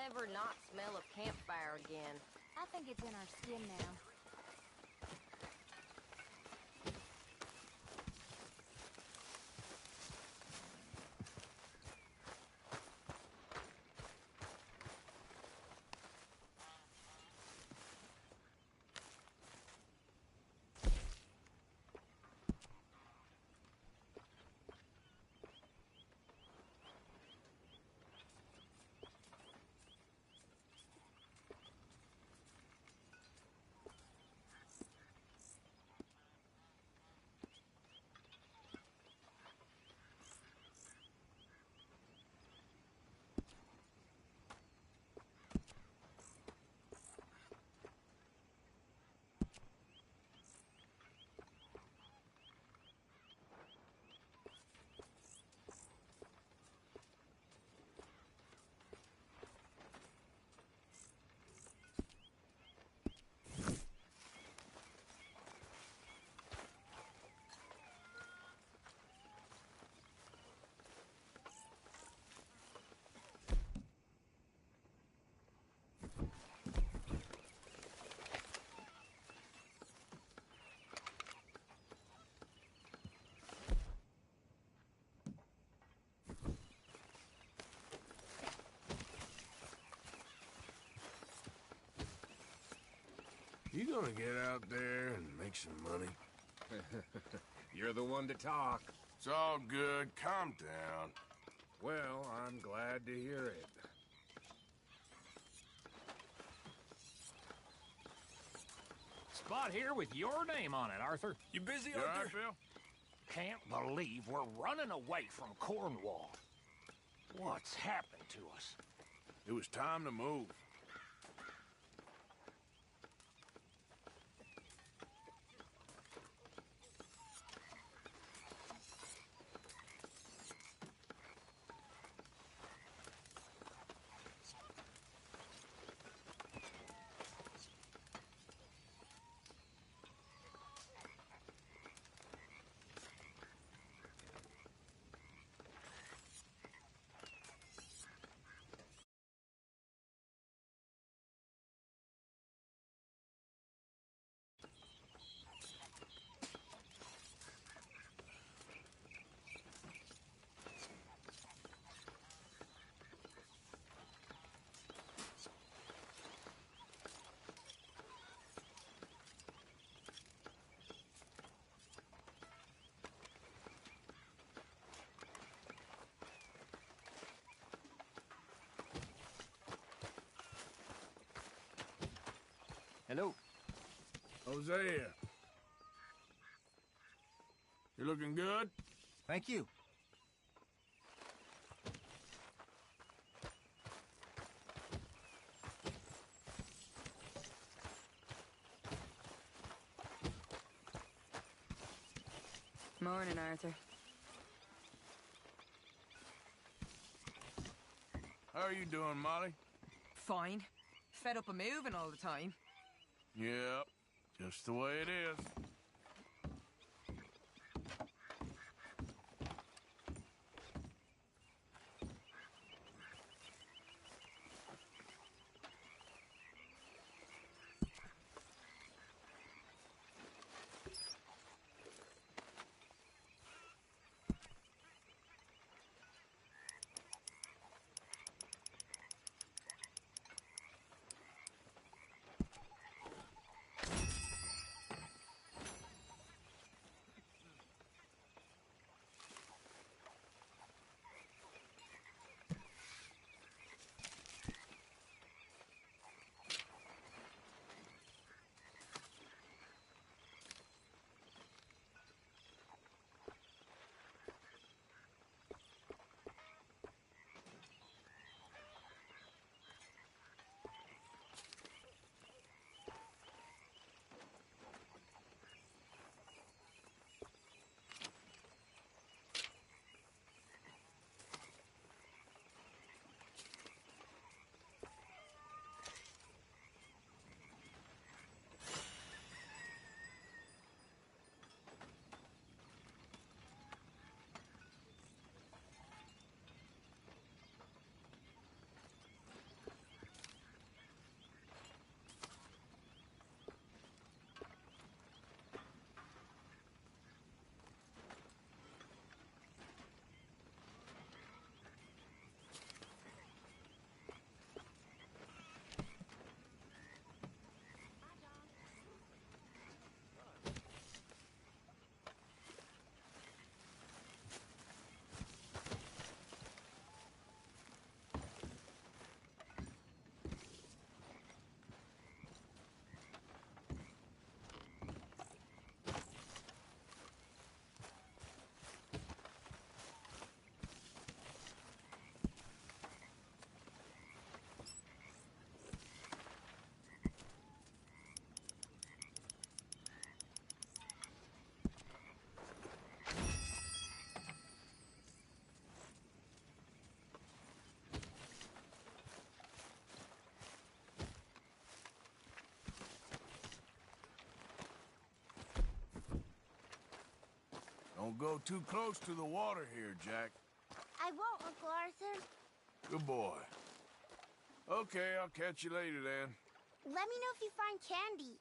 ever not smell a campfire again? I think it's in our skin now. You gonna get out there and make some money? You're the one to talk. It's all good. Calm down. Well, I'm glad to hear it. Spot here with your name on it, Arthur. You busy, You all right, Arthur? Phil? Can't believe we're running away from Cornwall. What's happened to us? It was time to move. Hello. Hosea. You looking good? Thank you. Morning, Arthur. How are you doing, Molly? Fine. Fed up of moving all the time. Yep. Just the way it is. Don't go too close to the water here, Jack. I won't, Uncle Arthur. Good boy. Okay, I'll catch you later then. Let me know if you find candy.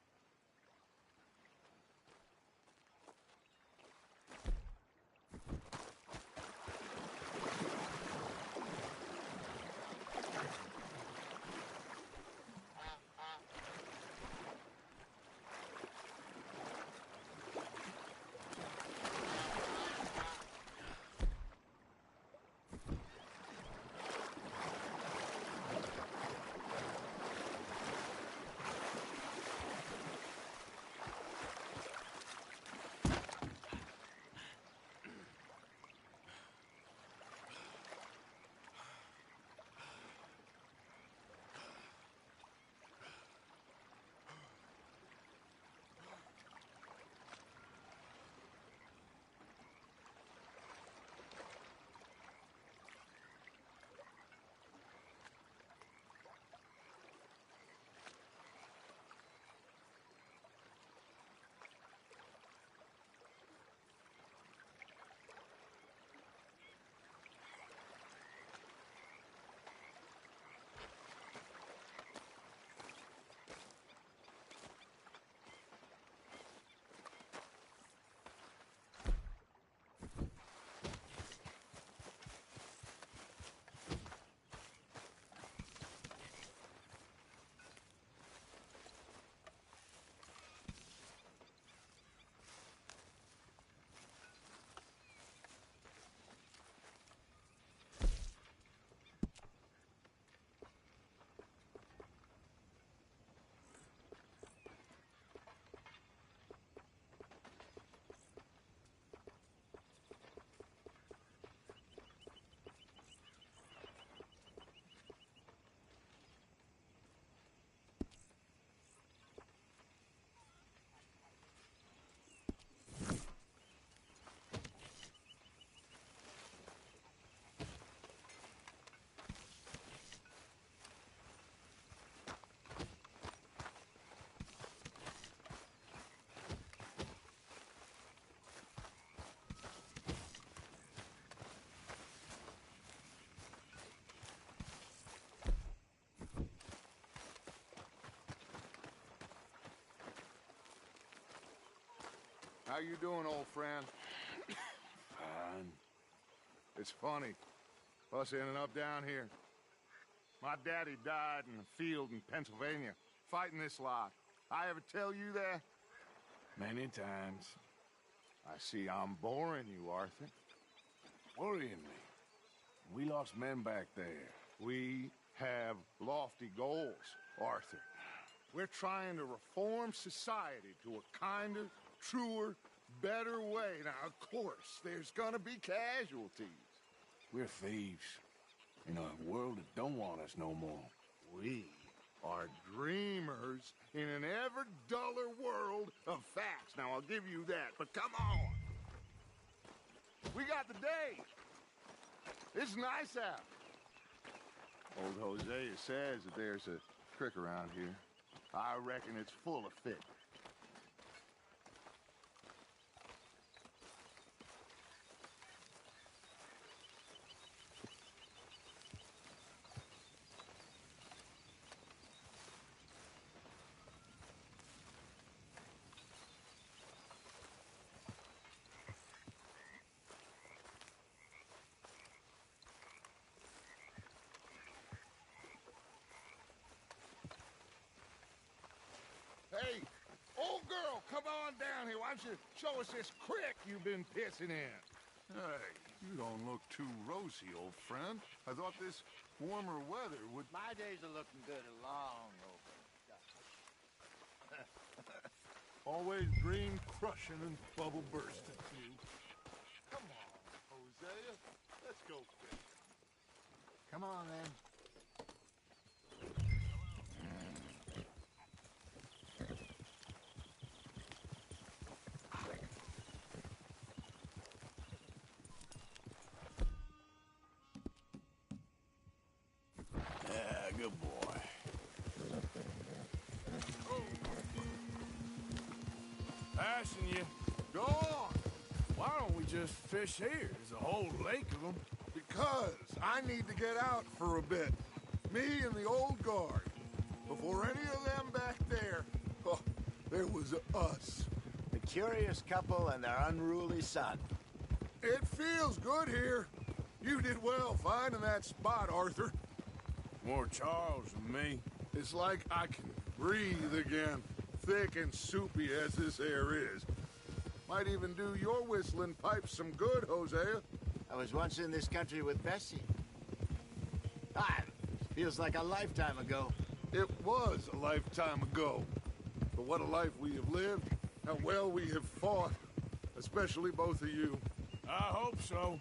How you doing, old friend? Fine. It's funny, us ending up down here. My daddy died in a field in Pennsylvania, fighting this lot. I ever tell you that? Many times. I see I'm boring you, Arthur. Worrying me. We lost men back there. We have lofty goals, Arthur. We're trying to reform society to a kinder, truer, better way. Now, of course, there's gonna be casualties. We're thieves. In a world that don't want us no more. We are dreamers in an ever duller world of facts. Now, I'll give you that, but come on. We got the day. It's nice out. Old Hosea says that there's a creek around here. I reckon it's full of fish. Hey, old girl, come on down here. Why don't you show us this creek you've been pissing in? Hey, you don't look too rosy, old friend. I thought this warmer weather would... My days are looking good long over. Always dream crushing and bubble bursting, you. Come on, Hosea. Let's go fishing. Come on, then. Yeah, good boy. Passing you. Go on. Why don't we just fish here? There's a whole lake of them. Because I need to get out for a bit. Me and the old guard. Before any of them back there, oh, there was us. The curious couple and their unruly son. It feels good here. You did well finding that spot, Arthur. More Charles than me. It's like I can breathe again, thick and soupy as this air is. Might even do your whistling pipes some good, Hosea. I was once in this country with Bessie. Ah, feels like a lifetime ago. It was a lifetime ago. But what a life we have lived. How well we have fought. Especially both of you. I hope so.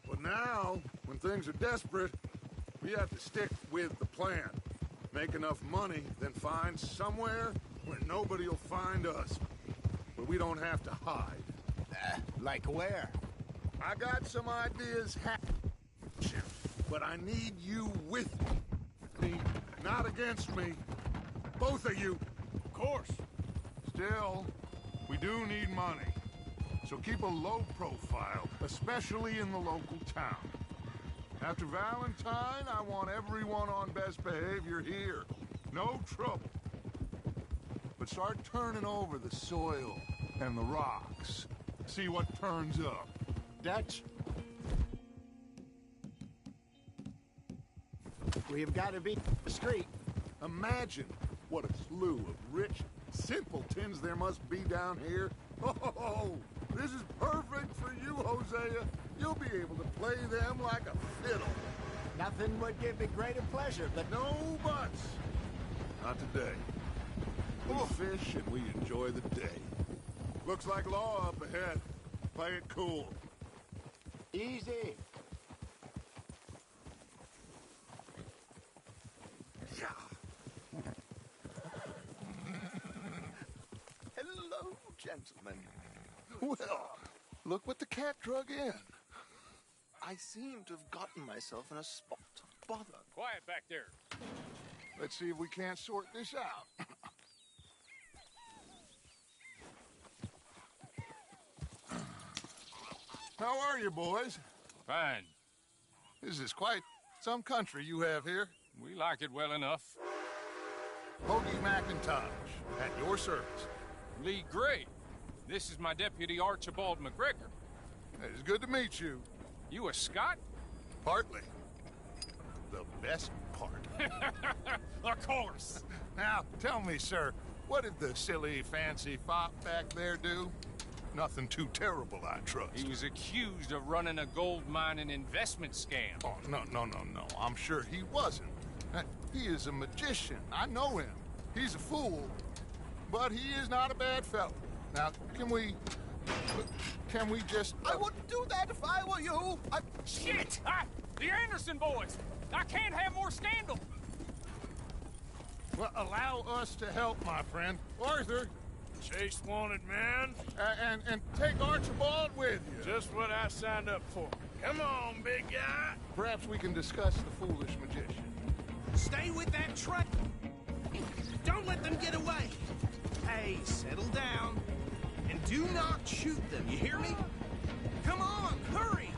But now, when things are desperate, we have to stick with the plan. Make enough money, then find somewhere where nobody will find us. Where we don't have to hide. Like where? I got some ideas, but I need you with me, not against me. Both of you. Of course. Still, we do need money. So keep a low profile, especially in the local town. After Valentine, I want everyone on best behavior here. No trouble. But start turning over the soil and the rocks. See what turns up. Dutch? We've got to beat the street. Imagine what a slew of rich simpletons there must be down here. Oh, this is perfect for you, Hosea. You'll be able to play them like a fiddle. Nothing would give me greater pleasure, but No buts. Not today. We fish and we enjoy the day. Looks like law up ahead. Play it cool. easy. Hello, gentlemen. Well, look what the cat drug in. I seem to have gotten myself in a spot. Bother. Quiet back there. Let's see if we can't sort this out. How are you, boys? Fine. This is quite some country you have here. We like it well enough. Hoagie McIntosh, at your service. Lee Gray. This is my deputy Archibald McGregor. It's good to meet you. You a Scot? Partly. The best part. Of course. Now, tell me, sir, what did the silly, fancy fop back there do? Nothing too terrible, I trust. He was accused of running a gold mining investment scam. Oh, no. I'm sure he wasn't. He is a magician. I know him. He's a fool. But he is not a bad fellow. Now, can we just... I wouldn't do that if I were you. Shit! The Anderson boys! I can't have more scandal! Well, allow us to help, my friend. Arthur, Chase wanted man. and take Archibald with you. Just what I signed up for. Come on, big guy. Perhaps we can discuss the foolish magician. Stay with that truck. Don't let them get away. Hey, settle down. And do not shoot them, you hear me? Come on, hurry.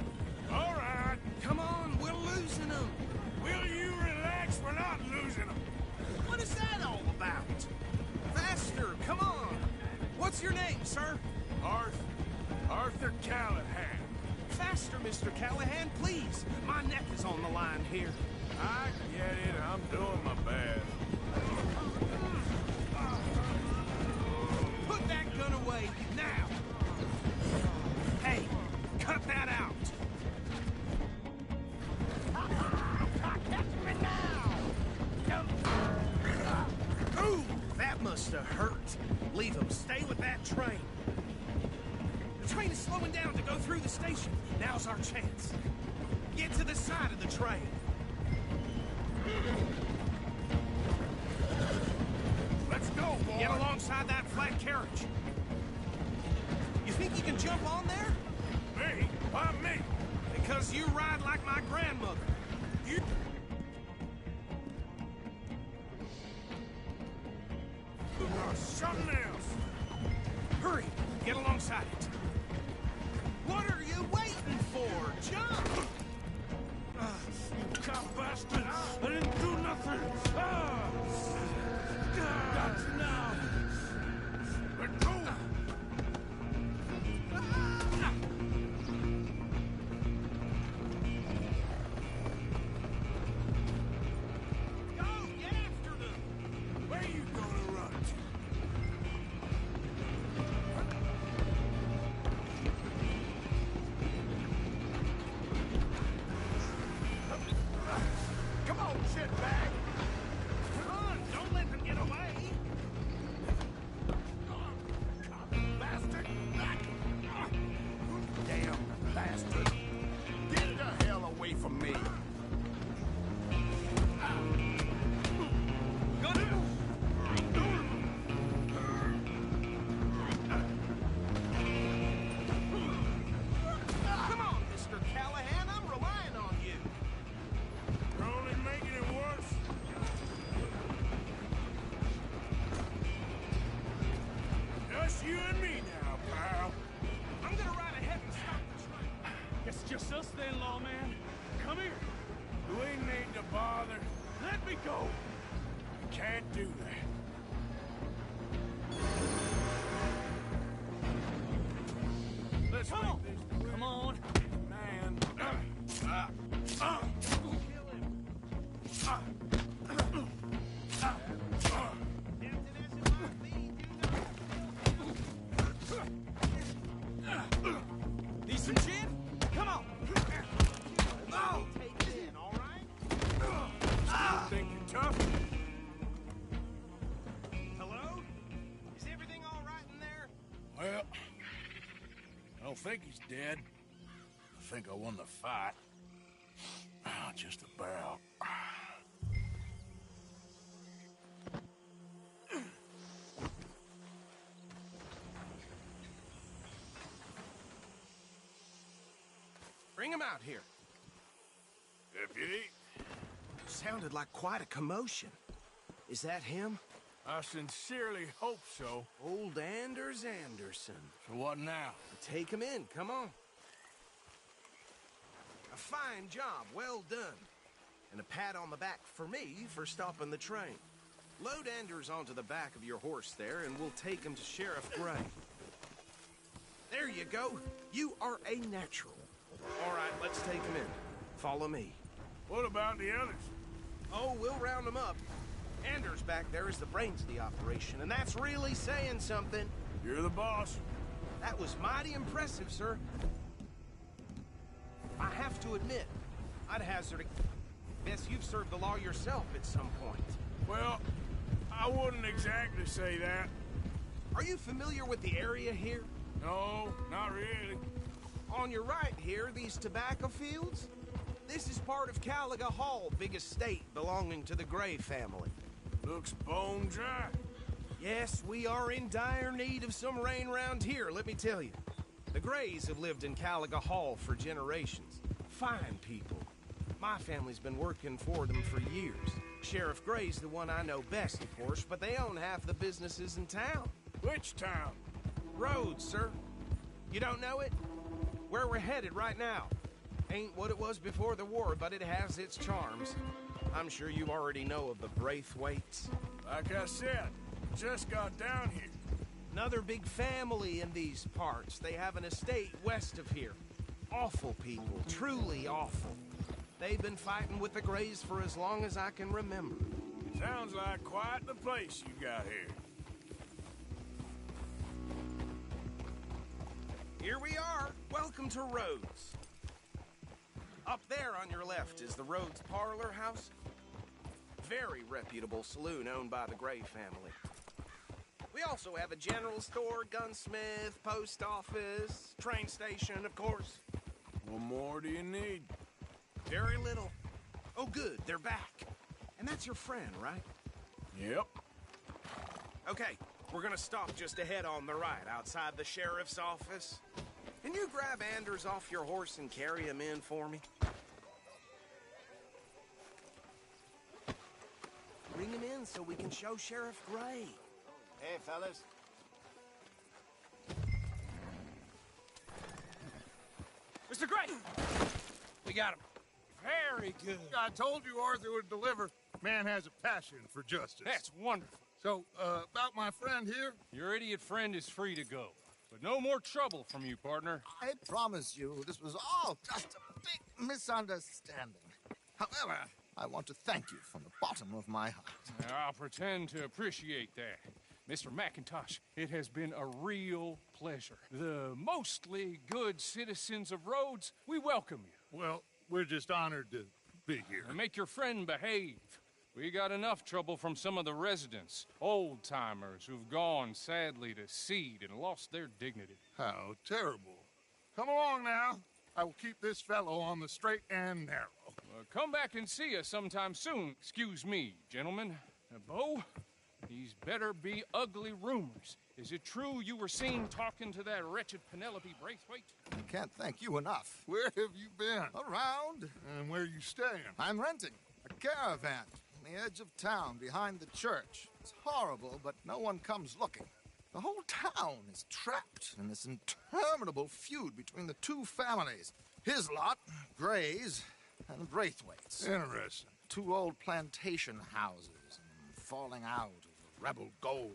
All right. Come on, we're losing them. Will you relax? We're not losing them. What is that all about? Faster, come on. What's your name, sir? Arthur Callahan. Faster, Mr. Callahan, please. My neck is on the line here. I get it. I'm doing my best. Put that gun away, now. Hey, cut that out. Ooh, that must have hurt. Leave him. Stay with that train. The train is slowing down to go through the station. Now's our chance. Get to the side of the train. Let's go, boy. Get alongside that flat carriage. You think you can jump on there? Me? Why me? Because you ride like my grandmother. You... Something else. Hurry! Get alongside it. Got you now. Let go. Go, get after them! Where you gonna run to? Come on, shitbag! Come on, don't let them get away! Bastard! Damn bastard! Get the hell away from me! Come on, Mr. Callahan, I'm relying on you. You're only making it worse. Just you and me now, pal. I'm gonna ride ahead and stop the train. It's just us then, lawman. Come here. We need to bother. Let me go. You can't do that. Let's Come on. make this Come on. man. Need some gin? Come on. Oh, take it in, all right? Think you're tough? Hello? Is everything all right in there? Well, I don't think he's dead. I think I won the fight. Just about. Bring him out here. Deputy, Sounded like quite a commotion. Is that him? I sincerely hope so. Old Anders Anderson. So what now? Take him in, come on. A fine job, well done. And a pat on the back for me for stopping the train. Load Anders onto the back of your horse there, and we'll take him to Sheriff Gray. There you go. You are a natural. All right, let's take him in. Follow me. What about the others? Oh, we'll round them up. Anders back there is the brains of the operation, and that's really saying something. You're the boss. That was mighty impressive, sir. I have to admit, I'd hazard a guess you've served the law yourself at some point. Well, I wouldn't exactly say that. Are you familiar with the area here? No, not really. On your right here, these tobacco fields? This is part of Caliga Hall, big estate belonging to the Gray family. Looks bone dry. Yes, we are in dire need of some rain round here, let me tell you. The Grays have lived in Caliga Hall for generations. Fine people. My family's been working for them for years. Sheriff Gray's the one I know best, of course, but they own half the businesses in town. Which town? Rhodes, sir. You don't know it? Where we're headed right now. Ain't what it was before the war, but it has its charms. I'm sure you already know of the Braithwaites. Like I said, just got down here. Another big family in these parts. They have an estate west of here. Awful people, truly awful. They've been fighting with the Grays for as long as I can remember. Sounds like quite the place you got here. Here we are. Welcome to Rhodes. Up there on your left is the Rhodes Parlor House. Very reputable saloon owned by the Gray family. We also have a general store, gunsmith, post office, train station, of course. What more do you need? Very little. Oh, good, they're back. And that's your friend, right? Yep. Okay, we're gonna stop just ahead on the right, outside the sheriff's office. Can you grab Anders off your horse and carry him in for me? Bring him in so we can show Sheriff Gray. Hey, fellas. Mr. Gray! We got him. Very good. I told you Arthur would deliver. Man has a passion for justice. That's wonderful. So, about my friend here? Your idiot friend is free to go. But no more trouble from you, partner. I promise you, this was all just a big misunderstanding. However, I want to thank you from the bottom of my heart. I'll pretend to appreciate that. Mr. McIntosh, it has been a real pleasure. The mostly good citizens of Rhodes, we welcome you. Well, we're just honored to be here. And make your friend behave. We got enough trouble from some of the residents, old-timers who've gone, sadly, to seed and lost their dignity. How terrible. Come along now. I will keep this fellow on the straight and narrow. Come back and see us sometime soon. Excuse me, gentlemen. Bo, these better be ugly rumors. Is it true you were seen talking to that wretched Penelope Braithwaite? I can't thank you enough. Where have you been? Around. And where are you staying? I'm renting a caravan on the edge of town behind the church. It's horrible, but no one comes looking. The whole town is trapped in this interminable feud between the two families. His lot, Gray's, and Braithwaite's. Interesting. Two old plantation houses, and falling out over rebel gold,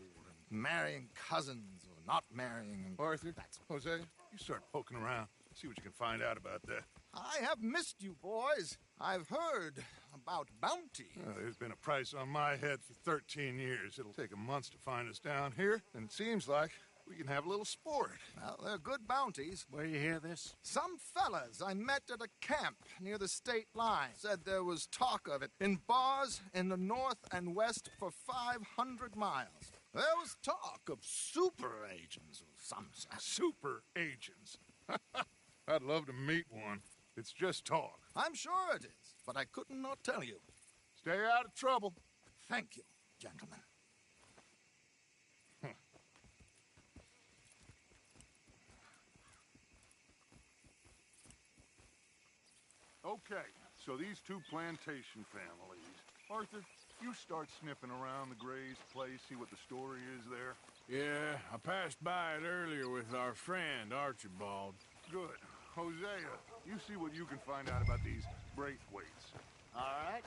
and marrying cousins or not marrying. And Arthur, Jose, you start poking around. See what you can find out about that. I have missed you, boys. I've heard about bounty. There's been a price on my head for 13 years. It'll take a month to find us down here, and it seems like we can have a little sport. Well, they're good bounties. Where you hear this? Some fellas I met at a camp near the state line said there was talk of it in bars in the north and west for 500 miles. There was talk of super agents or some such. Super agents. I'd love to meet one. It's just talk. I'm sure it is, but I couldn't not tell you. Stay out of trouble. Thank you, gentlemen. Okay, so these two plantation families. Arthur, you start sniffing around the Gray's place, see what the story is there. Yeah, I passed by it earlier with our friend, Archibald. Good. Hosea, you see what you can find out about these Braithwaites. All right.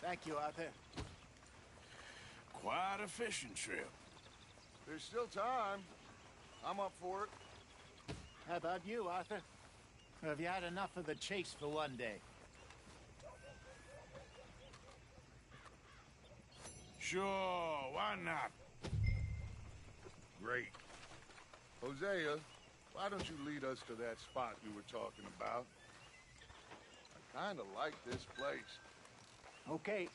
Thank you, Arthur. Quite a fishing trip. There's still time. I'm up for it. How about you, Arthur? Or have you had enough of the chase for one day? Sure, why not? Great. Hosea, why don't you lead us to that spot you were talking about? I kind of like this place. Okay.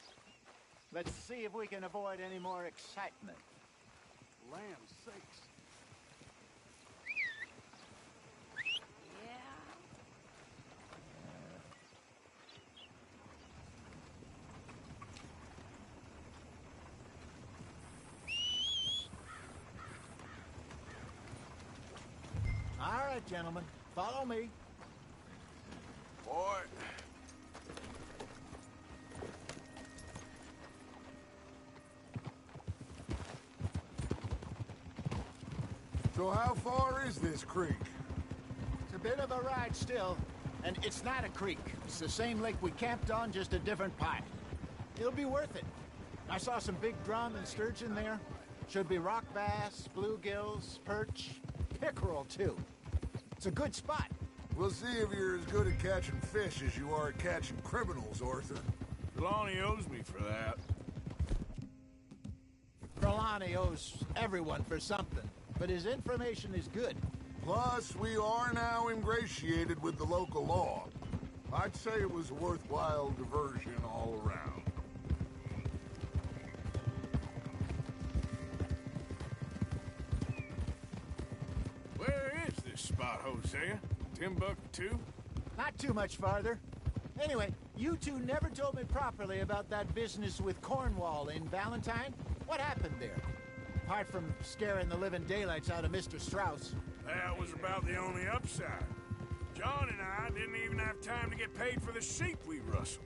Let's see if we can avoid any more excitement. Land sakes. All right, gentlemen. Follow me. Boy. So how far is this creek? It's a bit of a ride still, and it's not a creek. It's the same lake we camped on, just a different part. It'll be worth it. I saw some big drum and sturgeon there. Should be rock bass, bluegills, perch, pickerel, too. It's a good spot. We'll see if you're as good at catching fish as you are at catching criminals, Arthur. Trelawney owes me for that. Trelawney owes everyone for something, but his information is good. Plus, we are now ingratiated with the local law. I'd say it was a worthwhile diversion all around. Where is this spot, Hosea? Timbuktu? Not too much farther. Anyway, you two never told me properly about that business with Cornwall in Valentine. What happened there? Apart from scaring the living daylights out of Mr. Strauss. That was about the only upside. John and I didn't even have time to get paid for the sheep we rustled.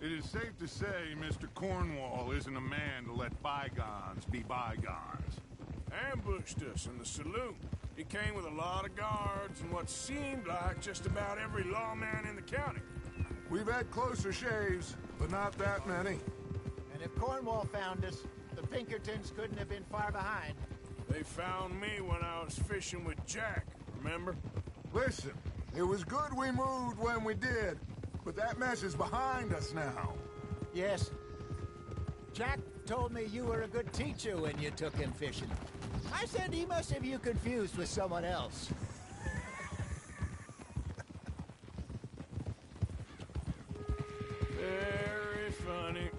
It is safe to say Mr. Cornwall isn't a man to let bygones be bygones. Ambushed us in the saloon. He came with a lot of guards and what seemed like just about every lawman in the county. We've had closer shaves. but not that many. And if Cornwall found us, the Pinkertons couldn't have been far behind. They found me when I was fishing with Jack, remember? Listen, it was good we moved when we did, but that mess is behind us now. Yes. Jack told me you were a good teacher when you took him fishing. I said he must have you confused with someone else. Very funny.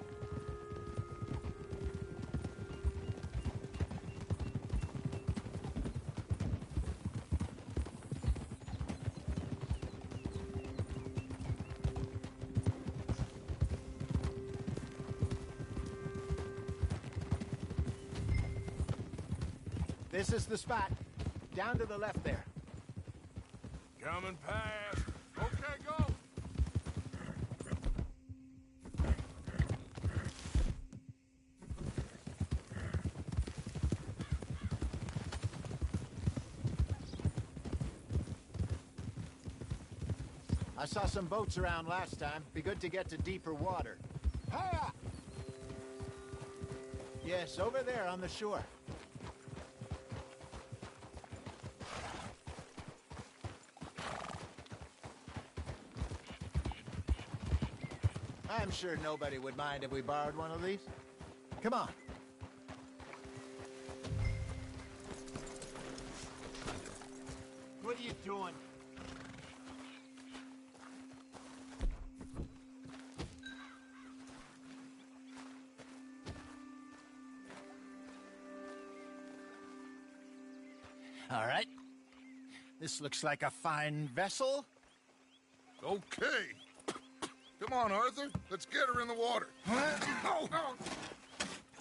This is the spot. Down to the left there. Coming past. Okay, go. I saw some boats around last time. Be good to get to deeper water. Hiya! Yes, over there on the shore. I'm sure nobody would mind if we borrowed one of these. Come on. What are you doing? All right. This looks like a fine vessel. Okay. Come on, Arthur. Let's get her in the water. Oh.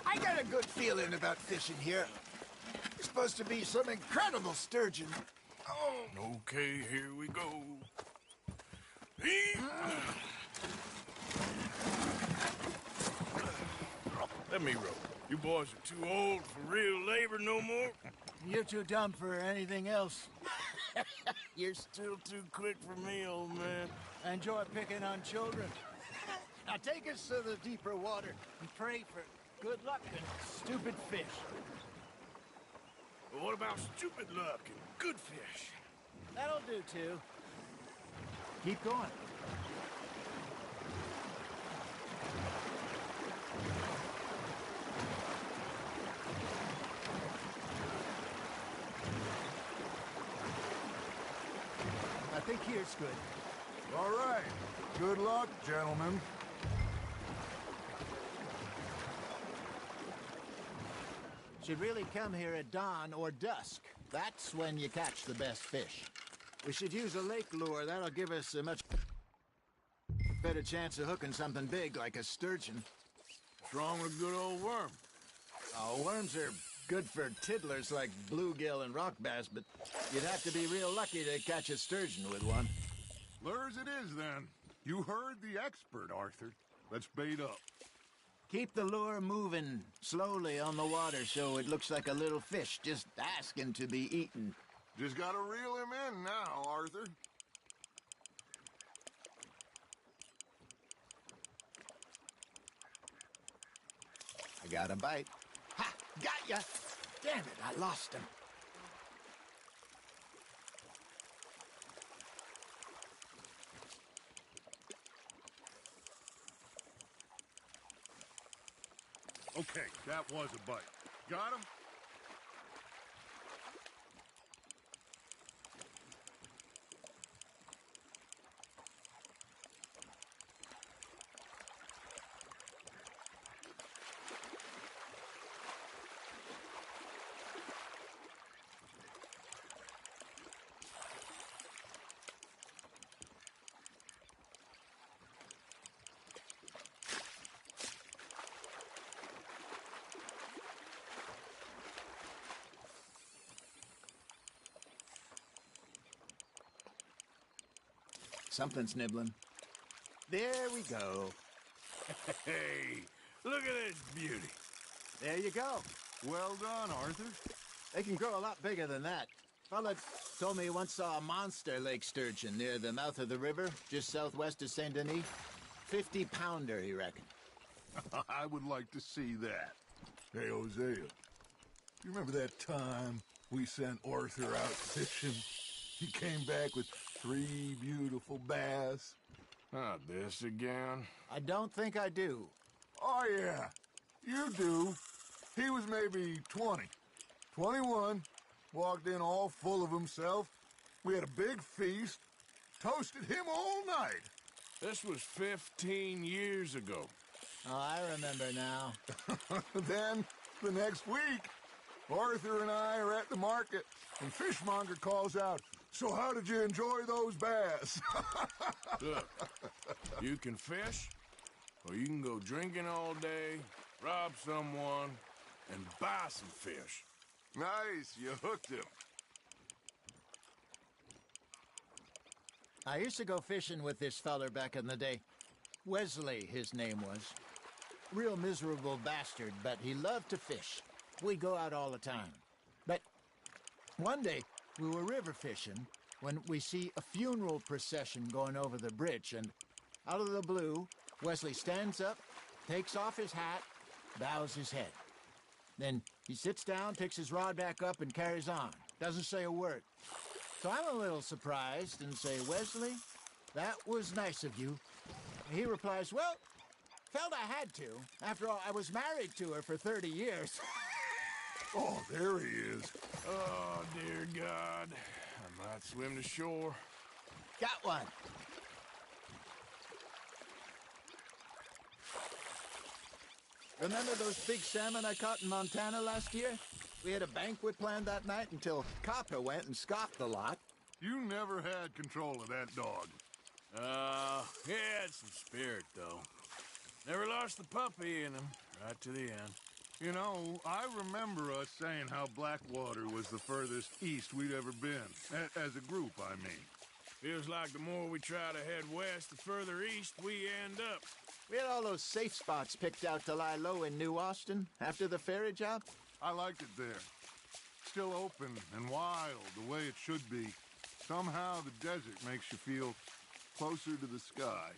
I got a good feeling about fishing here. It's supposed to be some incredible sturgeon. Oh. Okay, here we go. Let me row. You boys are too old for real labor no more. You're too dumb for anything else. You're still too quick for me, old man. I enjoy picking on children. Now take us to the deeper water and pray for good luck and stupid fish. But what about stupid luck and good fish? That'll do, too. Keep going. I think here's good. All right. Good luck, gentlemen. Should really come here at dawn or dusk. That's when you catch the best fish. We should use a lake lure. That'll give us a much better chance of hooking something big like a sturgeon. What's wrong with a good old worm? Oh, worms are good for tiddlers like bluegill and rock bass, but you'd have to be real lucky to catch a sturgeon with one. Lures it is, then. You heard the expert, Arthur. Let's bait up. Keep the lure moving slowly on the water so it looks like a little fish just asking to be eaten. Just gotta reel him in now, Arthur. I got a bite. Ha! Got ya! Damn it, I lost him. Okay, that was a bite. Got him? Something's nibbling. There we go. Hey, look at this beauty. There you go. Well done, Arthur. They can grow a lot bigger than that. Fella told me he once saw a monster lake sturgeon near the mouth of the river, just southwest of Saint Denis. 50-pounder, he reckoned. I would like to see that. Hey, Hosea, you remember that time we sent Arthur out fishing? He came back with 3 beautiful bass. Not this again. I don't think I do. Oh, yeah, you do. He was maybe 20, 21, walked in all full of himself. We had a big feast, toasted him all night. This was 15 years ago. Oh, I remember now. Then, the next week, Arthur and I are at the market, and Fishmonger calls out, "So how did you enjoy those bass?" Look, you can fish, or you can go drinking all day, rob someone, and buy some fish. Nice, you hooked him. I used to go fishing with this feller back in the day. Wesley, his name was. Real miserable bastard, but he loved to fish. We'd go out all the time. But one day, we were river fishing when we see a funeral procession going over the bridge, and out of the blue, Wesley stands up, takes off his hat, bows his head. Then he sits down, picks his rod back up, and carries on. Doesn't say a word. So I'm a little surprised and say, "Wesley, that was nice of you." He replies, "Well, felt I had to. After all, I was married to her for 30 years. Oh, there he is. Oh, dear God. I might swim to shore. Got one. Remember those big salmon I caught in Montana last year? We had a banquet planned that night until Copper went and scoffed the lot. You never had control of that dog. He had some spirit, though. Never lost the puppy in him, right to the end. You know, I remember us saying how Blackwater was the furthest east we'd ever been. As a group, I mean. Feels like the more we try to head west, the further east we end up. We had all those safe spots picked out to lie low in New Austin after the ferry job. I liked it there. Still open and wild, the way it should be. Somehow the desert makes you feel closer to the sky.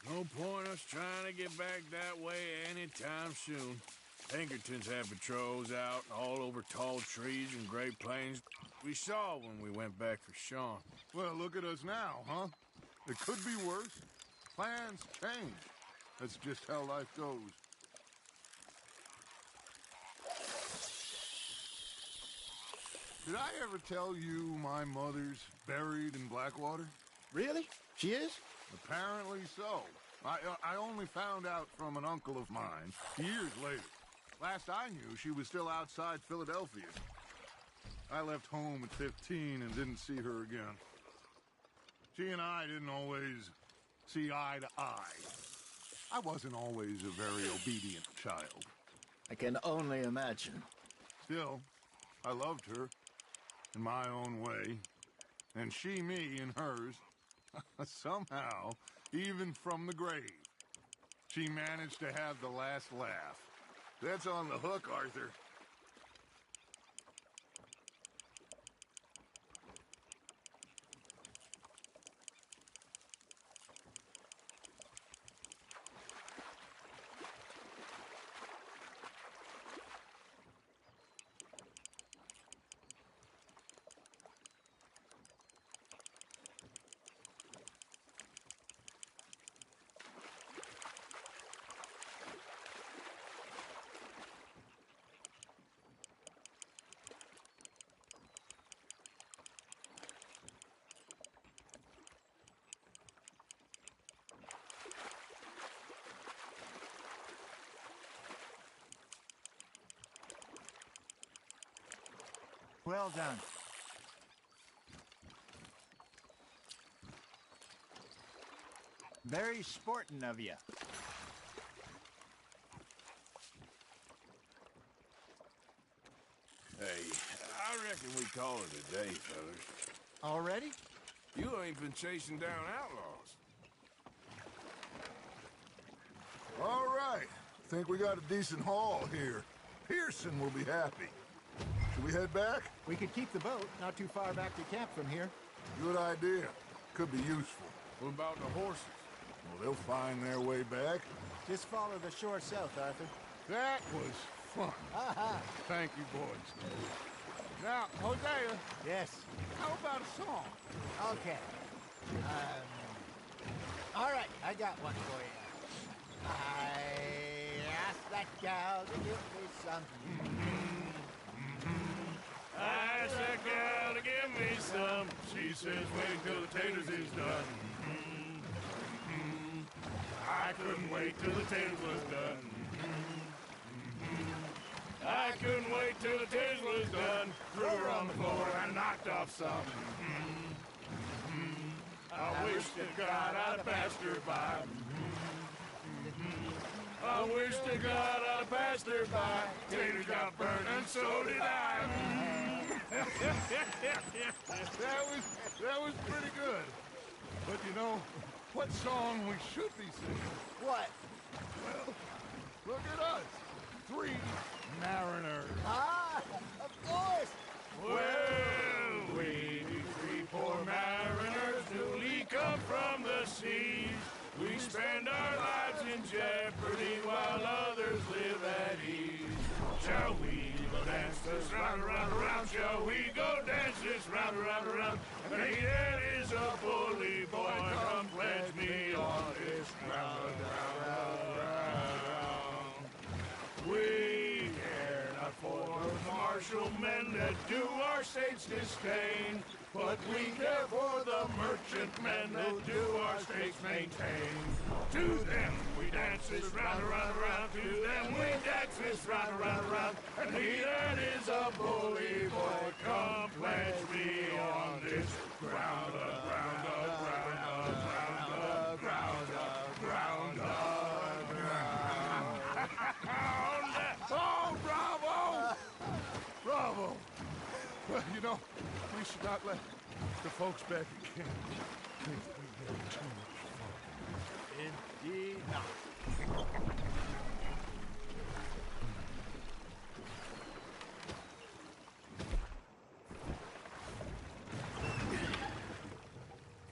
No point us trying to get back that way anytime soon. Pinkertons have patrols out all over tall trees and Great Plains. We saw when we went back for Sean. Well, look at us now, huh? It could be worse. Plans change. That's just how life goes. Did I ever tell you my mother's buried in Blackwater? Really? She is? Apparently so. I only found out from an uncle of mine years later. Last I knew, she was still outside Philadelphia. I left home at 15 and didn't see her again. She and I didn't always see eye to eye. I wasn't always a very obedient child. I can only imagine. Still, I loved her in my own way, and she me in hers. Somehow, even from the grave, she managed to have the last laugh. That's on the hook, Arthur. Well done. Very sporting of you. Hey, I reckon we call it a day, fellas. Already? You ain't been chasing down outlaws. All right. Think we got a decent haul here. Pearson will be happy. Should we head back? We could keep the boat not too far back to camp from here. Good idea. Could be useful. What about the horses? Well, they'll find their way back. Just follow the shore south, Arthur. That was fun. Thank you, boys. Now, Hosea, Yes. how about a song? Okay. All right, I got one for you. I asked that gal to give me some. I asked that gal to give me some. She says wait till the taters is done. I couldn't wait till the taters was done. I couldn't wait till the taters was done. Threw her on the floor and knocked off some. I wish to God I'd have passed her by. I wish to God I'd have passed her by. Taters got burned and so did I. That was pretty good. But you know, what song we should be singing? What? Well, look at us. 3 mariners. Ah, of course. Well, we 3 poor mariners newly come from the seas. We spend our lives in jeopardy while others live at ease. Shall we go dance this round, around, around? Shall we go dance this round, around, around? And he that is a bully boy, come pledge me on this round, round, round, round. We care not for the martial men that do our states disdain, but we care for the merchant men that do our states maintain. To them we dance this round, around, around. To them we dance this round, around, around. And he that is a bully boy, come pledge me on this ground, ground, ground, ground, ground, ground, ground. Oh, bravo! Bravo! Well, you know, we should not let the folks back again think we had too much fun. Indeed not.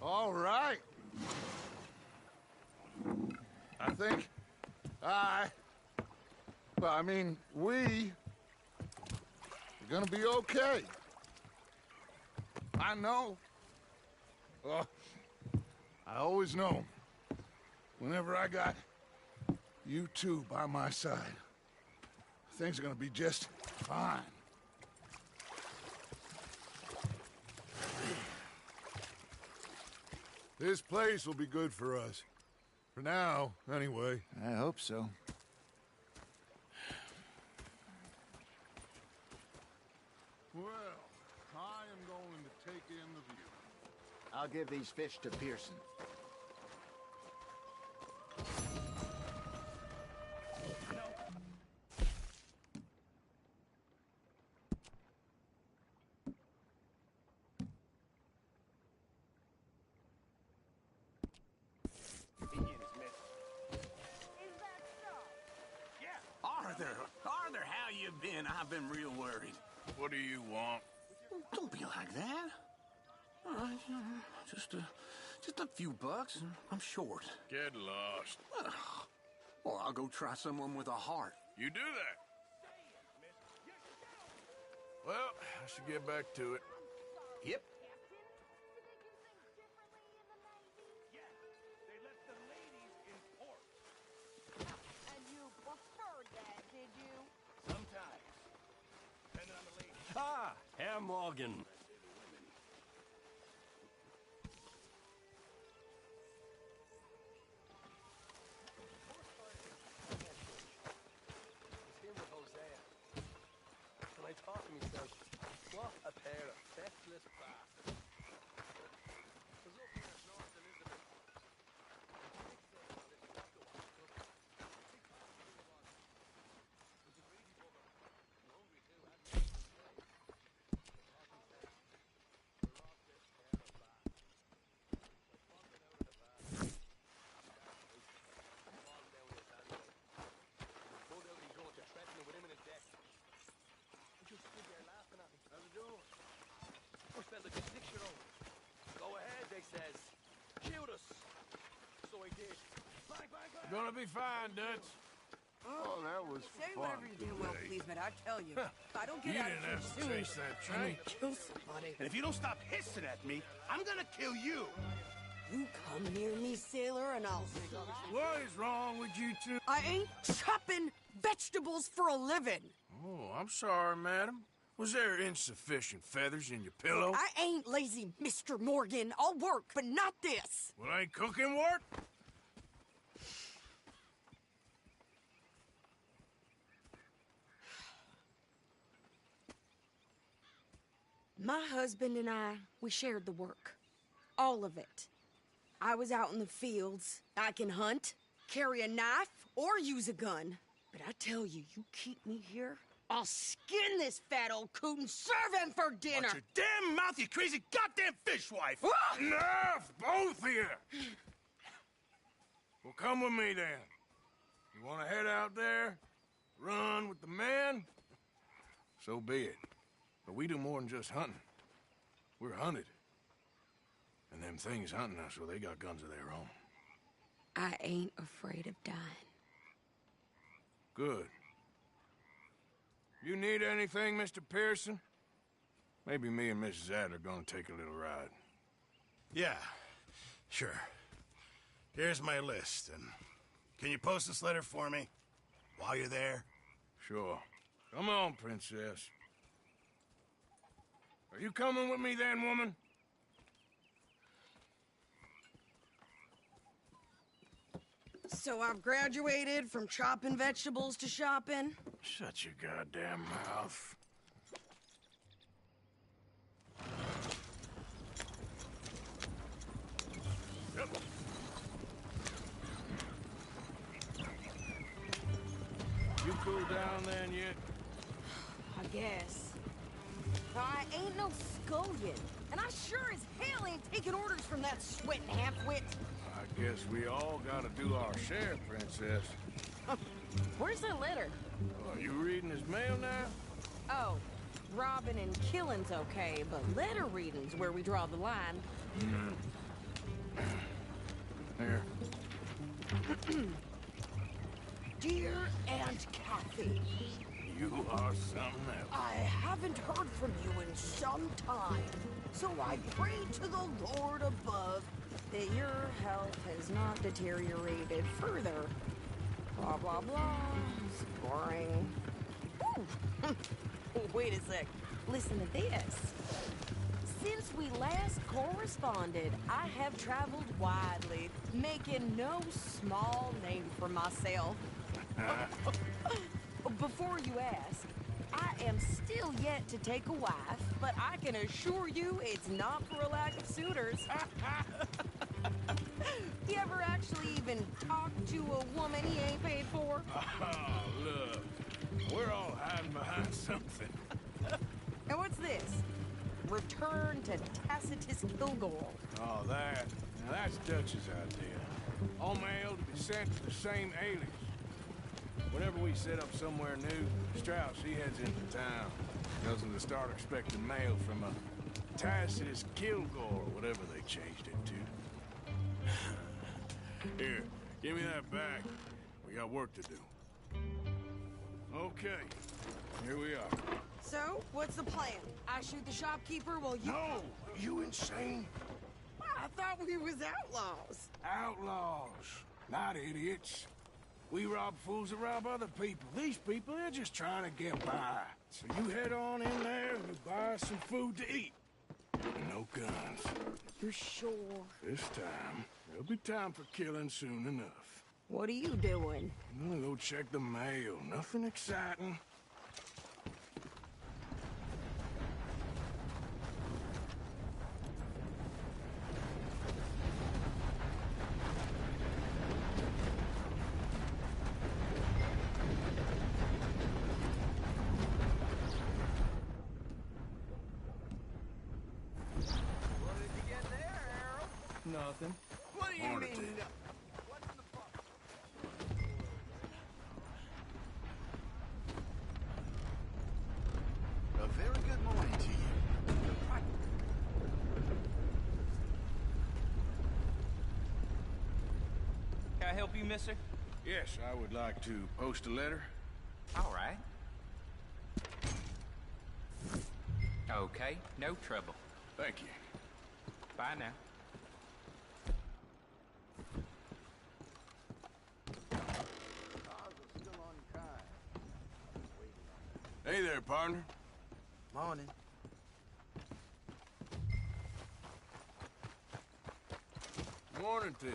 All right. I think we are gonna be okay. I know. I always know. Whenever I got you two by my side, things are gonna be just fine. This place will be good for us. For now, anyway. I hope so. Well, I am going to take in the view. I'll give these fish to Pearson. Arthur, how you been? I've been real worried. What do you want? Don't be like that. All right, just a few bucks. I'm short. Get lost. Well, I'll go try someone with a heart. You do that. Well, I should get back to it. Yep. And you preferred that, did you? Sometimes. Depending on the lady. Ah, Herr Morgan. Him with Hosea. And I thought to myself, what a pair of feckless bastards. Was up here at North Elizabeth. Spent the You're gonna be fine, Dutch. Oh, that was Say fun. whatever you do, well, please, but I tell you, if I don't You get out didn't of here have to soon, chase that I'm train. gonna kill somebody. And if you don't stop hissing at me, I'm gonna kill you. You come near me, sailor, and I'll... What is wrong with you two? I ain't chopping vegetables for a living. Oh, I'm sorry, madam. Was there insufficient feathers in your pillow? I ain't lazy, Mr. Morgan. I'll work, but not this. Well, ain't cooking work? My husband and I, we shared the work. All of it. I was out in the fields. I can hunt, carry a knife, or use a gun. But I tell you, you keep me here, I'll skin this fat old coot and serve him for dinner. Watch your damn mouth, you crazy goddamn fishwife! Enough, both of you! Well, come with me, then. You want to head out there, run with the men? So be it. But we do more than just hunting. We're hunted. And them things hunting us, well, they got guns of their own. I ain't afraid of dying. Good. You need anything, Mr. Pearson? Maybe me and Mrs. Adler are gonna take a little ride. Yeah, sure. Here's my list, and can you post this letter for me while you're there? Sure. Come on, Princess. Are you coming with me then, woman? So I've graduated from chopping vegetables to shopping? Shut your goddamn mouth. Yep. You cool down then yet? I guess. I ain't no scullion, and I sure as hell ain't taking orders from that sweating half-wit. I guess we all gotta do our share, Princess. Where's that letter? Are you reading his mail now? Oh, robbing and killing's okay, but letter reading's where we draw the line. Here. Dear Aunt Kathy, You are something else. I haven't heard from you in some time, so I pray to the Lord above that your health has not deteriorated further. Blah, blah, blah. Boring. Ooh. Wait a sec. Listen to this. Since we last corresponded, I have traveled widely, making no small name for myself. Before you ask, I am still yet to take a wife, but I can assure you it's not for a lack of suitors. You ever actually even talk to a woman he ain't paid for? Oh, look. We're all hiding behind something. And what's this? Return to Tacitus Kilgore. Oh, that. Now, that's Dutch's idea. All mail to be sent to the same alias. Whenever we set up somewhere new, Strauss, he heads into town. Tells them to start expecting mail from a Tacitus Kilgore, or whatever they changed it to. Here, give me that back. We got work to do. Okay, here we are. So, what's the plan? I shoot the shopkeeper while you... No! You insane? I thought we was outlaws. Outlaws, not idiots. We rob fools that rob other people. These people, they're just trying to get by. So you head on in there and you buy some food to eat. And no guns. You're sure? This time, there'll be time for killing soon enough. What are you doing? I'm gonna go check the mail. Nothing exciting. Nothing. What do you Morning, mean? Dick. A very good morning to you. help you, mister? Yes, I would like to post a letter. All right. Okay, no trouble. Thank you. Bye now. Hey there, partner. Morning. Morning to you.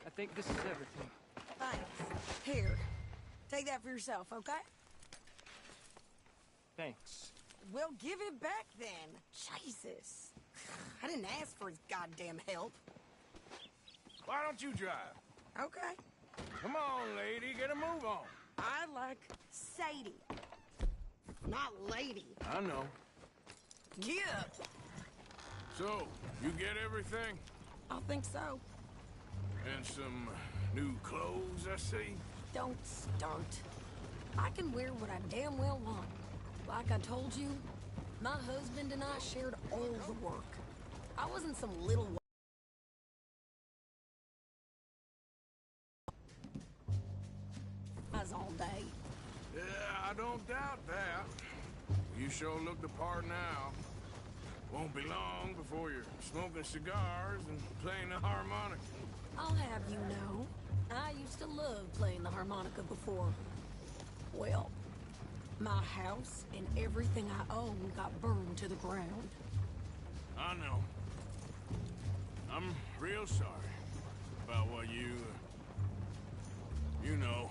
I think this is everything. Thanks. Here, take that for yourself, okay? Thanks. Well, give it back then. Jesus. I didn't ask for his goddamn help. Why don't you drive? Okay. Come on, lady, get a move on. I like Sadie. Not lady. I know. Yeah. So, you get everything? I think so. And some new clothes, I see? Don't start. I can wear what I damn well want. Like I told you, my husband and I shared all the work. I wasn't some little all day. Yeah, I don't doubt that. You sure look the part now. Won't be long before you're smoking cigars and playing the harmonica. I'll have you know, I used to love playing the harmonica before. Well, my house and everything I own got burned to the ground. I know. I'm real sorry about what you know.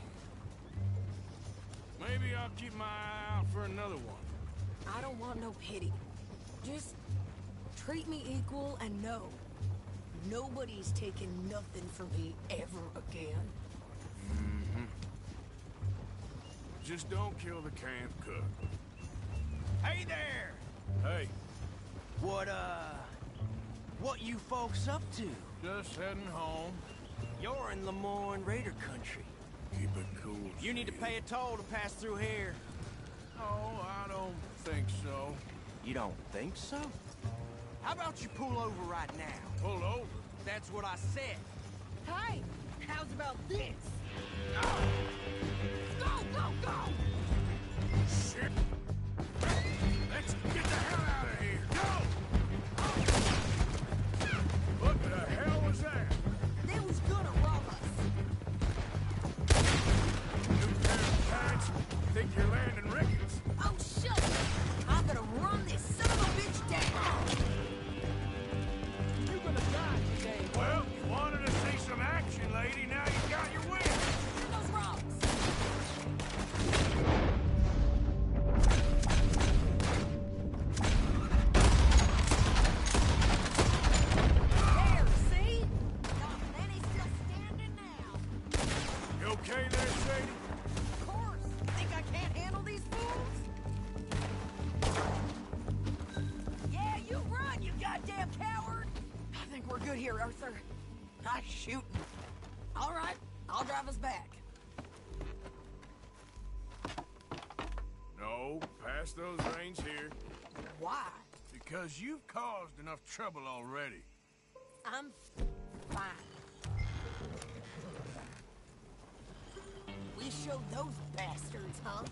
Maybe I'll keep my eye out for another one. I don't want no pity. Just treat me equal and know nobody's taking nothing from me ever again. Mm-hmm. Just don't kill the camp cook. Hey there! Hey. What you folks up to? Just heading home. You're in Lemoyne Raider country. Keep it cool. You need to pay a toll to pass through here. Oh, I don't think so. You don't think so? How about you pull over right now? Pull over? That's what I said. Hey, how's about this? Go! Go, go, go! Shit! Let's get the hell out of here! Go! What the hell was that? They was gonna rob us. New pair of pants? Think you're landing Ricketts? Oh, shut up! I'm gonna run this son of a bitch down! You're gonna die today. Well, you wanted to see some action, lady. Now you got your wish. Those rocks! There, see? Not many still standing now. You okay there, Sadie? Of course. Think I can't handle these fools? Yeah, you run, you goddamn coward! I think we're good here, Arthur. Nice shooting. All right, I'll drive us back. No, pass those reins here. Why? Because you've caused enough trouble already. I'm fine. We showed those bastards, huh?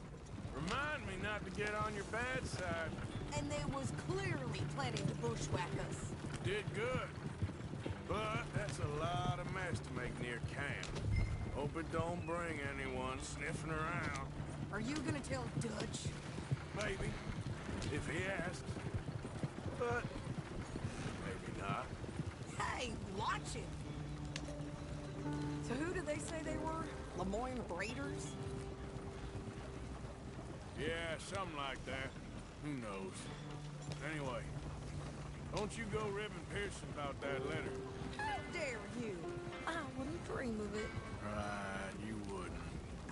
Remind me not to get on your bad side. And they was clearly planning to bushwhack us. Did good. But that's a lot of mess to make near camp. Hope it don't bring anyone sniffing around. Are you gonna tell Dutch? Maybe. If he asks. But maybe not. Hey, watch it! So who did they say they were? Lemoyne Raiders? Yeah, something like that. Who knows? Anyway, don't you go ribbing Pearson about that letter. How dare you? I wouldn't dream of it. Right, you wouldn't.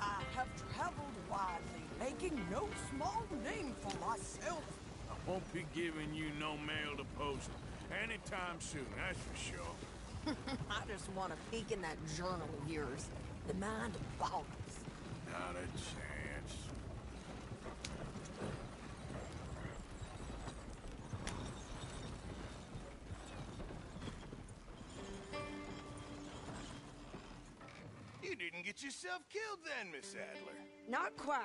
I have traveled widely, making no small name for myself. I won't be giving you no mail to post anytime soon, that's for sure. I just want to peek in that journal of yours. The mind boggles. Not a chance. You didn't get yourself killed then, Miss Adler. Not quite.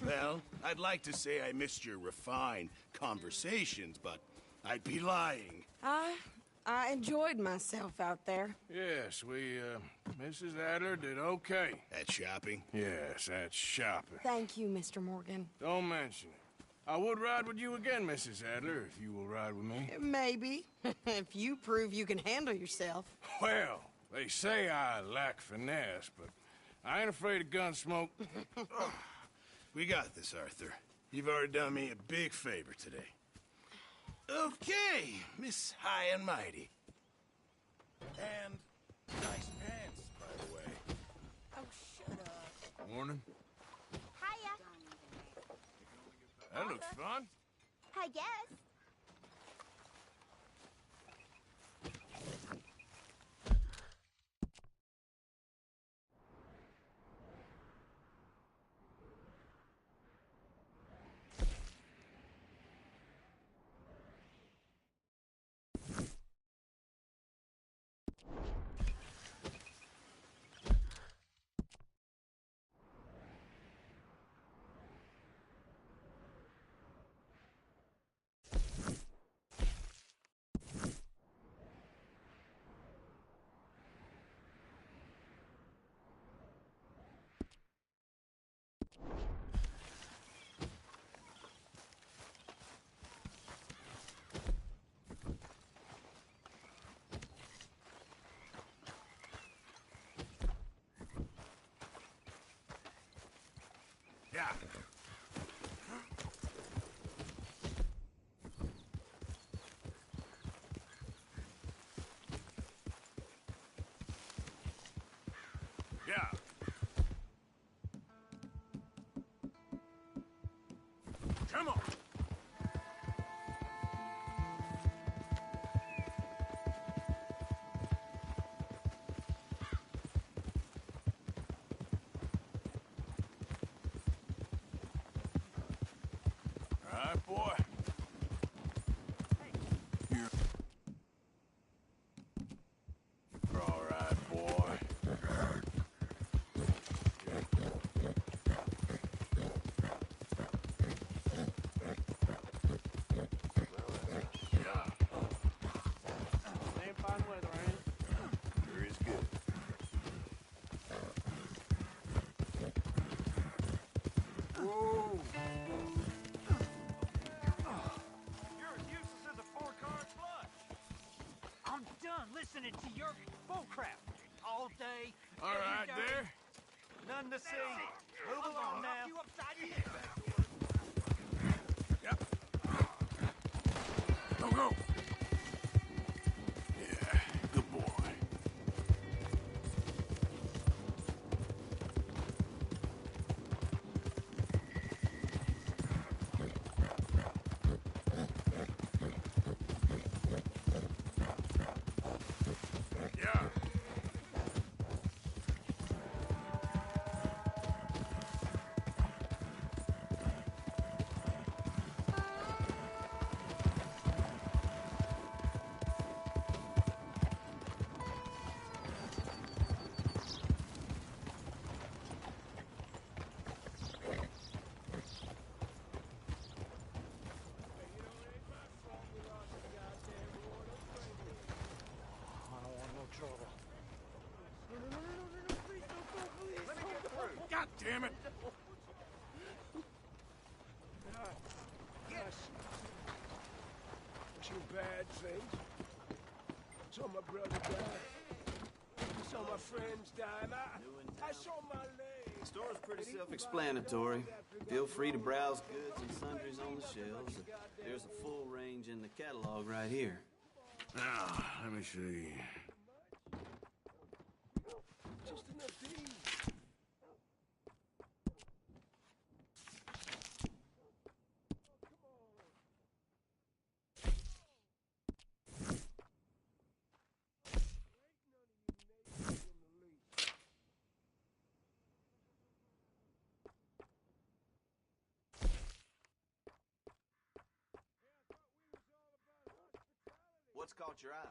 Well, I'd like to say I missed your refined conversations, but I'd be lying. I enjoyed myself out there. Yes, Mrs. Adler did okay. At shopping? Yes, that's shopping. Thank you, Mr. Morgan. Don't mention it. I would ride with you again, Mrs. Adler, if you will ride with me. Maybe. If you prove you can handle yourself. Well, they say I lack finesse, but I ain't afraid of gun smoke. We got this, Arthur. You've already done me a big favor today. Okay, Miss High and Mighty. And nice pants, by the way. Oh, shut up. Morning. Hiya. That looks fun. I guess. Yeah. Yeah. Come on. All right, boy. You're all right, boy. Same fine weather, ain't it? Sure is good. Whoa. You're as useless as a four-card flush. I'm done listening to your bullcrap all day. All every right, day. there. None to see. Move along now. You upside your head. Yep. Go, go. Yeah, good boy. Yeah. I don't want no trouble. Let me get through. God damn it. Yes. Too bad things. Saw my brother die. Saw my friends die. And I saw my leg. The store's pretty self-explanatory. Feel free to browse goods and sundries on the shelves. There's a full range in the catalog right here. Now, let me see. Just enough to eat. What's caught your eye?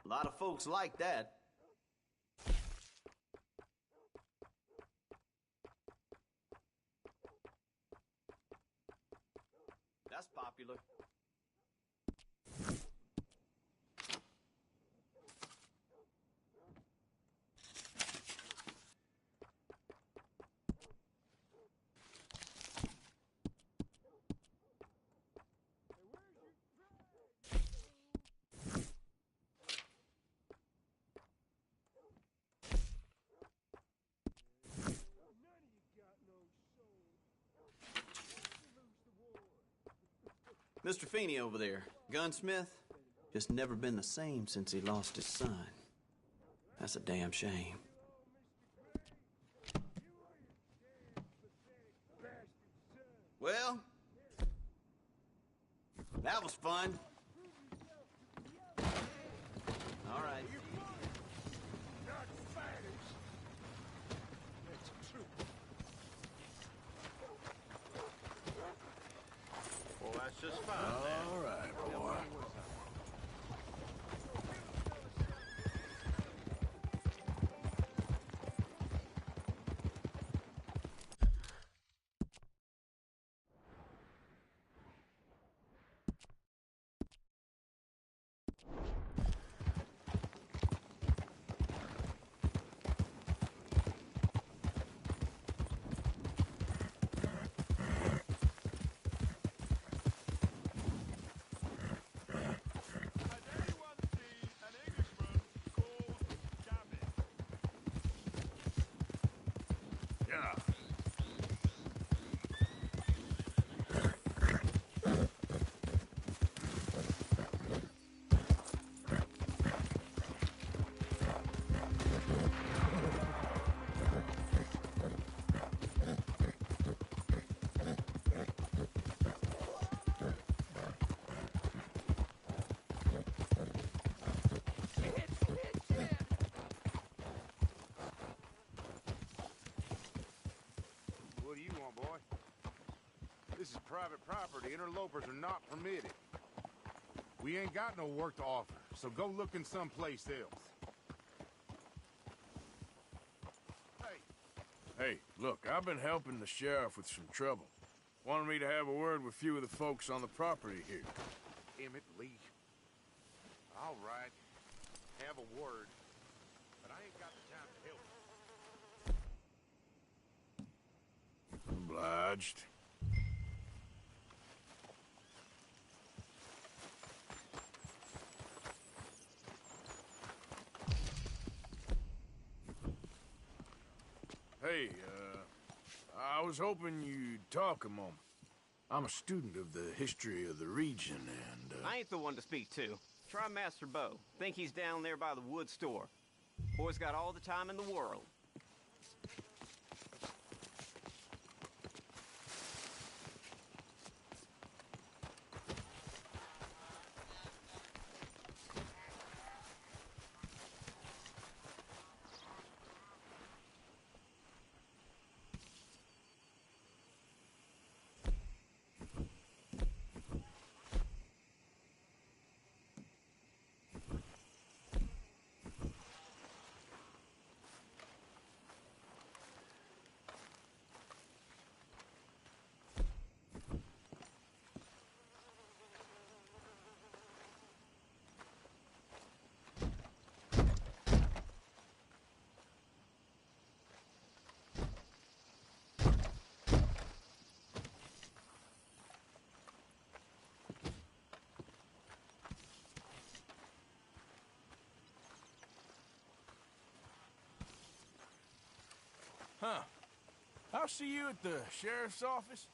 A lot of folks like that. That's popular. Mr. Feeney over there, gunsmith, just never been the same since he lost his son. That's a damn shame. Well, that was fun. All right. Well, that's just fine. All right, boy. Yeah. What do you want, boy? This is private property. Interlopers are not permitted. We ain't got no work to offer, so go looking someplace else. Hey, look, I've been helping the sheriff with some trouble. Wanted me to have a word with a few of the folks on the property here. Emmett Lee. All right. Have a word. But I ain't got the time to help. Obliged. Hey, I was hoping you'd talk a moment. I'm a student of the history of the region, and, I ain't the one to speak to. Try Master Bo. Think he's down there by the wood store. Boy's got all the time in the world. Huh. I'll see you at the sheriff's office.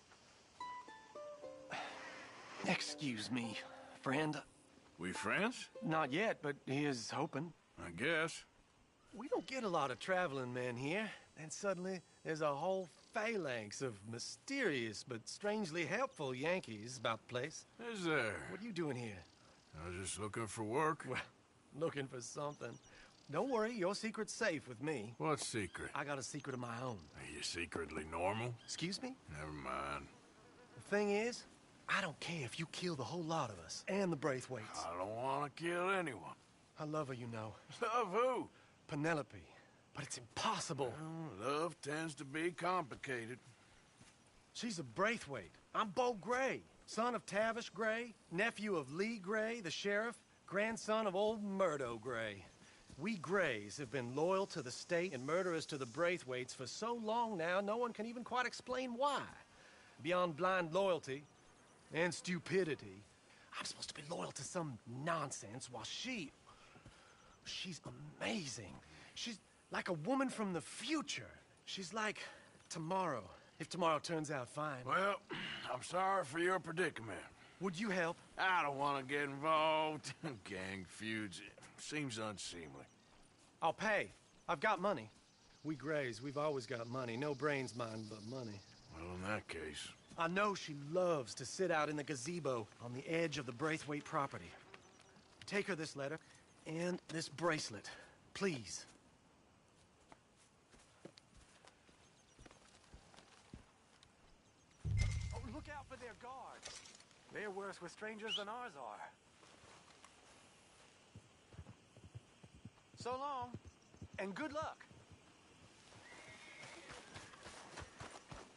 Excuse me, friend. We friends? Not yet, but here's hoping. I guess. We don't get a lot of traveling men here. Then suddenly, there's a whole phalanx of mysterious but strangely helpful Yankees about the place. Is there? What are you doing here? I was just looking for work. Well, looking for something. Don't worry, your secret's safe with me. What secret? I got a secret of my own. Are you secretly normal? Excuse me? Never mind. The thing is, I don't care if you kill the whole lot of us and the Braithwaites. I don't want to kill anyone. I love her, you know. Love who? Penelope. But it's impossible. Well, love tends to be complicated. She's a Braithwaite. I'm Bo Gray, son of Tavish Gray, nephew of Lee Gray, the sheriff, grandson of old Murdo Gray. We Grays have been loyal to the state and murderers to the Braithwaites for so long now, no one can even quite explain why. Beyond blind loyalty and stupidity, I'm supposed to be loyal to some nonsense while she's amazing. She's like a woman from the future. She's like tomorrow, if tomorrow turns out fine. Well, I'm sorry for your predicament. Would you help? I don't want to get involved. Gang feuds. Seems unseemly. I'll pay. I've got money. We Grays, we've always got money. No brains, mind, but money. Well, in that case... I know she loves to sit out in the gazebo on the edge of the Braithwaite property. Take her this letter and this bracelet, please. Oh, look out for their guards. They're worse with strangers than ours are. So long, and good luck.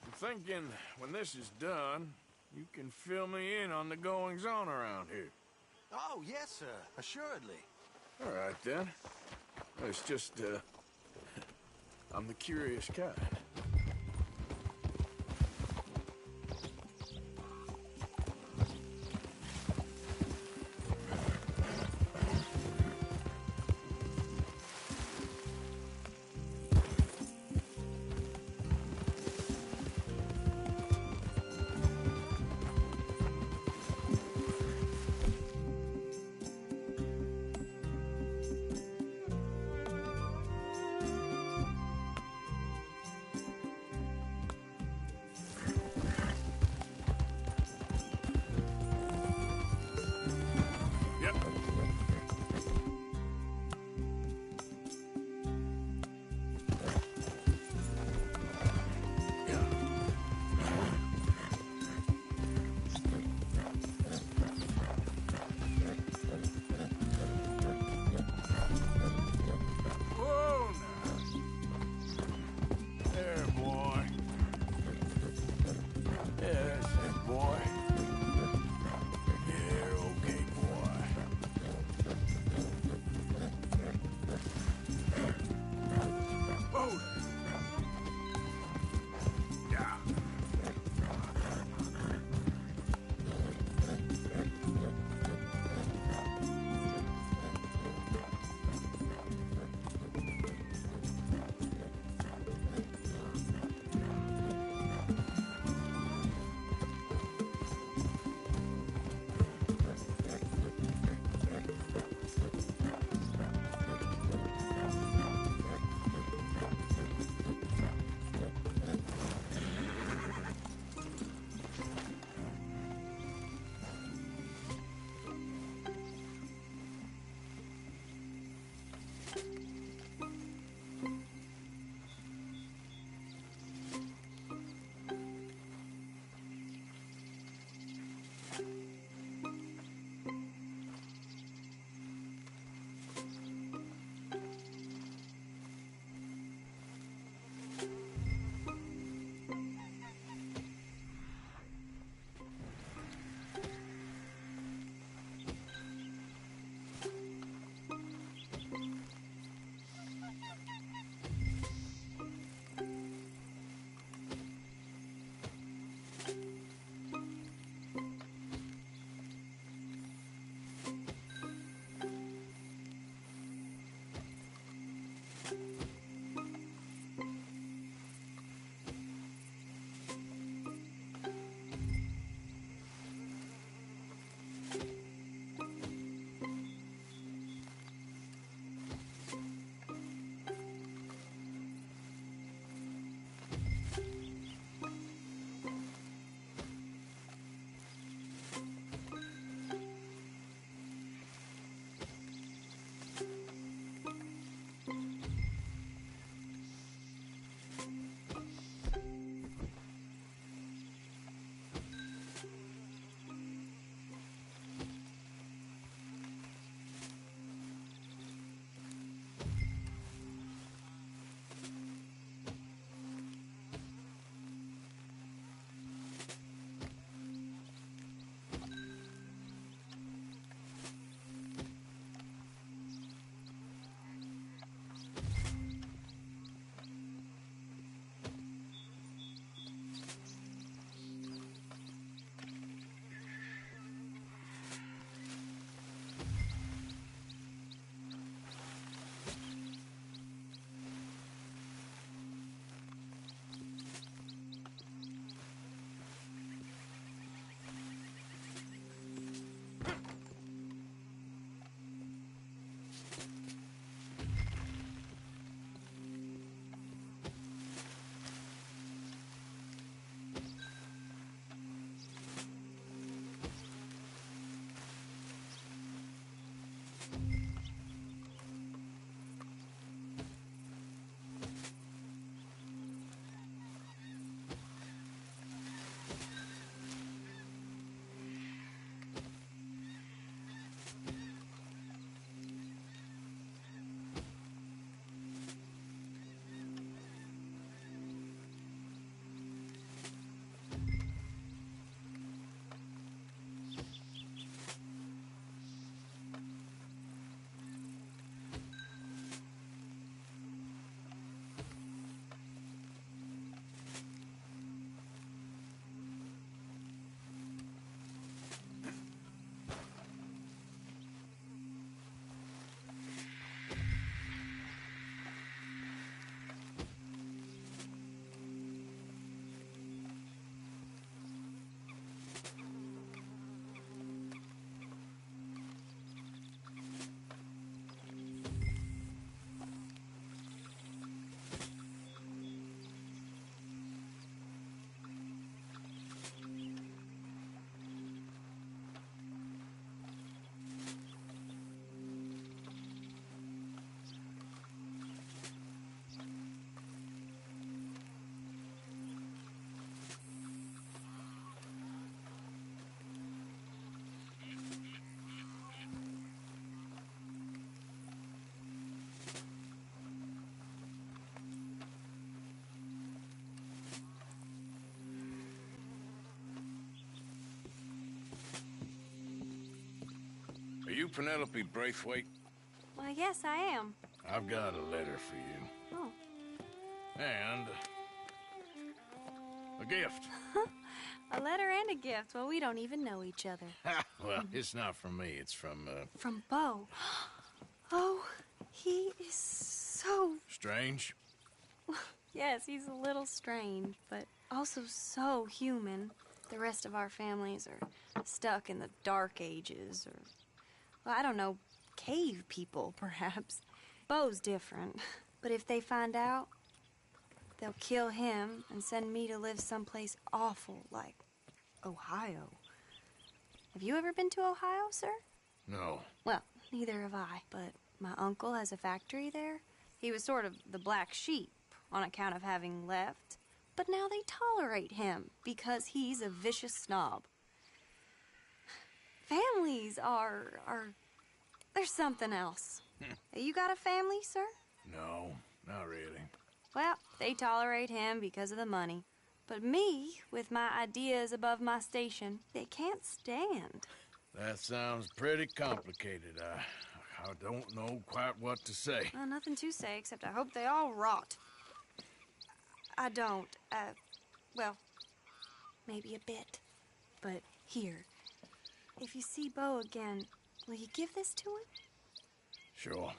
I'm thinking when this is done, you can fill me in on the goings-on around here. Oh, yes, sir. Assuredly. All right, then. It's just, I'm the curious kind. you Penelope Braithwaite? Well, yes, I am. I've got a letter for you. Oh. And a gift. A letter and a gift. Well, we don't even know each other. Well, it's not from me. It's from, From Bo. Oh, he is so... Strange? Yes, he's a little strange, but also so human. The rest of our families are stuck in the Dark Ages, or, well, I don't know, cave people, perhaps. Bo's different, but if they find out, they'll kill him and send me to live someplace awful like Ohio. Have you ever been to Ohio, sir? No. Well, neither have I, but my uncle has a factory there. He was sort of the black sheep on account of having left, but now they tolerate him because he's a vicious snob. Families are there's something else. You got a family, sir? No, not really. Well, they tolerate him because of the money. But me, with my ideas above my station, they can't stand. That sounds pretty complicated. I don't know quite what to say. Well, nothing to say, except I hope they all rot. I don't. Well, maybe a bit. But here, if you see Bo again, will you give this to him? Sure.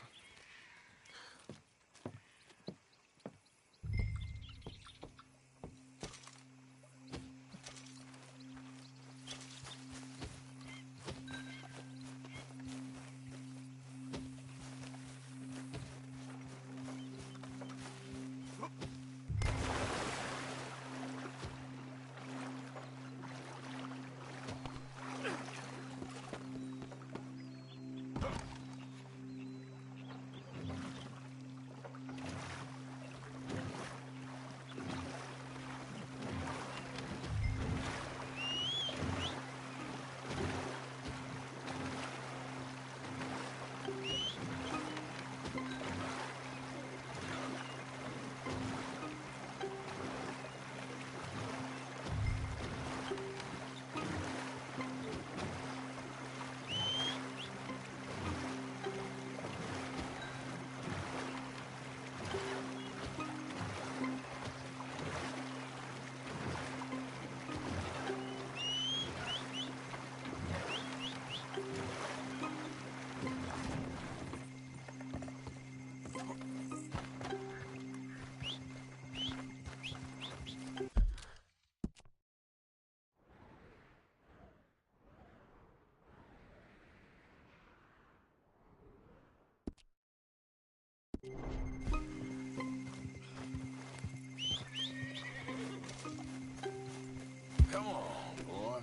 Come on, boy.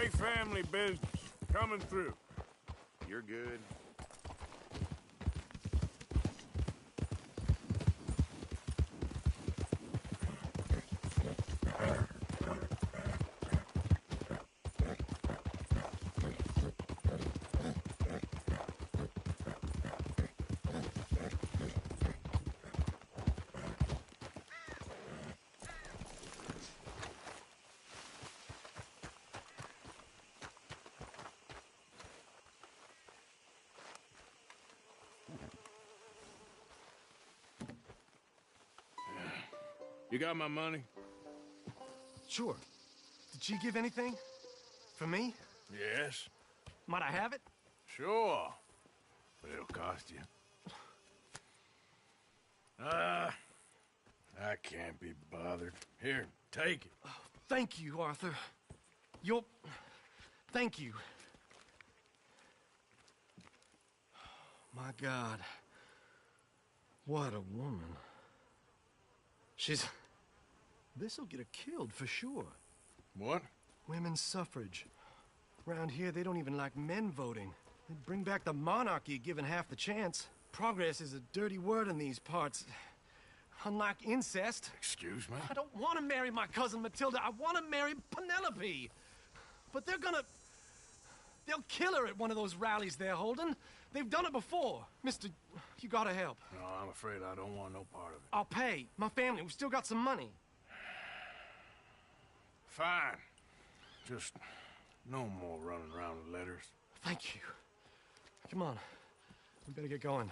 Gray family business. Coming through. You're good. You got my money? Sure. Did she give anything? For me? Yes. Might I have it? Sure. But it'll cost you. I can't be bothered. Here, take it. Oh, thank you, Arthur. You'll... Thank you. My God. What a woman. She's... This'll get her killed for sure. What? Women's suffrage. Around here, they don't even like men voting. They'd bring back the monarchy given half the chance. Progress is a dirty word in these parts. Unlike incest. Excuse me? I don't want to marry my cousin Matilda. I want to marry Penelope. But they're gonna... They'll kill her at one of those rallies they're holding. They've done it before. Mister, you gotta help. No, I'm afraid I don't want no part of it. I'll pay. My family, we've still got some money. Fine. Just no more running around with letters. Thank you. Come on. We better get going.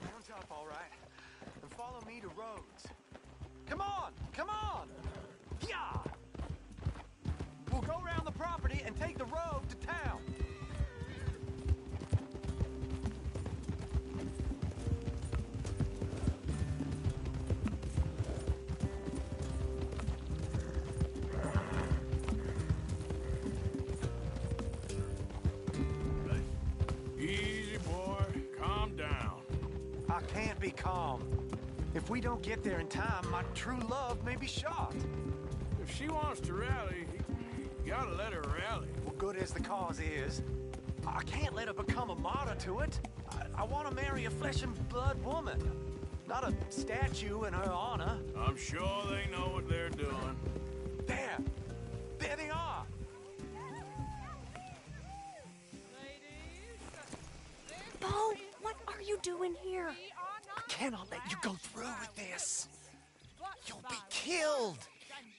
Mount up, all right. And follow me to Rhodes. Come on! Come on! Yeah! We'll go around the property and take the road to town. Easy, boy. Calm down. I can't be calm. If we don't get there in time, my true love may be shot. If she wants to rally, you gotta let her rally. Well, good as the cause is, I can't let her become a martyr to it. I want to marry a flesh and blood woman, not a statue in her honor. I'm sure they know what they're doing. There! There they are! Bo, what are you doing here? I cannot let you go through with this. You'll be killed.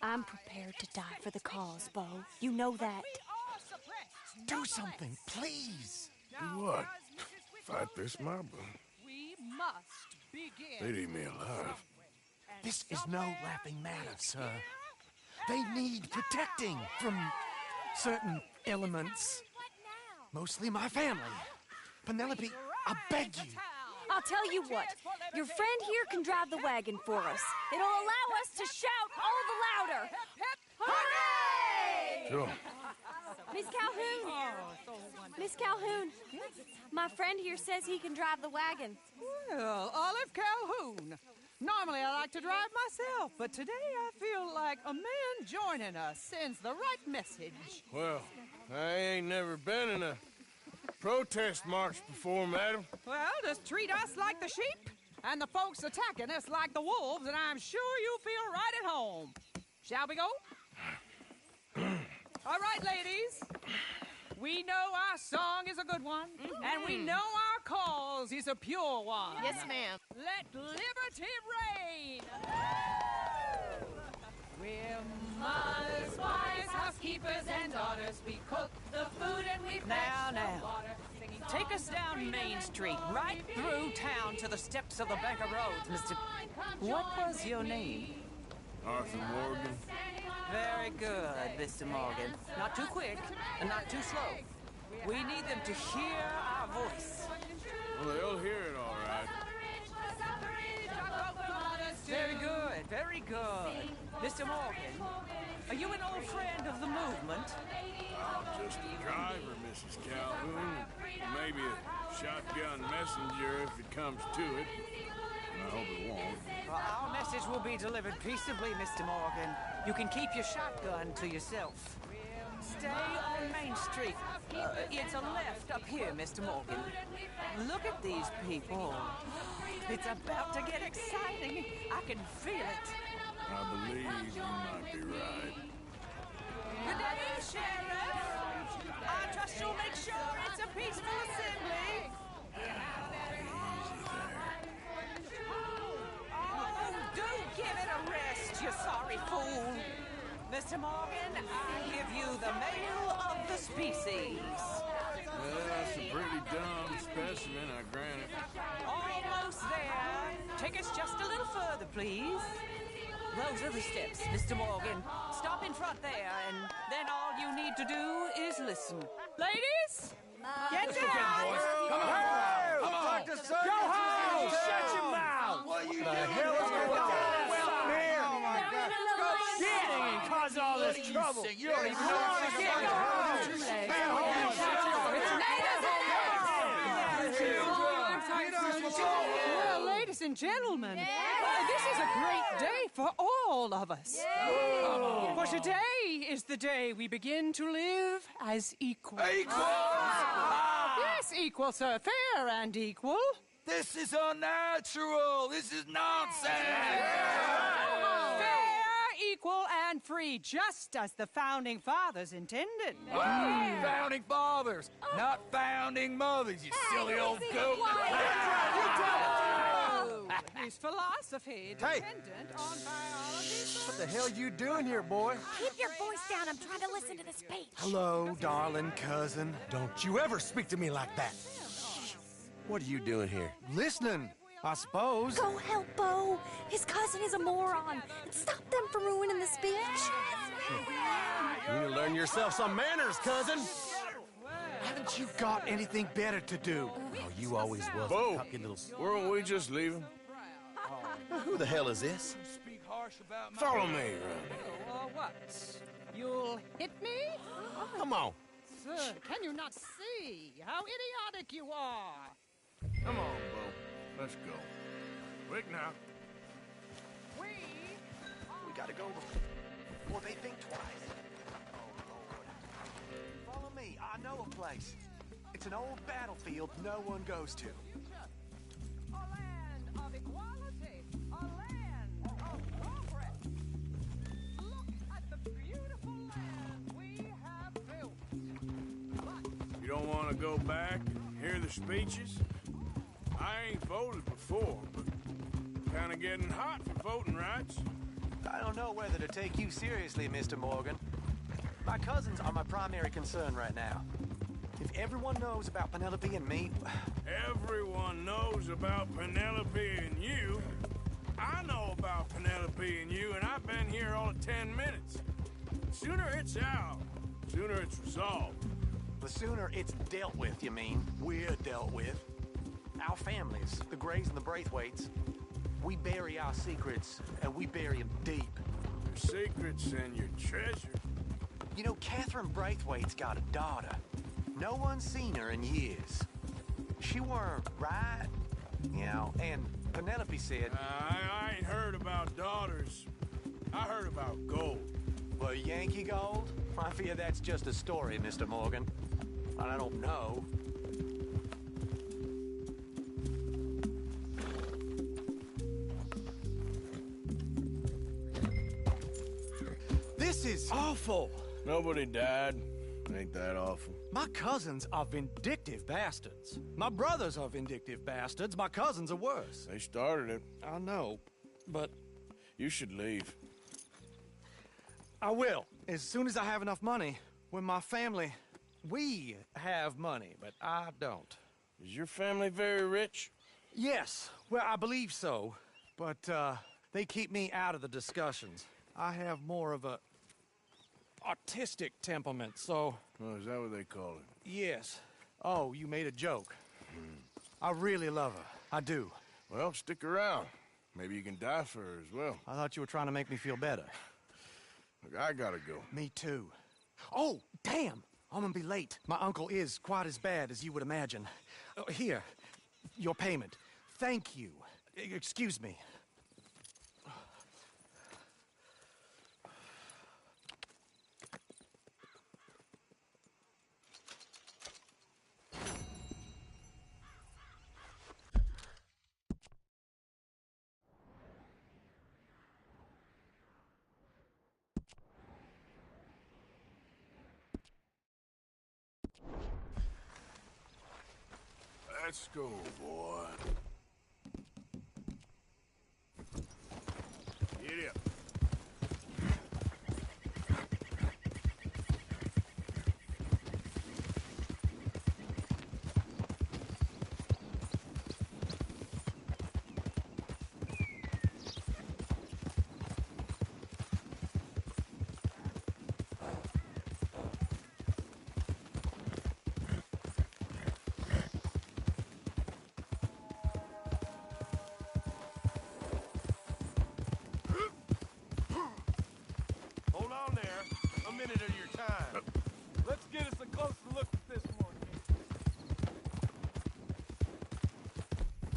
I'm prepared to die for the cause, Bo. You know that. Do something, please. Do what? Fight this mob? We must begin. They'd eat me alive. This is no laughing matter, sir. They need protecting from certain elements. Mostly my family. Penelope, I beg you. I'll tell you what. Your friend here can drive the wagon for us. It'll allow us to shout all the louder. Hooray! Sure. Miss Calhoun. Miss Calhoun. My friend here says he can drive the wagon. Well, Olive Calhoun. Normally I like to drive myself, but today I feel like a man joining us sends the right message. Well, I ain't never been in a protest march before, madam. Well, just treat us like the sheep, and the folks attacking us like the wolves, and I'm sure you feel right at home. Shall we go? All right, ladies. We know our song is a good one, and we know our cause is a pure one. Yes, ma'am. Let liberty reign. We're mothers, wives, housekeepers, and daughters. We cook the food and we fetch the water. Take us down Main Street, right through town to the steps of the Bank of Rhodes, Mr. What was your name? Arthur Morgan. Very good, Mr. Morgan. Not too quick and not too slow. We need them to hear our voice. Well, they'll hear it all right. Very good, very good. Mr. Morgan, are you an old friend of the movement? I'm just a driver, Mrs. Calhoun. Maybe a shotgun messenger if it comes to it. I hope it won't. Well, our message will be delivered peaceably, Mr. Morgan. You can keep your shotgun to yourself. Stay on Main Street. It's a left up here, Mr. Morgan. Look at these people. It's about to get exciting. I can feel it. I believe you might be right. Good day, Sheriff. I trust you'll make sure it's a peaceful assembly. Oh, do give it a rest, you sorry fool. Mr. Morgan, I give you the male of the species. Well, that's a pretty dumb specimen, I grant it. Almost there. Take us just a little further, please. Those are the steps, Mr. Morgan. Stop in front there, and then all you need to do is listen. Ladies, get down! Come on! Come on! Go home! Shut your mouth! What are you doing? The hell is going on? Well, here! Oh, my God. Go shit! And cause all this trouble. You don't even know what to get. Go home! Well, ladies and gentlemen, this is a great day for all of us. For today is the day we begin to live as equals. Equals? Yes, equal, sir. Fair and equal. This is unnatural. This is nonsense. Fair, equal, and free, just as the Founding Fathers intended. Founding fathers, not founding mothers, you silly old goat. His philosophy dependent on biology. What the hell you doing here, boy? Keep your voice down. I'm trying to listen to the speech. Hello, darling cousin. Don't you ever speak to me like that. What are you doing here? Listening, I suppose. Go help Bo. His cousin is a moron. And stop them from ruining the speech. You need to learn yourself some manners, cousin. Haven't you got anything better to do? Oh, you always was Bo, a cocky little... weren't we just leaving? Who the hell is this? Follow me, What? You'll hit me? Come on. Sir, can you not see how idiotic you are? Come on, Bo. Let's go. Quick now. We gotta go before they think twice. Follow me. I know a place. It's an old battlefield no one goes to. A land of equality. A land of progress. Look at the beautiful land we have built. You don't want to go back and hear the speeches? I ain't voted before, but kind of getting hot for voting rights. I don't know whether to take you seriously, Mr. Morgan. My cousins are my primary concern right now. If everyone knows about Penelope and me... Everyone knows about Penelope and you. I know about Penelope and you, and I've been here all of 10 minutes. Sooner it's out, sooner it's resolved. The sooner it's dealt with, you mean? We're dealt with. Our families, the Grays and the Braithwaites, we bury our secrets, and we bury them deep. Your secrets and your treasure. You know, Catherine Braithwaite's got a daughter. No one's seen her in years. She weren't right, you know, and Penelope said... I ain't heard about daughters. I heard about gold. Well, Yankee gold? I fear that's just a story, Mr. Morgan. And I don't know. This is awful. Nobody died. Ain't that awful? My cousins are vindictive bastards. My brothers are vindictive bastards. My cousins are worse. They started it. I know, but... You should leave. I will, as soon as I have enough money. When my family... We have money, but I don't. Is your family very rich? Yes, well, I believe so. But, they keep me out of the discussions. I have more of a... artistic temperament, so... Oh, is that what they call it? Yes. Oh, you made a joke. I really love her. I do. Well, stick around. Maybe you can die for her as well. I thought you were trying to make me feel better. Look, I gotta go. Me too. Oh, damn! I'm gonna be late. My uncle is quite as bad as you would imagine. Oh, here. Your payment. Thank you. Excuse me. Let's go, boy. Get up. Hold on there. A minute of your time. Let's get us a closer look at this one.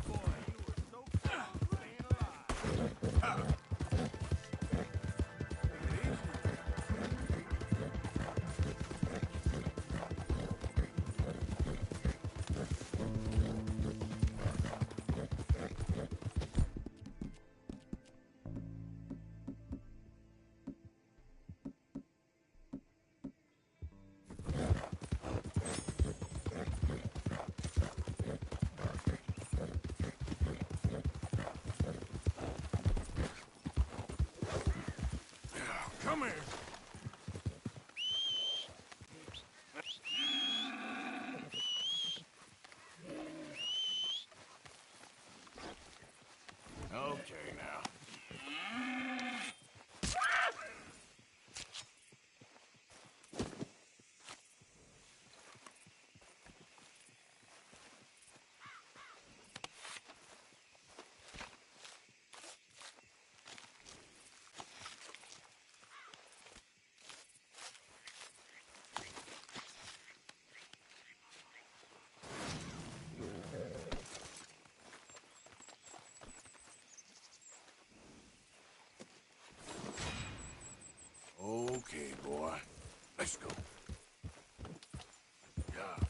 Boy, you were so close to being alive. Come here. Okay, now. Okay, boy. Let's go. Yeah.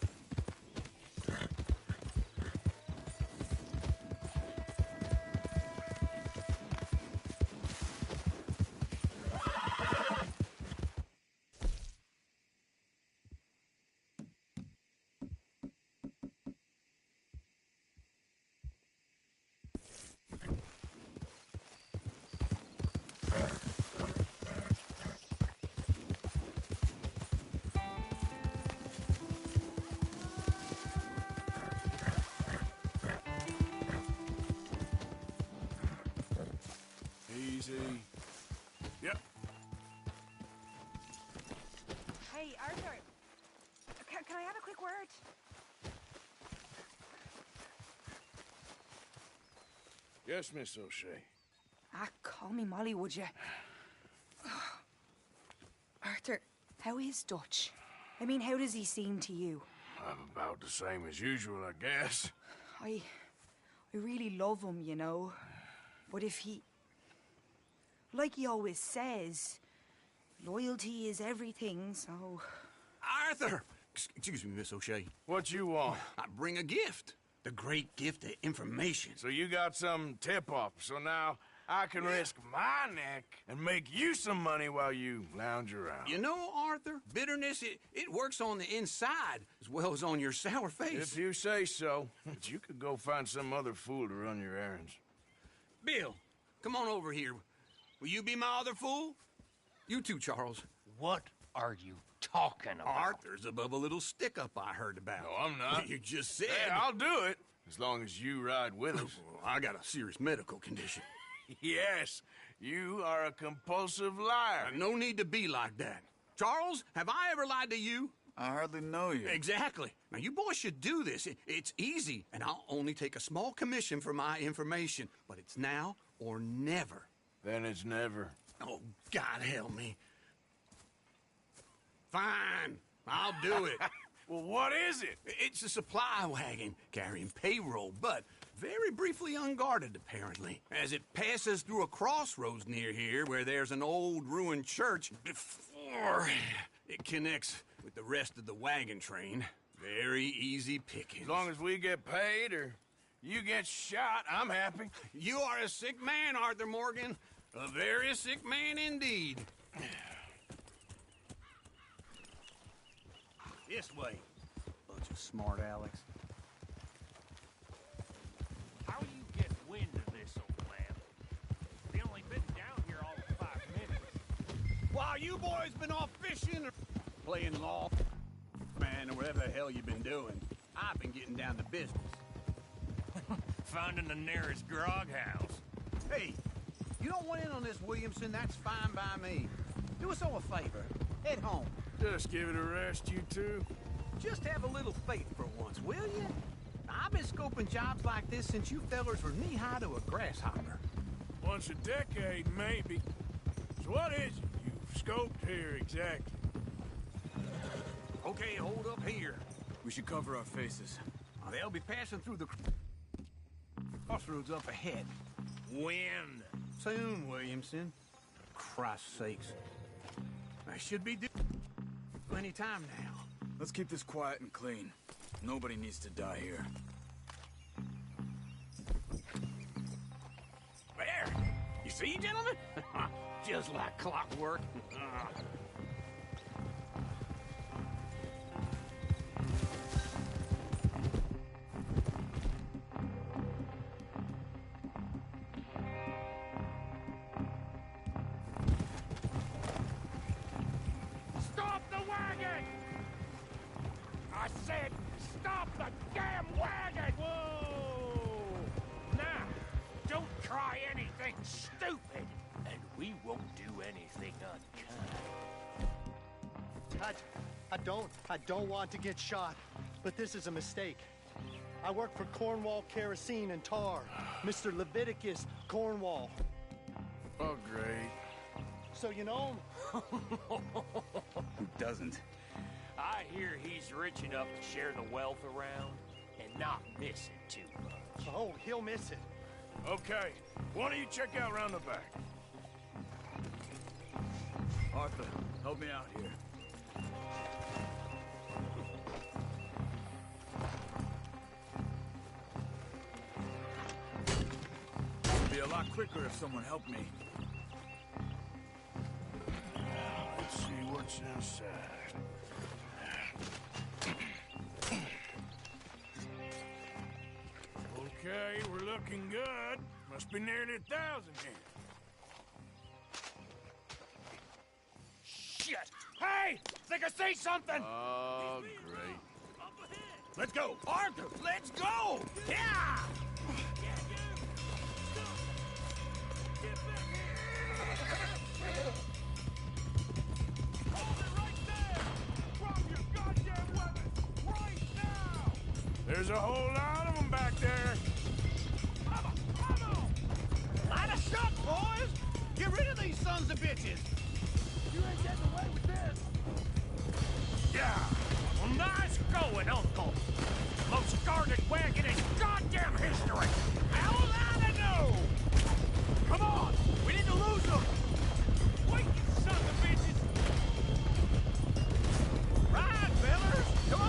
Easy. Yep. Hey, Arthur. Can I have a quick word? Yes, Miss O'Shea. Call me Molly, would you? Arthur, how is Dutch? I mean, how does he seem to you? I'm about the same as usual, I guess. I really love him, you know. But if he... Like he always says, loyalty is everything, so... Arthur! Excuse me, Miss O'Shea. What you want? I bring a gift. The great gift of information. So you got some tip-off, so now I can risk my neck and make you some money while you lounge around. You know, Arthur, bitterness, it works on the inside as well as on your sour face. If you say so. But you could go find some other fool to run your errands. Bill, come on over here. Will you be my other fool? You too, Charles. What are you talking about? Arthur's above a little stick-up I heard about. No, I'm not. You just said... Hey, I'll do it, as long as you ride with us. I got a serious medical condition. Yes, you are a compulsive liar. No need to be like that. Charles, have I ever lied to you? I hardly know you. Exactly. Now, you boys should do this. It's easy, and I'll only take a small commission for my information. But it's now or never. Then it's never. Oh, God help me. Fine. I'll do it. Well, what is it? It's a supply wagon carrying payroll, but very briefly unguarded, apparently, as it passes through a crossroads near here where there's an old ruined church before it connects with the rest of the wagon train. Very easy picking. As long as we get paid or you get shot, I'm happy. You are a sick man, Arthur Morgan. A very sick man indeed. This way. Bunch of smart Alex. How you get wind of this, old man? We only been down here all of 5 minutes. While you boys been off fishing or playing law, man, or whatever the hell you've been doing, I've been getting down to business. Finding the nearest grog house. Hey, you don't want in on this, Williamson, that's fine by me. Do us all a favor. Head home. Just give it a rest, you two. Just have a little faith for once, will you? I've been scoping jobs like this since you fellers were knee-high to a grasshopper. Once a decade, maybe. So what is it you've scoped here exactly? Okay, hold up here. We should cover our faces. They'll be passing through the crossroads up ahead. When? Soon, Williamson. For Christ's sakes. I should be due any time now. Let's keep this quiet and clean. Nobody needs to die here. There! You see, gentlemen? Just like clockwork. Stop the wagon! I said, stop the damn wagon! Whoa! Now, don't try anything stupid, and we won't do anything unkind. I don't want to get shot, but this is a mistake. I work for Cornwall Kerosene and Tar, Mr. Leviticus Cornwall. Oh, great. So you know him? Who doesn't? I hear he's rich enough to share the wealth around and not miss it too much. Oh, he'll miss it. Okay, why don't you check out round the back? Arthur, help me out here. It'd be a lot quicker if someone helped me. Let's see what's inside. Okay, we're looking good. Must be nearly 1,000 here. Shit! Hey! Think I see something! Oh, great. Let's go! Arthur, let's go! Yeah! There's a whole lot of them back there. Light a shot, boys! Get rid of these sons of bitches! You ain't getting away with this! Yeah! Well, nice going, Uncle! Most guarded wagon in goddamn history! How will I know? Come on! We need to lose them! Wait, you sons of bitches! Ride, fellers! Come on!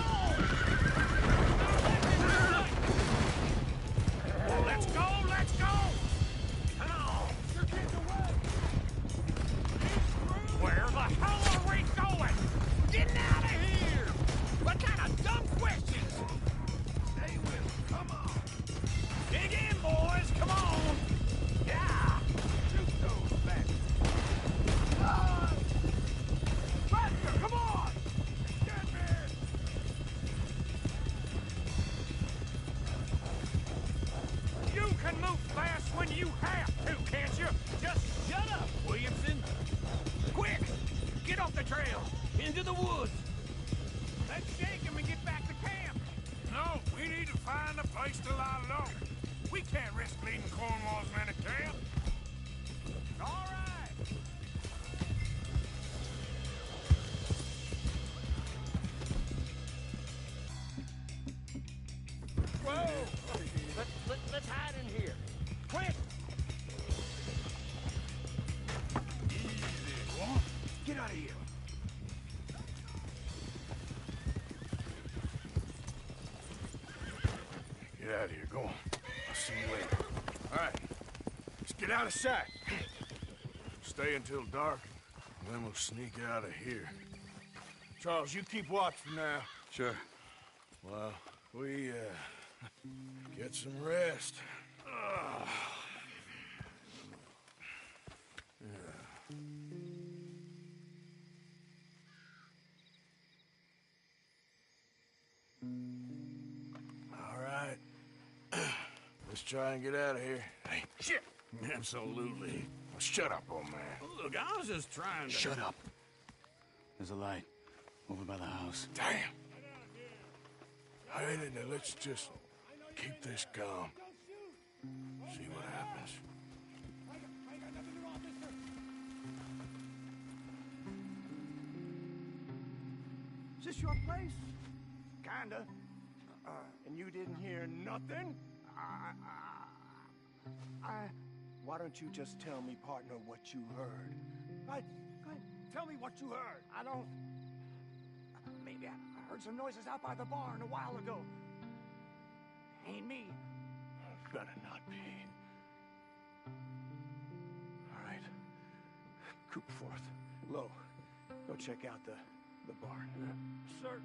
Let's go! Let's go! Come on! You're getting away! Where the hell are we going? Getting out of here! What kind of dumb questions? Stay with me, come on! Dig in, boys! Come on! Yeah! Shoot those bastards! Faster! Come on! Get in! You can move fast when you have to, can't you? Just shut up, Williamson! Quick! Get off the trail! Into the woods! Let's shake him and get back to camp! No, we need to find a place to lie low. We can't risk leading Cornwall's men to camp. All right! hide in here. Quick! Easy. What? Get out of here. Get out of here. Go on. I'll see you later. All right. Let's get out of sight. Stay until dark, and then we'll sneak out of here. Charles, you keep watch for now. Sure. Well, we, get some rest. All right. Let's try and get out of here. Hey, shit! Absolutely. Shut up, old man. Look, I was just trying to... Shut up. There's a light over by the house. Damn. All right, now let's just keep this calm. See what happens. Is this your place? Kinda. And you didn't hear nothing? Why don't you just tell me, partner, what you heard? Go ahead. Tell me what you heard. I don't... Maybe I heard some noises out by the barn a while ago. Ain't me. Better not be. All right. Cooperforth. Low. Go check out the barn. Sir.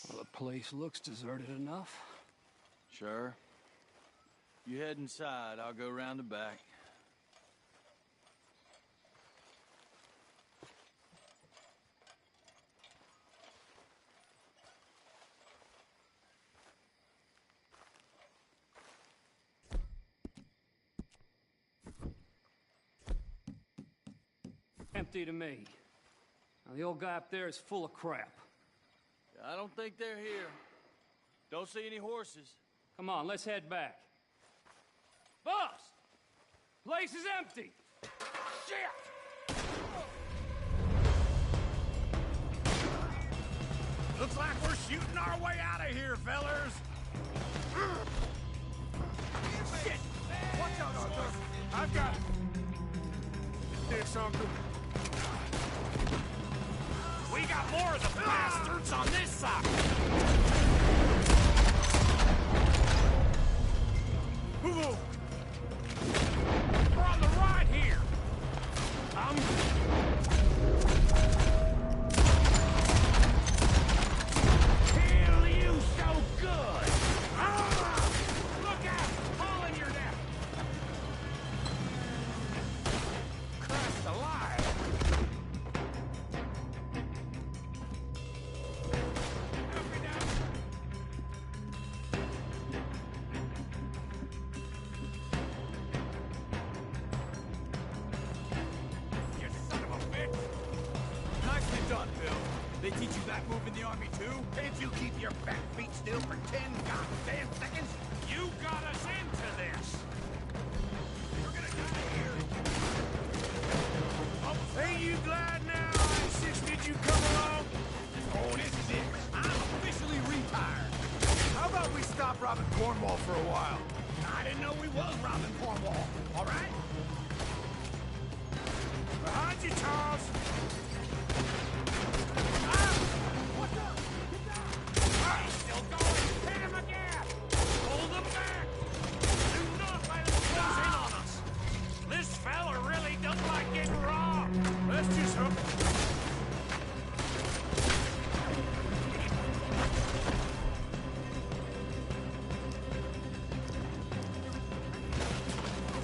Well, the place looks deserted enough. Sure. You head inside, I'll go round the back. Empty to me. Now, the old guy up there is full of crap. I don't think they're here. Don't see any horses. Come on, let's head back. Boss! Place is empty! Shit! Looks like we're shooting our way out of here, fellers! Shit! Watch out, Arthur! I've got this, Uncle. We got more of the bastards on this side! Whoa! We're on the right here! Feel you so good! Look out! Hole in your neck! Christ alive! They teach you that move in the army too? Can't you keep your fat feet still for 10 goddamn seconds? You got us into this! We're gonna die here! Oh, ain't you glad now I insisted you come along? Oh, this is it. I'm officially retired. How about we stop robbing Cornwall for a while? I didn't know we was robbing Cornwall, all right? Behind you, Charles! Still going! Hit him again! Hold them back! Do not let them close in on us! This fella really doesn't like getting robbed! Let's just hope...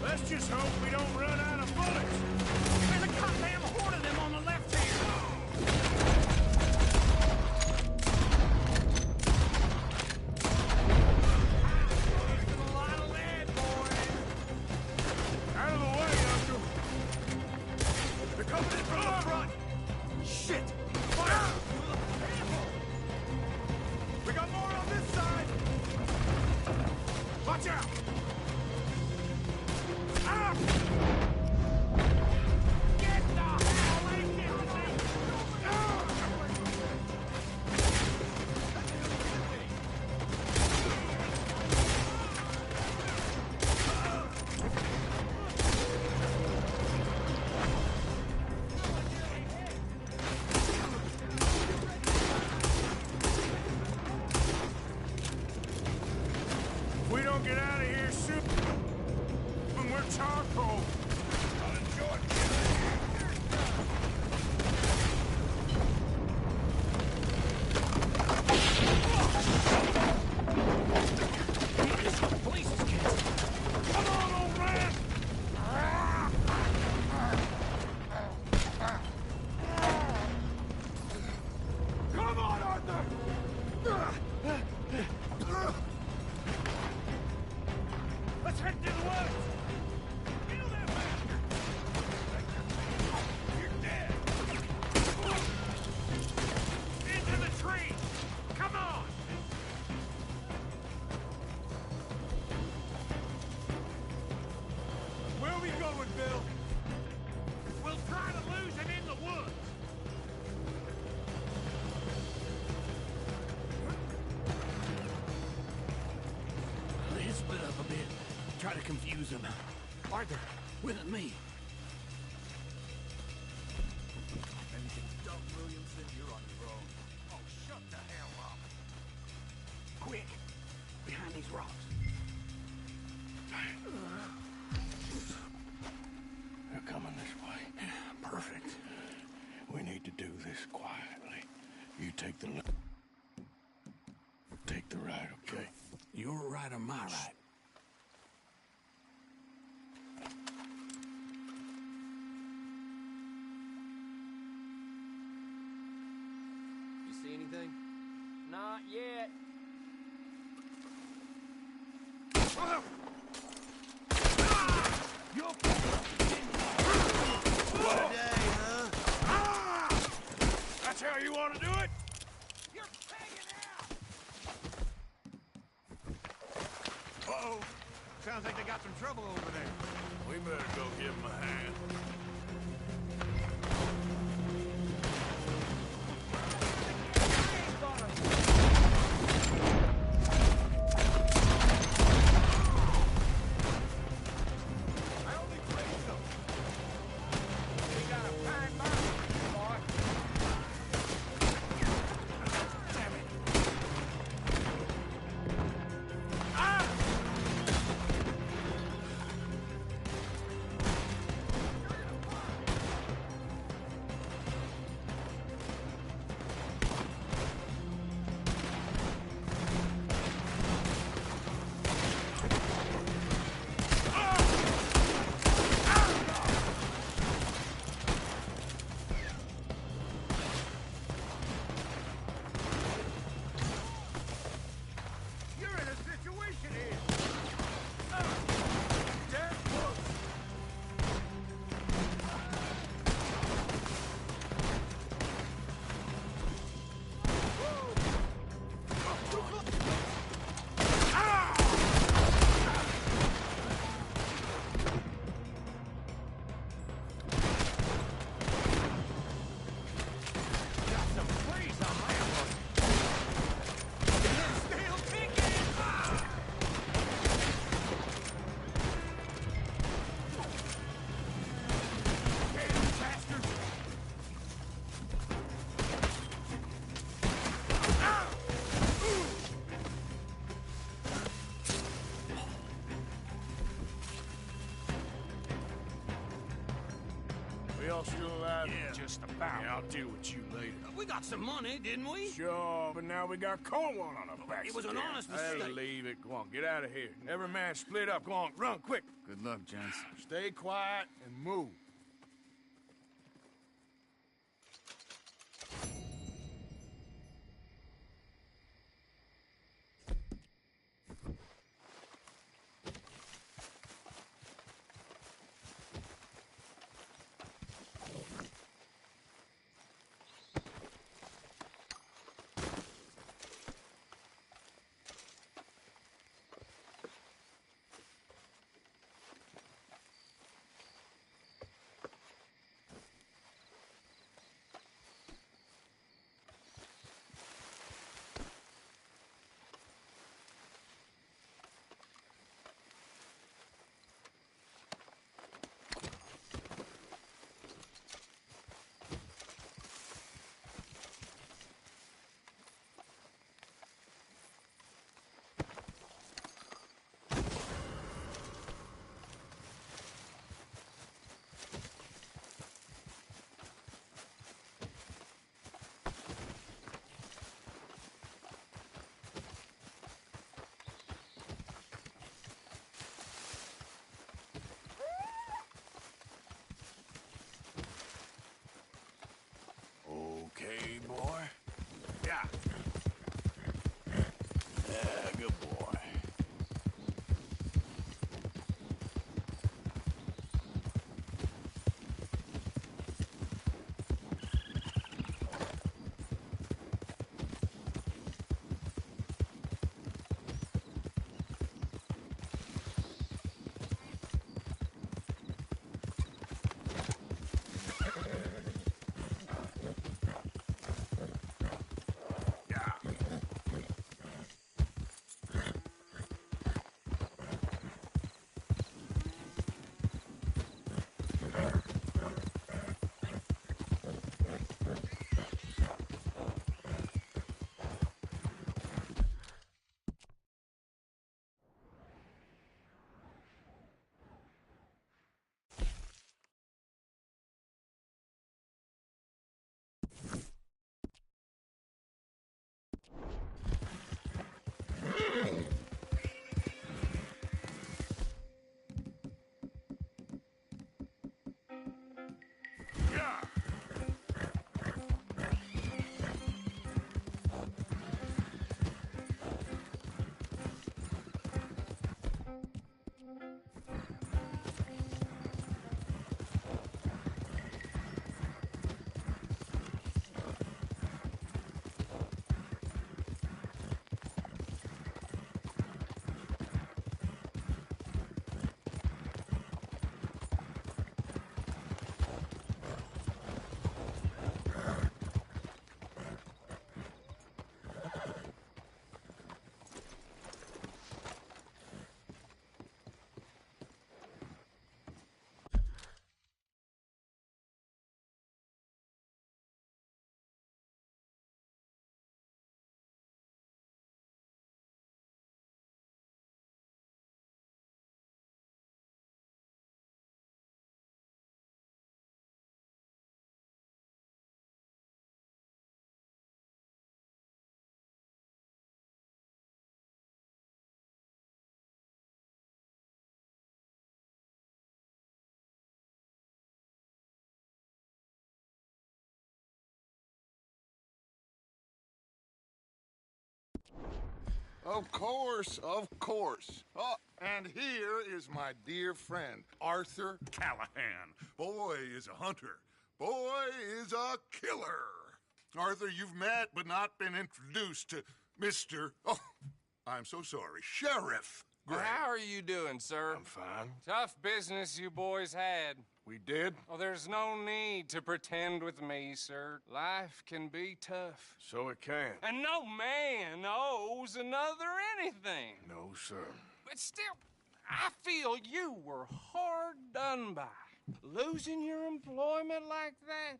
Let's just hope we don't run out of bullets! There's a goddamn horde of them on the left here! coming in from the front! Shit! Fire! We got more on this side! Watch out! Ah! Get the hell away from me! If we don't get out of here soon, when we're charcoal, I'll enjoy Come on, old man! Come on, Arthur! Let's head to the woods! Kill that bastard! You're dead! Into the tree! Come on! Where are we going, Bill? We'll try to lose him in the woods! Let's split up a bit. Try to confuse him. Arthur, with me. Doug Williamson, you're on your own. Oh, shut the hell up! Quick! Behind these rocks. They're coming this way. Perfect. We need to do this quietly. You take the left. Take the right, okay? Your right or my right? You see anything? Not yet. What a day, huh? Ah! That's how you want to do it? You're banging out! Uh-oh. Sounds like they got some trouble over there. We better go give him a hand. I only praise them. We got a fine mark, boy. Damn it. Ah! You're in a situation here. Damn close. Got some freeze on my one. Still kicking. Damn bastard. We all still alive? Yeah, just about. Yeah, I'll deal with you later. We got some money, didn't we? Sure, but now we got corn on our backs. It was an again. honest Hey, mistake. leave it. Go on, get out of here. Every man split up. Go on, run, quick. Good luck, gents. Stay quiet and move. Of course, of course. Oh, and here is my dear friend, Arthur Callahan. Boy is a hunter. Boy is a killer. Arthur, you've met but not been introduced to Mr. Oh, I'm so sorry, Sheriff Gray. How are you doing, sir? I'm fine. Tough business you boys had. We did? Oh, there's no need to pretend with me, sir. Life can be tough. So it can. And no man owes another anything. No, sir. But still, I feel you were hard done by. Losing your employment like that.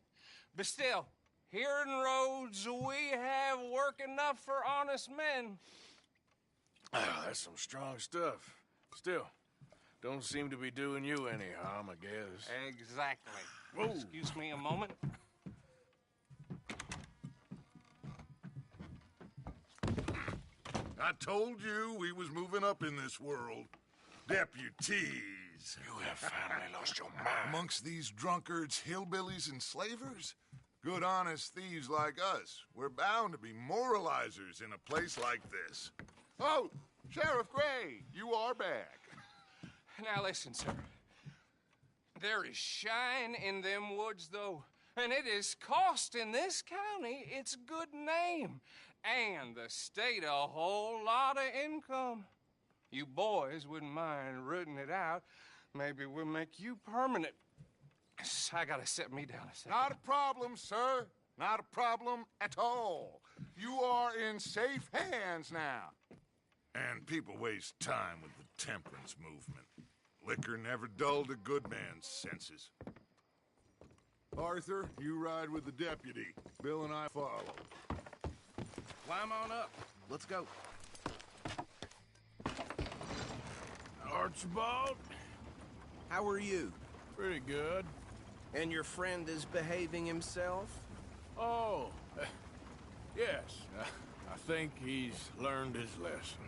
But still, here in Rhodes, we have work enough for honest men. Ah, that's some strong stuff. Still, don't seem to be doing you any harm, I guess. Exactly. Whoa. Excuse me a moment. I told you we was moving up in this world. Deputies. You have finally lost your mind. Amongst these drunkards, hillbillies, and slavers? Good, honest thieves like us. We're bound to be moralizers in a place like this. Oh, Sheriff Gray, you are back. Now listen, sir. There is shine in them woods, though, and it is costing this county its good name and the state a whole lot of income. You boys wouldn't mind rooting it out. Maybe we'll make you permanent. I gotta set me down a second. Not a problem, sir. Not a problem at all. You are in safe hands now. And people waste time with the temperance movement. Liquor never dulled a good man's senses. Arthur, you ride with the deputy. Bill and I follow. Climb on up. Let's go. Archibald? How are you? Pretty good. And your friend is behaving himself? Oh, yes. I think he's learned his lesson.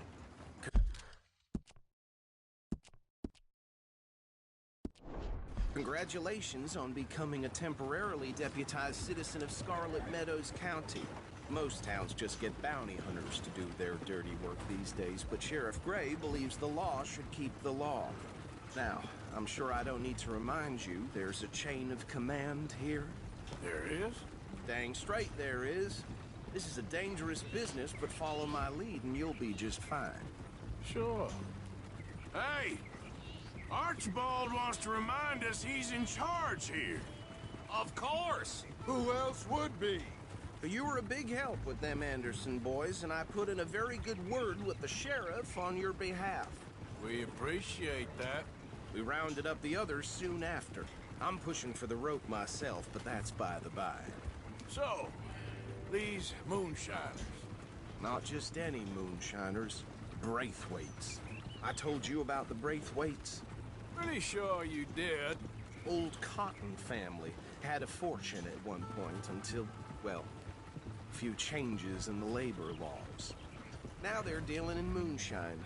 Congratulations on becoming a temporarily deputized citizen of Scarlet Meadows County. Most towns just get bounty hunters to do their dirty work these days, but Sheriff Gray believes the law should keep the law. Now, I'm sure I don't need to remind you there's a chain of command here. There is? Dang straight there is. This is a dangerous business, but follow my lead and you'll be just fine. Sure. Hey! Archibald wants to remind us he's in charge here. Of course! Who else would be? You were a big help with them Anderson boys, and I put in a very good word with the sheriff on your behalf. We appreciate that. We rounded up the others soon after. I'm pushing for the rope myself, but that's by the by. So, these moonshiners. Not just any moonshiners, Braithwaites. I told you about the Braithwaites? Pretty sure you did. Old Cotton family had a fortune at one point until, well, a few changes in the labor laws. Now they're dealing in moonshine.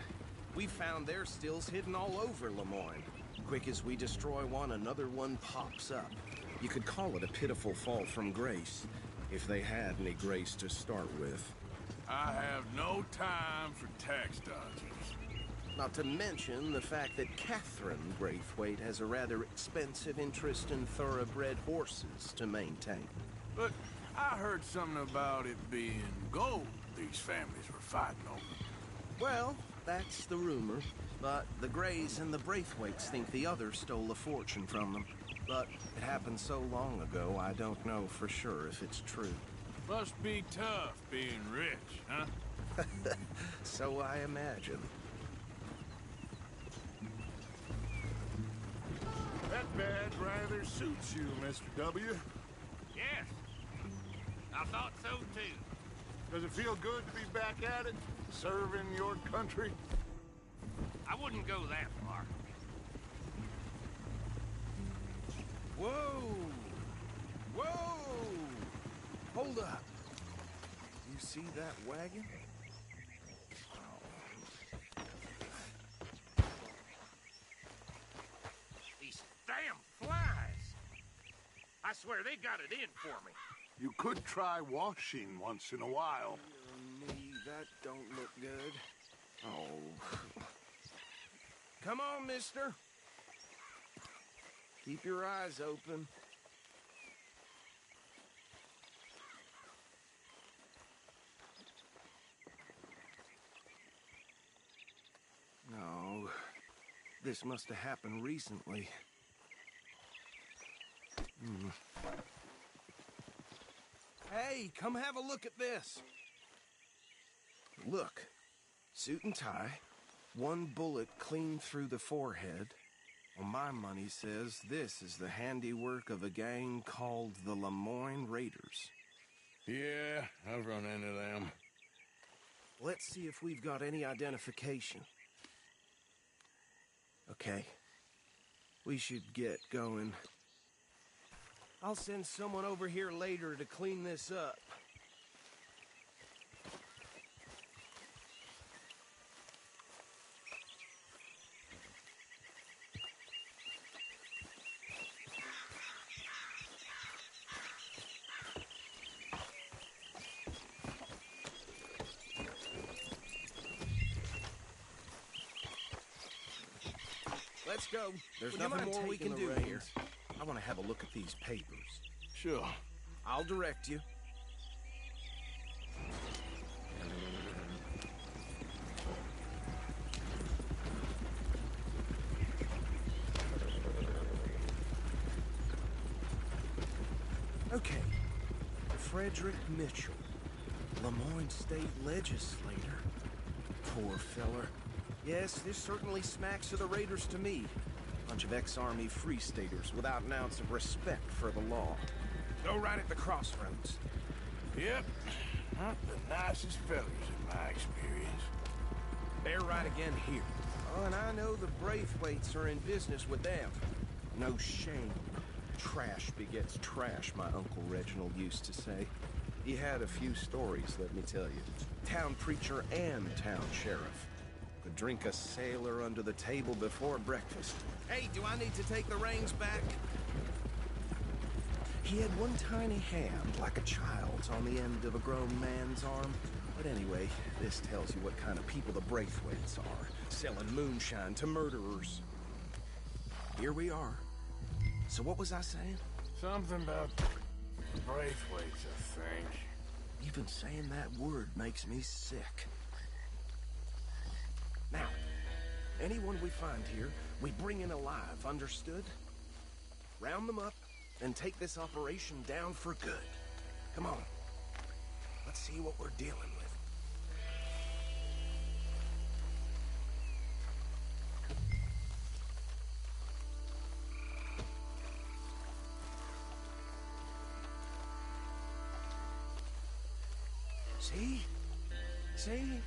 We found their stills hidden all over Lemoyne. Quick as we destroy one, another one pops up. You could call it a pitiful fall from grace, if they had any grace to start with. I have no time for tax dodgers. Not to mention the fact that Catherine Braithwaite has a rather expensive interest in thoroughbred horses to maintain. But I heard something about it being gold these families were fighting over. Well, that's the rumor. But the Grays and the Braithwaites think the others stole a fortune from them. But it happened so long ago, I don't know for sure if it's true. Must be tough being rich, huh? So I imagine. That badge rather suits you, Mr. W. Yes. I thought so, too. Does it feel good to be back at it? Serving your country? I wouldn't go that far. Whoa! Whoa! Hold up. You see that wagon? These damn flies. I swear they got it in for me. You could try washing once in a while. Me, that don't look good. Oh. Come on, mister. Keep your eyes open. No. This must have happened recently. Hey, come have a look at this. Look. Suit and tie. One bullet clean through the forehead. Well, my money says this is the handiwork of a gang called the Lemoyne Raiders. Yeah, I've run into them. Let's see if we've got any identification. Okay. We should get going. I'll send someone over here later to clean this up. Let's go. There's nothing more we can do here. I want to have a look at these papers. Sure. I'll direct you. Okay. Frederick Mitchell, Lemoyne State Legislator. Poor feller. Yes, this certainly smacks of the Raiders to me. Bunch of ex-Army Free Staters without an ounce of respect for the law. Go right at the crossroads. Yep. Not the nicest fellas in my experience. They're right again here. Oh, and I know the Braithwaites are in business with them. No shame. Trash begets trash, my Uncle Reginald used to say. He had a few stories, let me tell you. Town preacher and town sheriff. Could drink a sailor under the table before breakfast. Hey, do I need to take the reins back? He had one tiny hand, like a child's, on the end of a grown man's arm. But anyway, this tells you what kind of people the Braithwaites are, selling moonshine to murderers. Here we are. So what was I saying? Something about Braithwaites, I think. Even saying that word makes me sick. Now, anyone we find here, we bring in alive, understood? Round them up and take this operation down for good. Come on. Let's see what we're dealing with. See? See?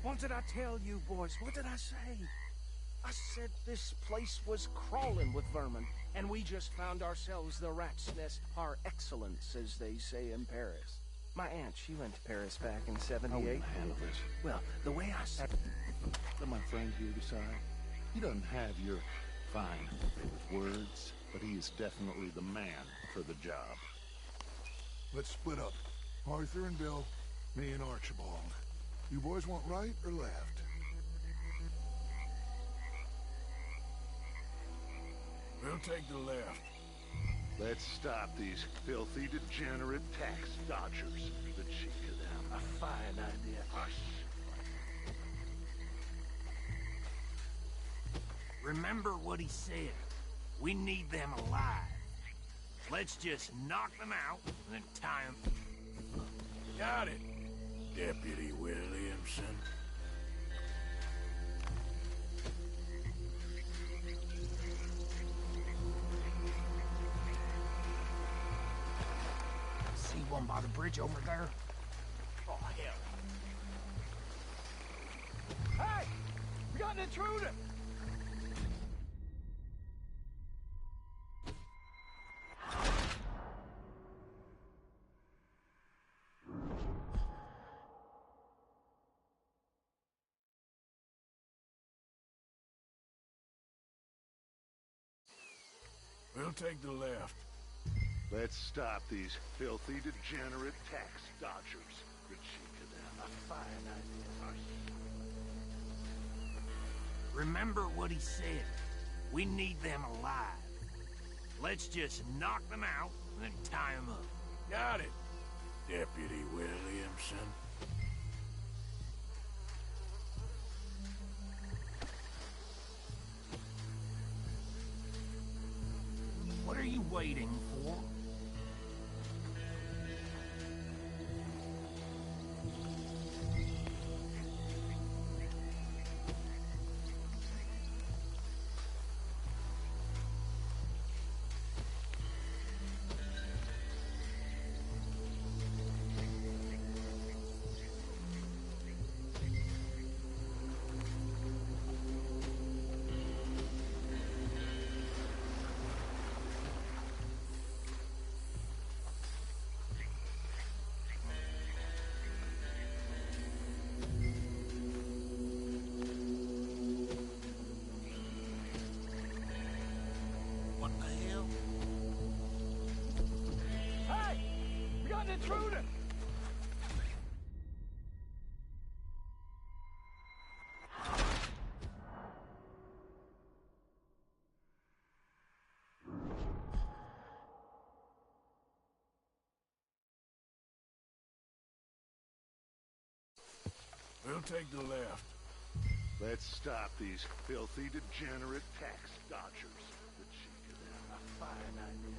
What did I tell you, boys? What did I say? I said this place was crawling with vermin, and we just found ourselves the rat's nest par excellence, as they say in Paris. My aunt, she went to Paris back in '78. How will you handle this? Well, the way I said... Let my friend here decide. He doesn't have your fine words, but he is definitely the man for the job. Let's split up. Arthur and Bill, me and Archibald. You boys want right or left? We'll take the left. Let's stop these filthy, degenerate tax dodgers. The cheek of them. A fine idea. Hush. Remember what he said. We need them alive. Let's just knock them out and then tie them. Got it, Deputy Williamson. See one by the bridge over there? Oh, hell. Hey! We got an intruder! We'll take the left. Let's stop these filthy, degenerate tax dodgers. The cheek of them. A fine idea. Hush. Remember what he said. We need them alive. Let's just knock them out and then tie them up. Got it, Deputy Williamson. What are you waiting for? What the hell? Hey! We got an intruder! We'll take the left. Let's stop these filthy, degenerate tax dodgers. The cheek of them, a fine idea.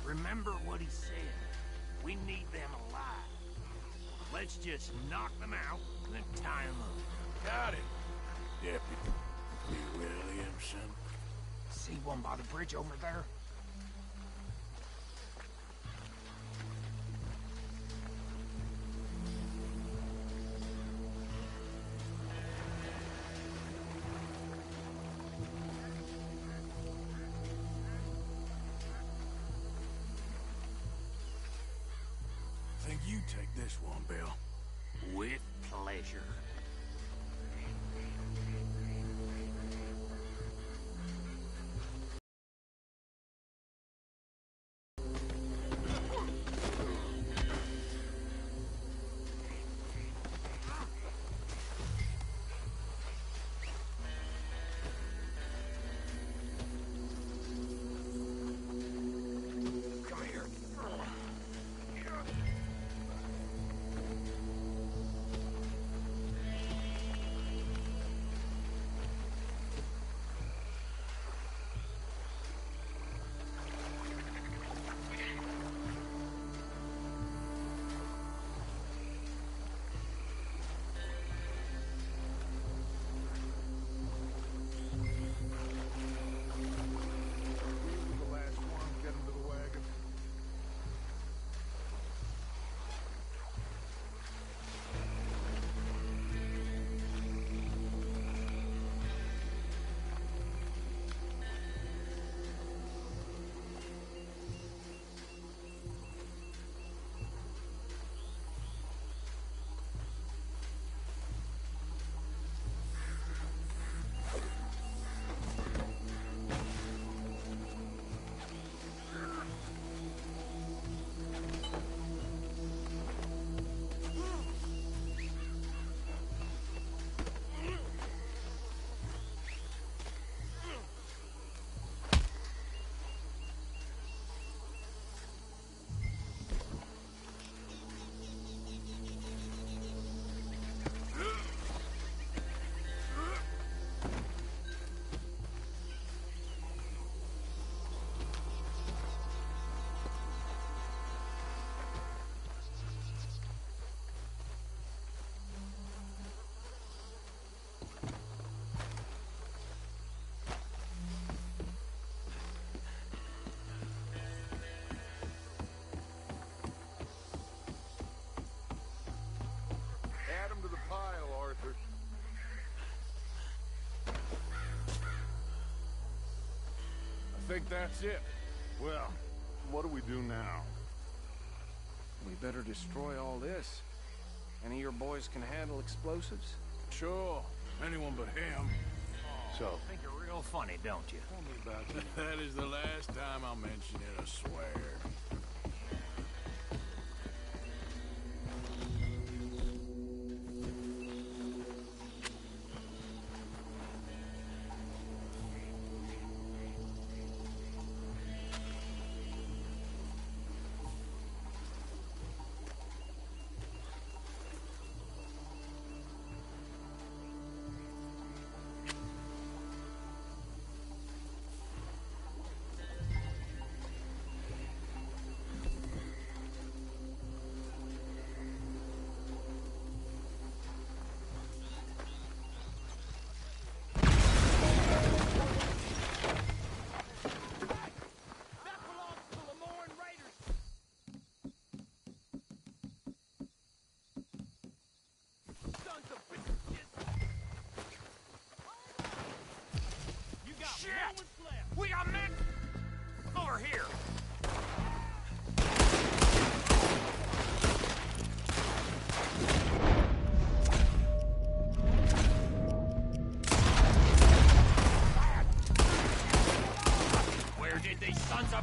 Remember what he said. We need them alive. Let's just knock them out and then tie them up. Got it, Deputy Williamson. See one by the bridge over there? Think you take this one, Bill. With pleasure. Come here. The last one, get him to the wagon. Add him to the pile, Arthur. I think that's it. Well, what do we do now? We better destroy all this. Any of your boys can handle explosives? Sure, anyone but him. So, Think you're real funny, don't you? tell me about you. That is the last time I'll mention it, I swear.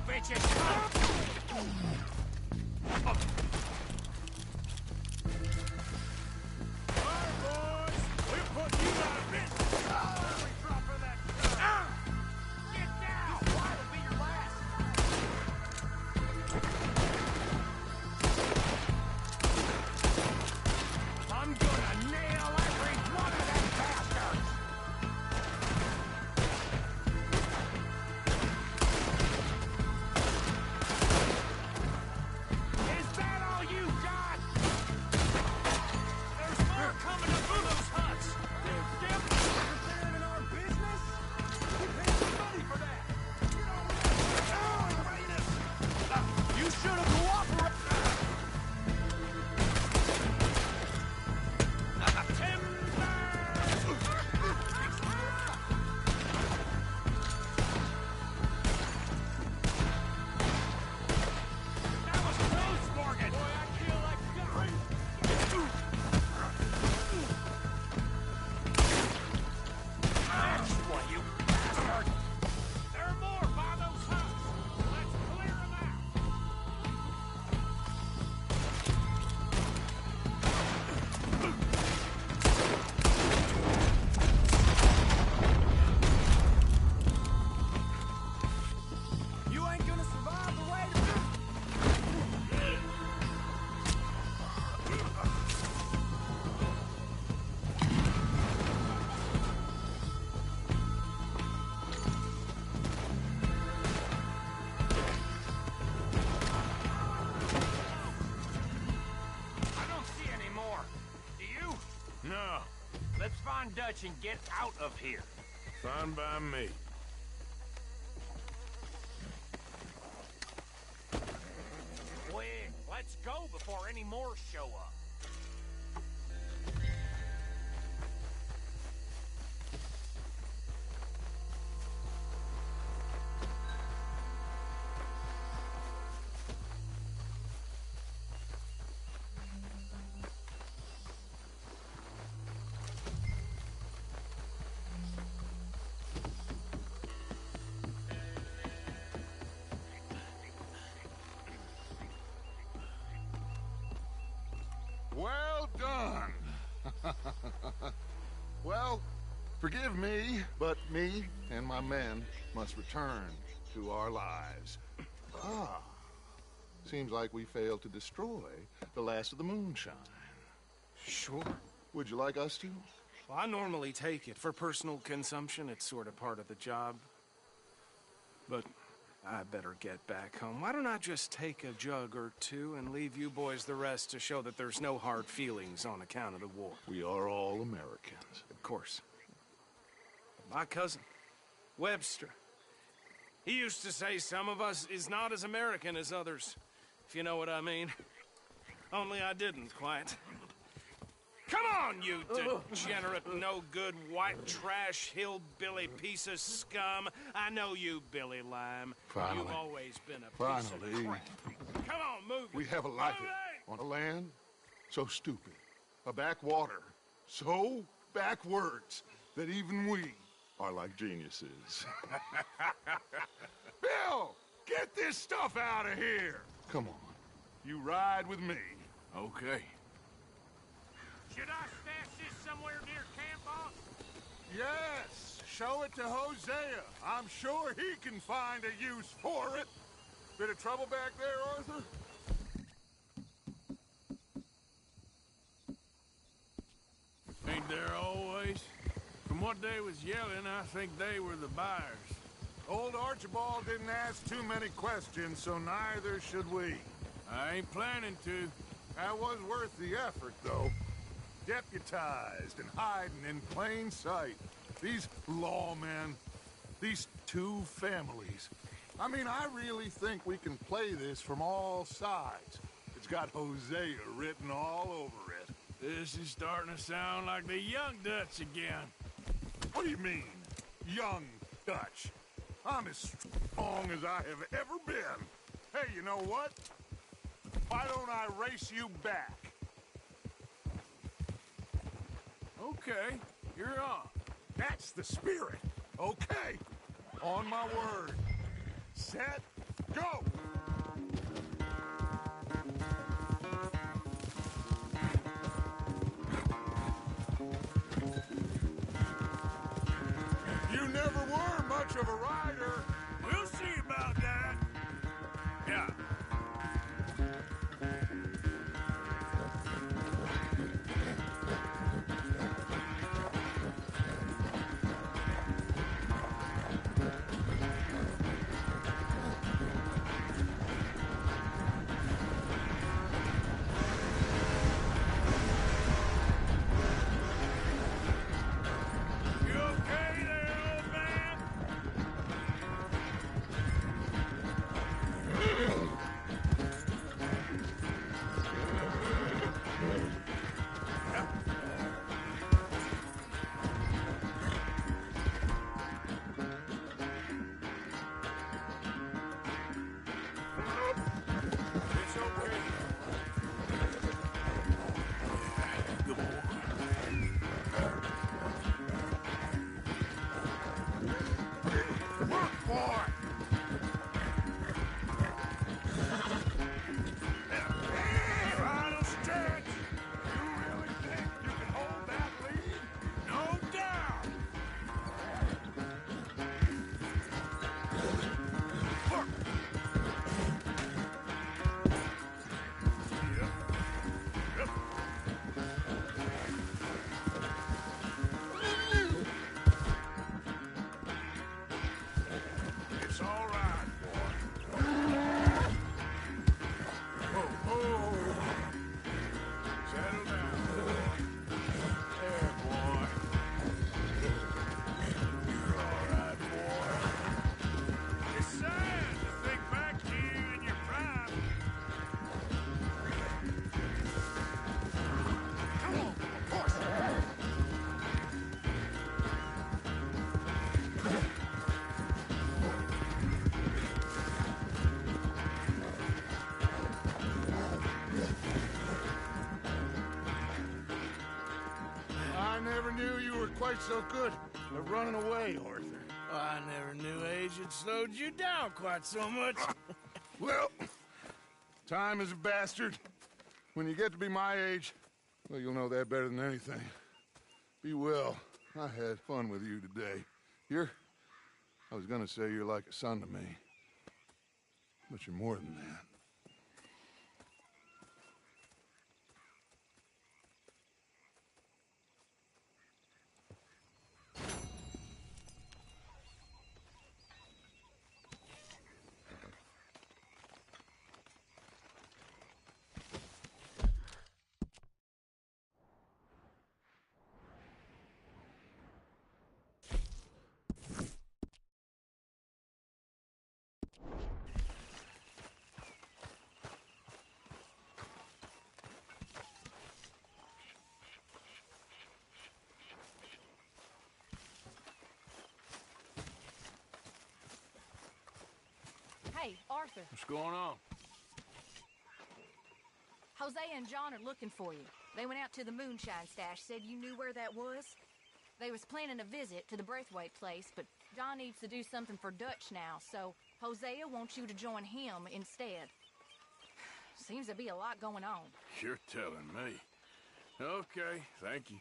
bitches! I'm gonna nail every one of them bastards! Is that all you got? There's more coming to Bulu's huts! They're definitely interfering in our business? We paid some money for that! You know, you should have cooperated! Dutch and get out of here. Fine by me. Quick, let's go before any more show up. Well done. Well, forgive me, but me and my men must return to our lives. Ah, seems like we failed to destroy the last of the moonshine. Sure. Would you like us to? Well, I normally take it. For personal consumption, it's sort of part of the job. But I better get back home. Why don't I just take a jug or two and leave you boys the rest to show that there's no hard feelings on account of the war? We are all Americans. Of course. My cousin, Webster, he used to say some of us is not as American as others, if you know what I mean. Only I didn't quite. Come on, you degenerate, no-good, white trash, hillbilly piece of scum. I know you, Billy Lime. Finally. You've always been a piece of crap. Come on, move it. We have a life on a land so stupid, a backwater so backwards that even we are like geniuses. Bill, get this stuff out of here. Come on, you ride with me. Okay. Should I stash this somewhere near camp, boss? Yes, show it to Hosea. I'm sure he can find a use for it. Bit of trouble back there, Arthur? Ain't there always? From what they was yelling, I think they were the buyers. Old Archibald didn't ask too many questions, so neither should we. I ain't planning to. That was worth the effort, though. Deputized and hiding in plain sight. These lawmen, these two families. I mean, I really think we can play this from all sides. It's got Hosea written all over it. This is starting to sound like the Young Dutch again. What do you mean, Young Dutch? I'm as strong as I have ever been. Hey, you know what? Why don't I race you back? Okay, you're on. That's the spirit. Okay, on my word. Set, Go! You never were much of a rider. We'll see about that. Yeah. You okay there, old man? It's okay. Good boy. Work, boy! Final stretch. You really think you can hold that lead? No doubt. Work. Yep. It's all right, boy. Oh, settle down. There, boy. You're all right, boy. It's sad to think back to you in your prime. Come on, horse. I never knew you were quite so good at running away, Arthur. I never knew age had slowed you down quite so much. Well, time is a bastard. When you get to be my age, well, you'll know that better than anything. Be well. I had fun with you today. I was gonna say you're like a son to me. But you're more than that. Hey, Arthur. What's going on? Jose and John are looking for you. They went out to the moonshine stash, said you knew where that was. They was planning a visit to the Braithwaite place, but John needs to do something for Dutch now, so Hosea wants you to join him instead. Seems to be a lot going on. You're telling me. Okay, thank you.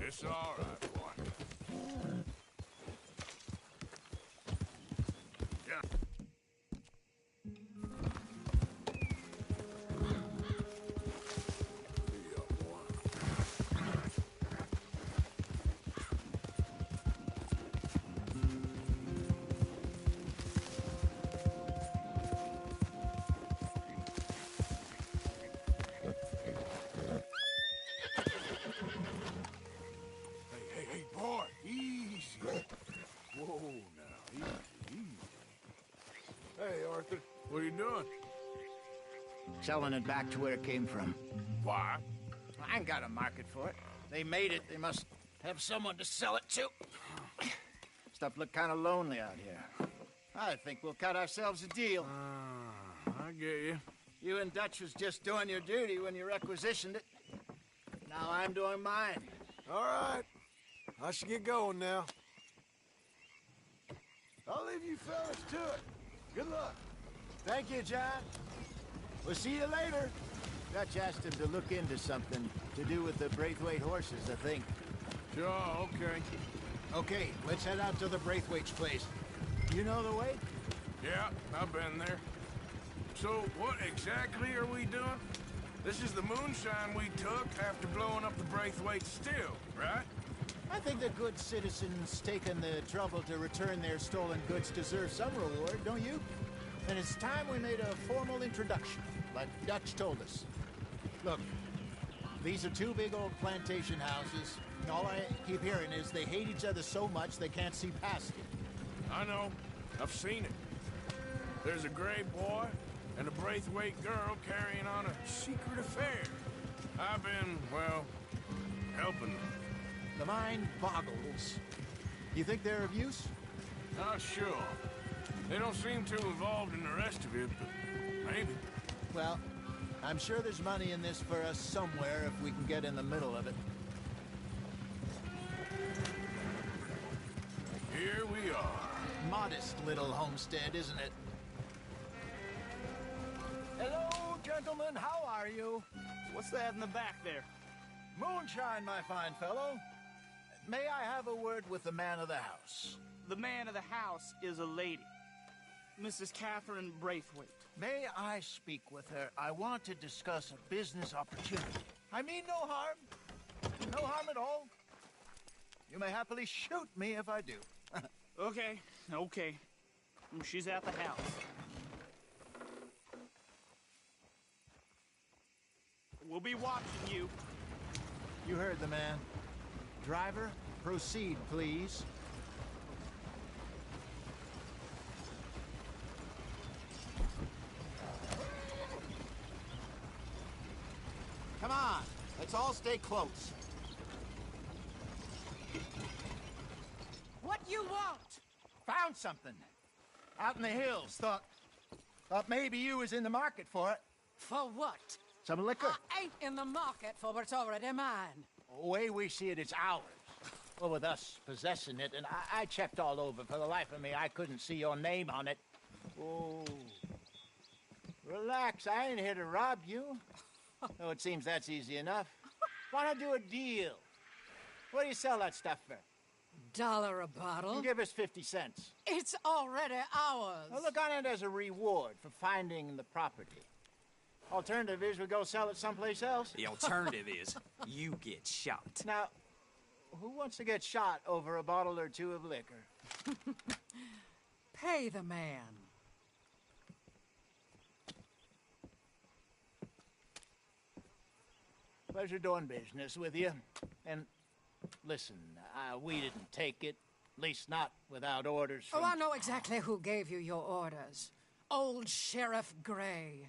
It's all right, boy. Yeah. Hey, boy, easy. Whoa, now, easy. Hey, Arthur, what are you doing? Selling it back to where it came from. Why? I ain't got a market for it. They made it. They must have someone to sell it to. Stuff look kind of lonely out here. I think we'll cut ourselves a deal. I get you. You and Dutch was just doing your duty when you requisitioned it. Now I'm doing mine. All right. I should get going now. I'll leave you fellas to it. Good luck. Thank you, John. We'll see you later. Dutch asked him to look into something to do with the Braithwaite horses, I think. Sure, okay. Okay, let's head out to the Braithwaite's place. You know the way? Yeah, I've been there. So, what exactly are we doing? This is the moonshine we took after blowing up the Braithwaite still, right? I think the good citizens taking the trouble to return their stolen goods deserve some reward, don't you? And it's time we made a formal introduction, like Dutch told us. Look, these are two big old plantation houses, and all I keep hearing is they hate each other so much they can't see past it. I know. I've seen it. There's a gray boy and a Braithwaite girl carrying on a secret affair. I've been, well, helping them. The mind boggles. You think they're of use? Not sure. They don't seem too involved in the rest of it, but maybe. Well, I'm sure there's money in this for us somewhere if we can get in the middle of it. Here we are. Modest little homestead, isn't it? Hello, gentlemen. How are you? What's that in the back there? Moonshine, my fine fellow. May I have a word with the man of the house? The man of the house is a lady. Mrs. Catherine Braithwaite. May I speak with her? I want to discuss a business opportunity. I mean no harm. No harm at all. You may happily shoot me if I do. Okay. She's at the house. We'll be watching you. You heard the man. Driver, proceed, please. Come on, let's all stay close. What you want? Found something. Out in the hills. Thought maybe you was in the market for it. For what? Some liquor. I ain't in the market for what's already mine. The way we see it, it's ours. Well, with us possessing it, and I checked all over. For the life of me, I couldn't see your name on it. Oh. Relax, I ain't here to rob you. Oh, it seems that's easy enough. Why not do a deal? What do you sell that stuff for? $1 a bottle? You give us 50 cents. It's already ours. Well, look on it as a reward for finding the property. Alternative is we go sell it someplace else. The alternative is you get shot. Now, who wants to get shot over a bottle or two of liquor? Pay the man. Pleasure doing business with you. And listen, we didn't take it. At least not without orders from... Oh, I know exactly who gave you your orders. Old Sheriff Gray.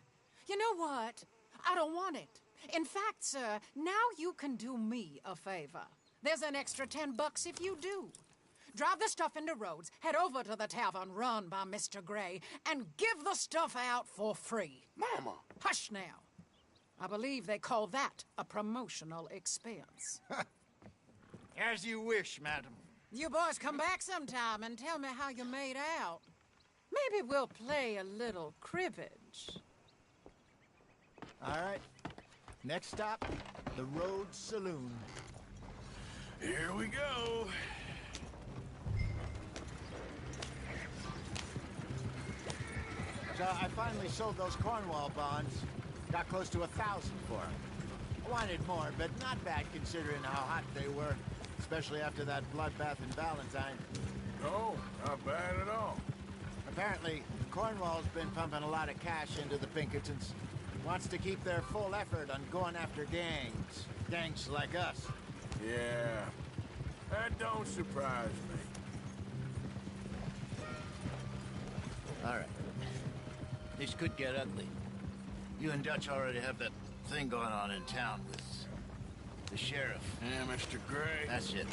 You know what? I don't want it. In fact, sir, now you can do me a favor. There's an extra $10 if you do. Drive the stuff into Rhodes, head over to the tavern run by Mr. Gray, and give the stuff out for free. Mama! Hush now. I believe they call that a promotional expense. As you wish, madam. You boys come back sometime and tell me how you made out. Maybe we'll play a little cribbage. All right. Next stop, the Rhodes Saloon. Here we go. So I finally sold those Cornwall bonds. Got close to 1,000 for them. I wanted more, but not bad considering how hot they were, especially after that bloodbath in Valentine. No, not bad at all. Apparently, Cornwall's been pumping a lot of cash into the Pinkertons. Wants to keep their full effort on going after gangs. Gangs like us. Yeah, that don't surprise me. All right. This could get ugly. You and Dutch already have that thing going on in town with the sheriff. Yeah, Mr. Gray. That's it.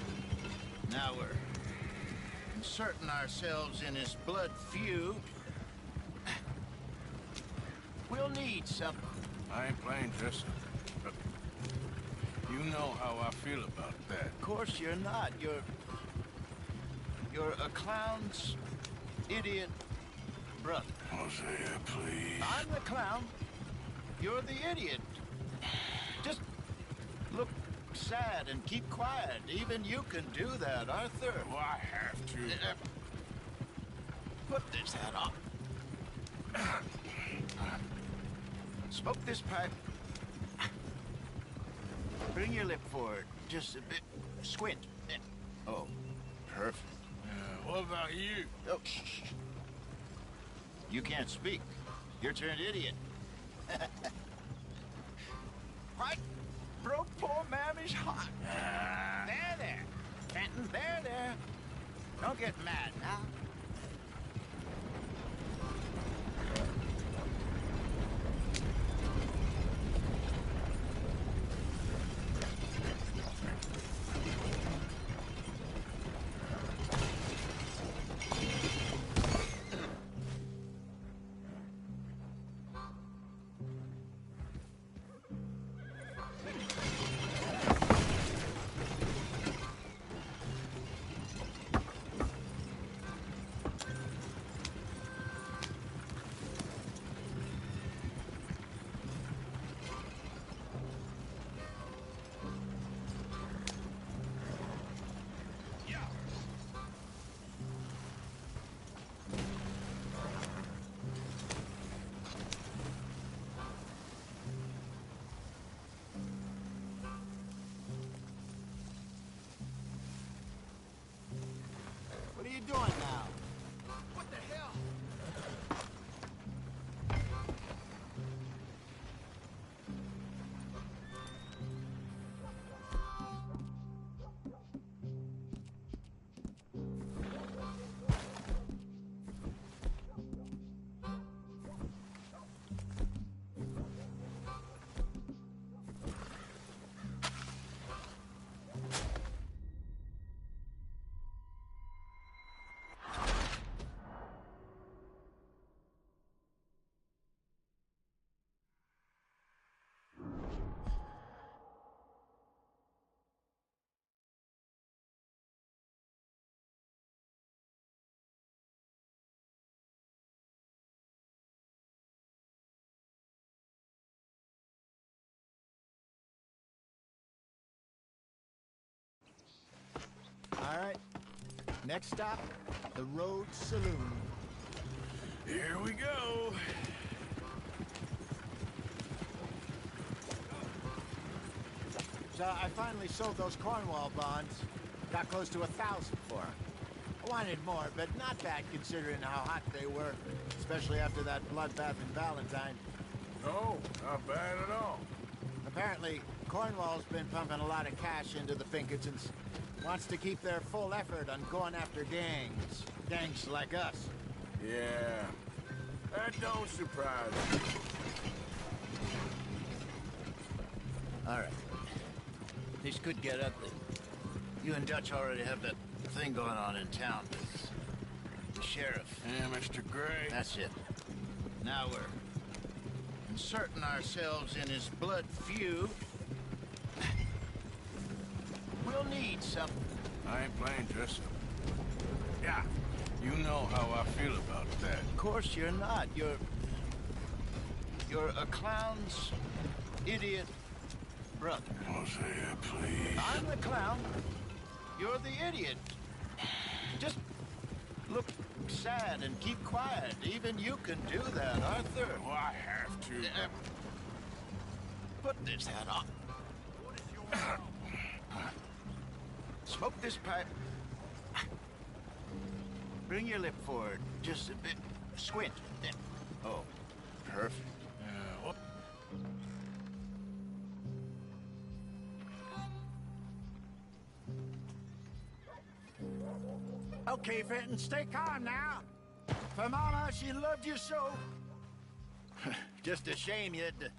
Now we're inserting ourselves in his blood feud. We'll need something. I ain't playing just. But you know how I feel about that. Of course you're not. You're a clown's idiot brother. Hosea, please. I'm the clown. You're the idiot. Just look sad and keep quiet. Even you can do that, Arthur. Oh, I have to. Put this hat on. Smoke this pipe. Bring your lip forward. Just a bit. Squint. Oh, perfect. What about you? Oh, shh. You can't speak. You're turned idiot. What? Broke poor Mammy's heart. There. Fenton, there. Don't get mad now. What are you doing now? What the hell? All right. Next stop, the Road Saloon. Here we go. So I finally sold those Cornwall bonds. Got close to 1,000 for them. I wanted more, but not bad considering how hot they were, especially after that bloodbath in Valentine. No, not bad at all. Apparently, Cornwall's been pumping a lot of cash into the Pinkertons. Wants to keep their full effort on going after gangs. Gangs like us. Yeah, that don't surprise me. All right. This could get ugly. You and Dutch already have that thing going on in town with the sheriff. Yeah, Mr. Gray. That's it. Now we're inserting ourselves in his blood feud. We'll need something. I ain't playing just. Yeah, you know how I feel about that. Of course you're not. You're a clown's idiot brother. Hosea, please. I'm the clown. You're the idiot. Just look sad and keep quiet. Even you can do that, Arthur. Oh, I have to. Put this hat on. Smoke this pipe. Bring your lip forward just a bit. Squint. Then. Oh, perfect. Okay, Fenton, stay calm now. For Mama, she loved you so. Just a shame you had to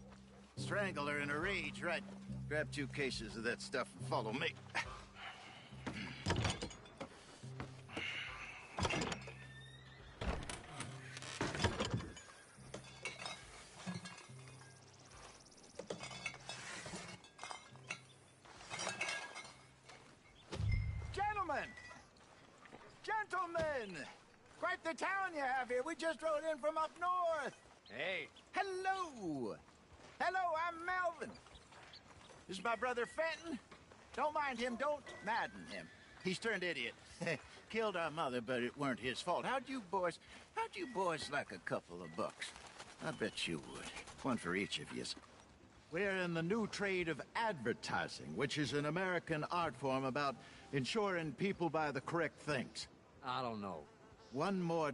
strangle her in a rage, right? Grab 2 cases of that stuff and follow me. Gentlemen! Quite the town you have here. We just rode in from up north. Hey. Hello. Hello, I'm Melvin. This is my brother Fenton. Don't mind him. Don't madden him. He's turned idiot. Killed our mother, but it weren't his fault. How'd you boys like a couple of bucks? I bet you would. One for each of you. We're in the new trade of advertising, which is an American art form about ensuring people buy the correct things. I don't know. $1 more.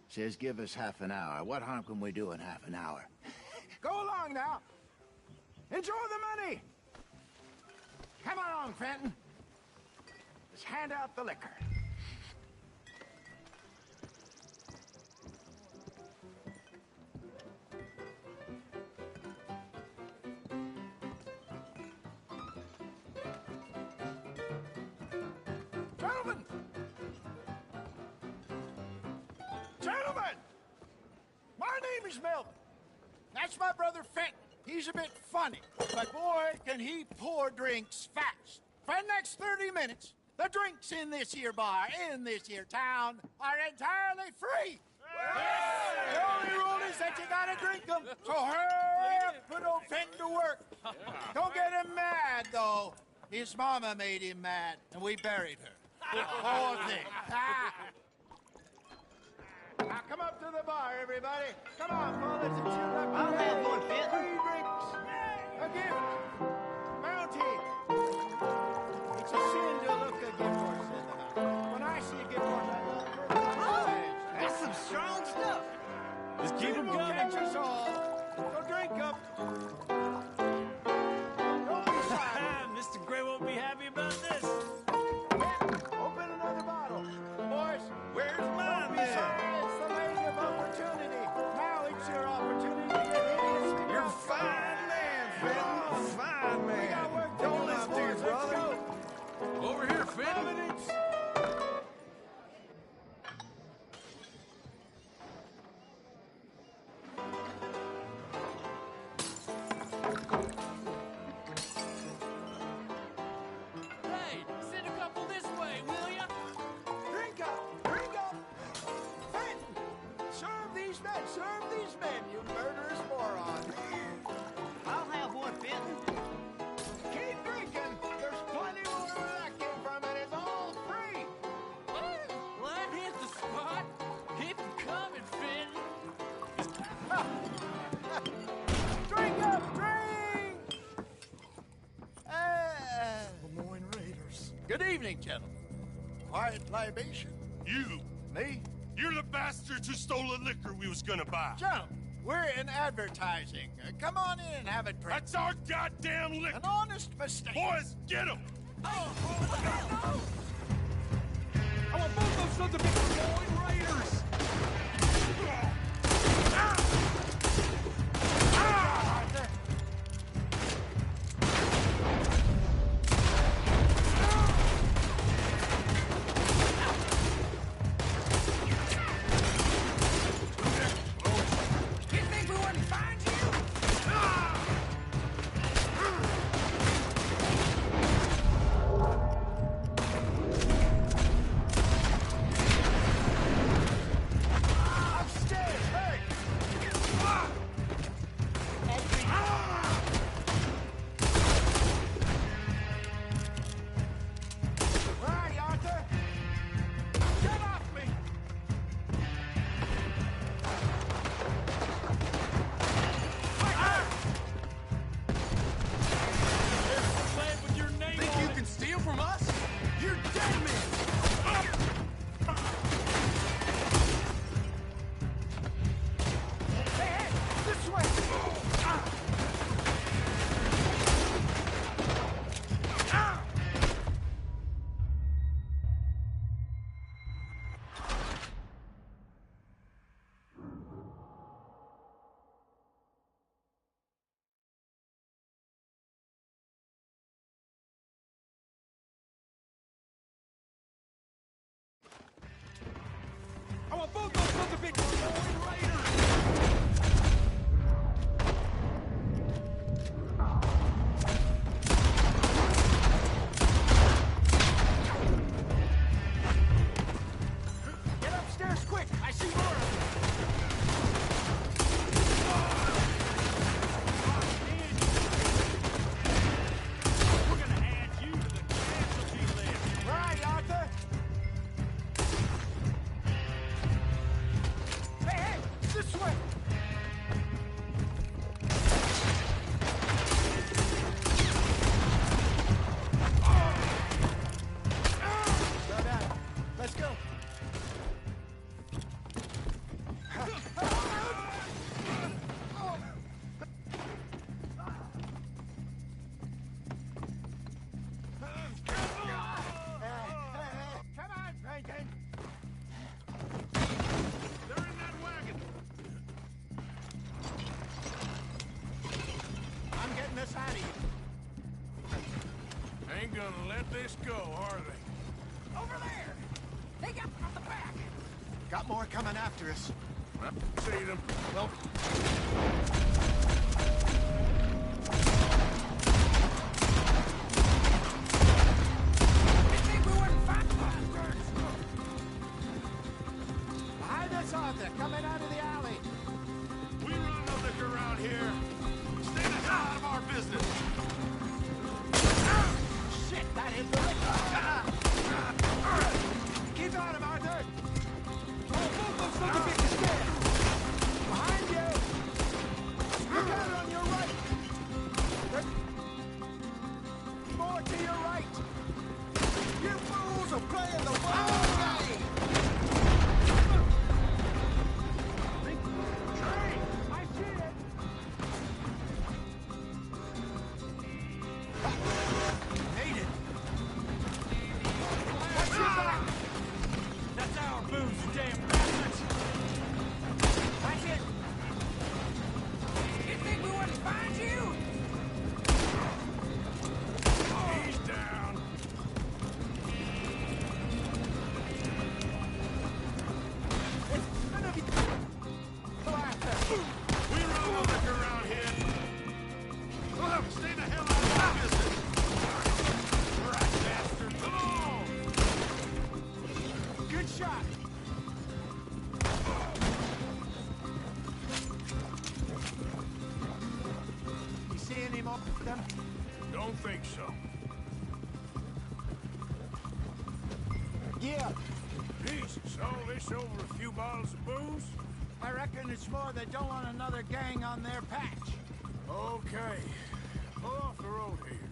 Says give us half an hour. What harm can we do in half an hour? Go along now. Enjoy the money. Come along, Fenton. Let's hand out the liquor. Gentlemen! My name is Melvin. That's my brother Fenton. He's a bit funny, but boy, can he pour drinks fast. For the next 30 minutes, the drinks in this here bar, in this here town, are entirely free. The only rule is that you gotta drink them. So hurry up, put old Fenton to work. Don't get him mad, though. His mama made him mad, and we buried her. Poor thing. Now come up to the bar, everybody. Come on, fellas, it's your lucky I'll day. have one, Fenton. Free drinks. A gift. Bounty. It's a sin to look a gift horse in the mouth. When I see a gift horse, I look for it. That's some strong stuff. Just keep them coming. Catch us all. So drink up. Don't be shy. Mr. Gray won't be happy about this. Open another bottle. Boys, Where's don't mine, be then? sorry. It's the lady of opportunity. Now it's your opportunity to get hideous. You're a fine man, Fenton. Fine We man. got work to Don't do, listen my to your boys. Let's brother. go. Over here, Fenton. Providence. Hey, send a couple this way, will ya? Drink up! Drink up! Fenton! Serve these men, you murderous moron! I'll have one, Fenton. Keep drinking! There's plenty more where that came from, and it's all free! Well, that hit the spot. Keep them coming, Fenton. Drink up! Drink! Lemoyne Raiders. Good evening, gentlemen. Quiet libation? You. Me? You're the bastards who stole the liquor we was gonna buy. Gentlemen, we're in advertising. Come on in and have a drink. That's our goddamn liquor. An honest mistake. Boys, get him! I want both those sons of bitches Lemoyne Raiders. Didn't think we wouldn't find you? Upstairs, hurry! Bitch, going Raiders! Get upstairs quick! I see more of We're gonna add you to the casualty list. Right, Arthur! Hey, this way! Slow down. Let's go. Come on, Franklin! They're in that wagon. I'm getting us out of here. Ain't gonna let this go, are they? Over there! They got from the back! Got more coming after us. I see them. Well, You think we wouldn't find behind us, Arthur, coming out of the alley. We run no liquor around here. Stay the hell out of our business. Shit, that hit the Keep on him, Arthur! Oh, both those look a bit scared! Behind you! Look out on your right! More to your right! You fools are playing the wild game! Train! I see it! Made it. Watch your back! That's our booze, you damn bastards. That's it! You think we wouldn't find you? He's down. None of you... Go after! We run no liquor around here. Look, stay the hell out of our business. All right, bastard. Come on. Good shot! You see any more of them? Don't think so. Yeah, Jesus, all this over a few bottles of booze? I reckon it's more they don't want another gang on their patch. Okay. Pull off the road here.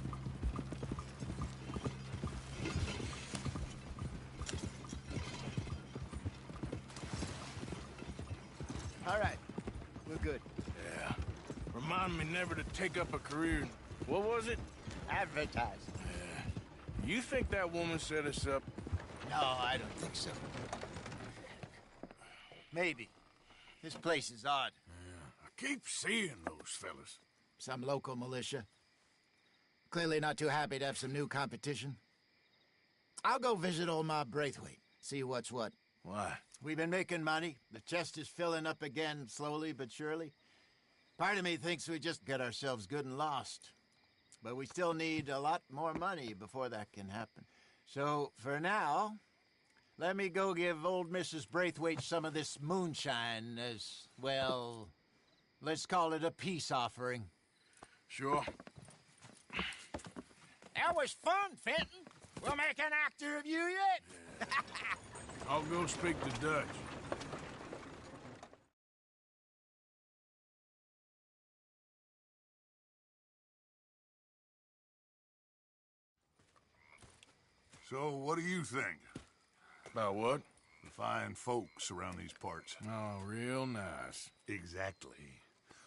All right, we're good. Yeah. Remind me never to take up a career in... What was it? Advertising. You think that woman set us up? No, I don't think so. Maybe. This place is odd. I keep seeing those fellas. Some local militia. Clearly not too happy to have some new competition. I'll go visit old Ma Braithwaite, see what's what. Why? We've been making money. The chest is filling up again, slowly but surely. Part of me thinks we just get ourselves good and lost. But we still need a lot more money before that can happen. So, for now, let me go give old Mrs. Braithwaite some of this moonshine as, well, let's call it a peace offering. Sure. That was fun, Fenton. We'll make an actor of you yet. I'll go speak to Dutch. So, what do you think? About what? The fine folks around these parts. Oh, real nice. Exactly.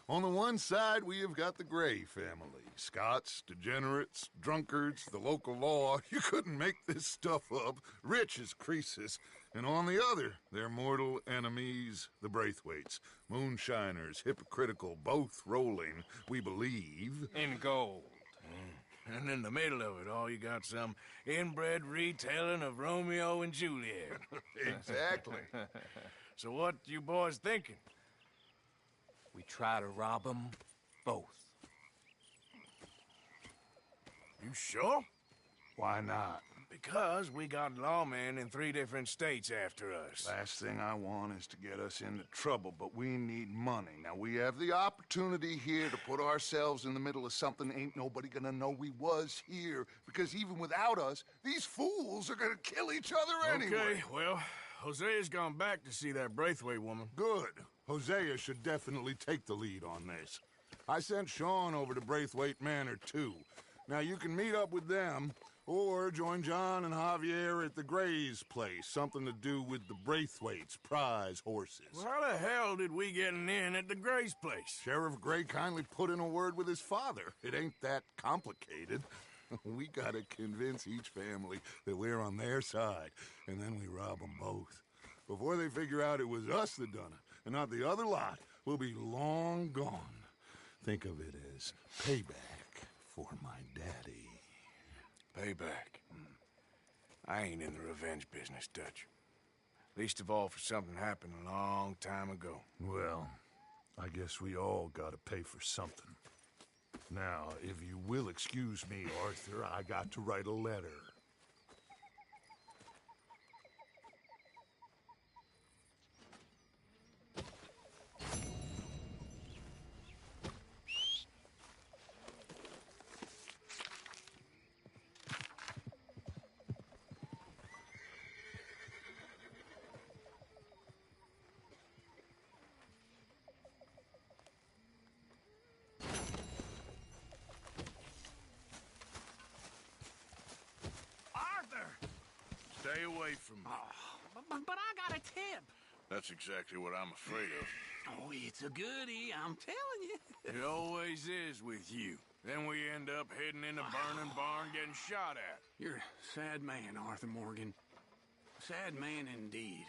On the one side, we have got the Gray family. Scots, degenerates, drunkards, the local law. You couldn't make this stuff up. Rich as Croesus. And on the other, their mortal enemies, the Braithwaites. Moonshiners, hypocritical, both rolling, we believe. In gold. And in the middle of it all, you got some inbred retelling of Romeo and Juliet. Exactly. So what you boys thinking? We try to rob them both. You sure? Why not? Because we got lawmen in 3 different states after us. Last thing I want is to get us into trouble, but we need money. Now, we have the opportunity here to put ourselves in the middle of something ain't nobody gonna know we was here, because even without us, these fools are gonna kill each other anyway. Okay, well, Hosea's gone back to see that Braithwaite woman. Good. Hosea should definitely take the lead on this. I sent Sean over to Braithwaite Manor, too. Now, you can meet up with them, or join John and Javier at the Gray's place. Something to do with the Braithwaite's prize horses. Well, how the hell did we get in at the Gray's place? Sheriff Gray kindly put in a word with his father. It ain't that complicated. We gotta convince each family that we're on their side, and then we rob them both. Before they figure out it was us that done it, and not the other lot, we'll be long gone. Think of it as payback for my daddy. Payback. I ain't in the revenge business, Dutch. Least of all for something happened a long time ago. Well, I guess we all gotta pay for something. Now, if you will excuse me, Arthur, I got to write a letter. Stay away from me. But I got a tip. That's exactly what I'm afraid of. Oh, it's a goodie, I'm telling you. It always is with you. Then we end up heading in a burning barn getting shot at. You're a sad man, Arthur Morgan. Sad man indeed.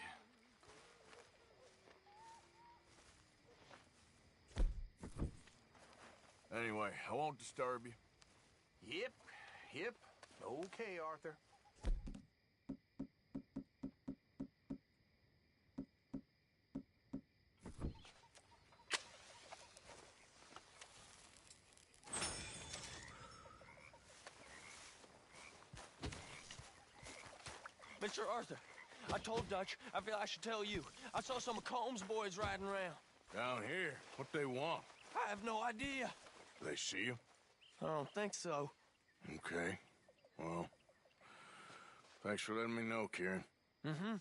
Anyway, I won't disturb you. Yep. Okay, Arthur. Mr. Arthur, I told Dutch I feel I should tell you. I saw some of Combs' boys riding around. Down here? What they want? I have no idea. They see you? I don't think so. Okay. Well, thanks for letting me know, Kieran. Mm-hmm.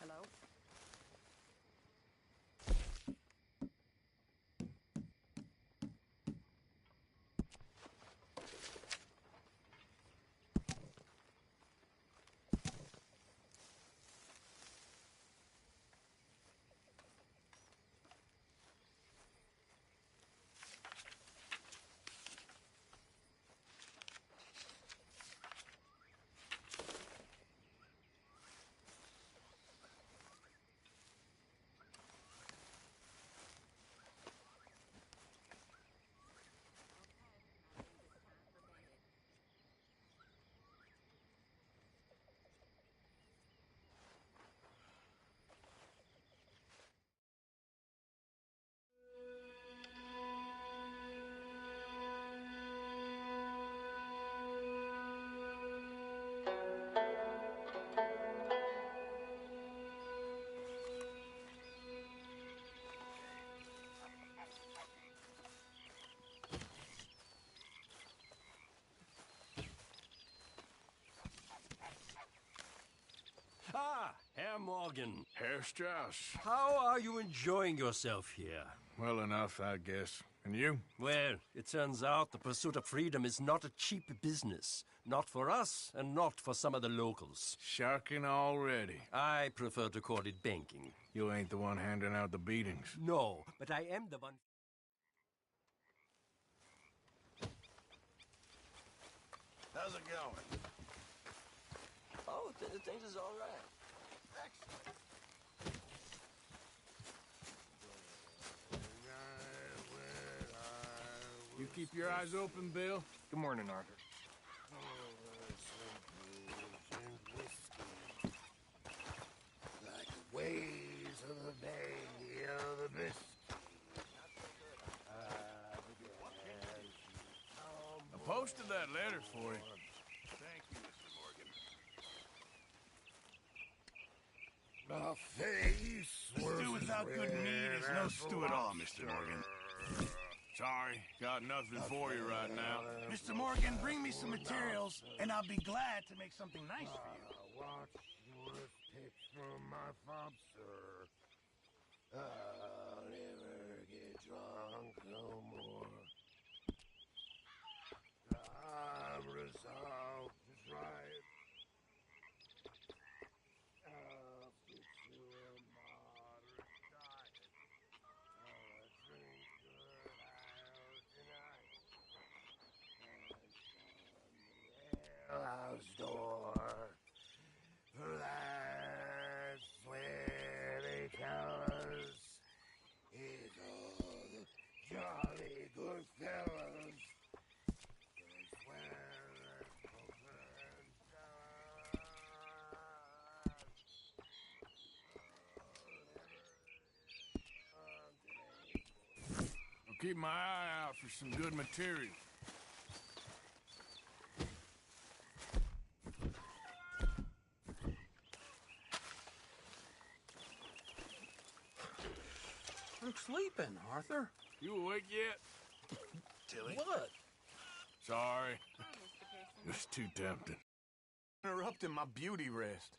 Hello? Ah, Herr Morgan. Herr Strauss. How are you enjoying yourself here? Well enough, I guess. And you? Well, it turns out the pursuit of freedom is not a cheap business. Not for us, and not for some of the locals. Sharking already. I prefer to call it banking. You ain't the one handing out the beatings. No, but I am the one... How's it going? Oh, things is all right. Keep your eyes open, Bill. Good morning, Arthur. Like the waves of the bay of the mist. I posted that letter for you. Thank you, Mr. Morgan. My face Stew without good meat is no stew at all, Mr. Morgan. Sorry, got nothing for you right now. Mr. Morgan, bring me some materials, and I'll be glad to make something nice for you. Watch your pitch from my fob, sir. I'll never get drunk no more. I'm resolved to try it. I'll stick to a moderate diet. I'll drink good ale tonight. And on the alehouse door. That's where they tell us it's all the jolly good fellas. That's where they open and I'll keep my eye out for some good material. I'm sleeping, Arthur. You awake yet? Tilly. What? Sorry. It's too tempting. Interrupting my beauty rest.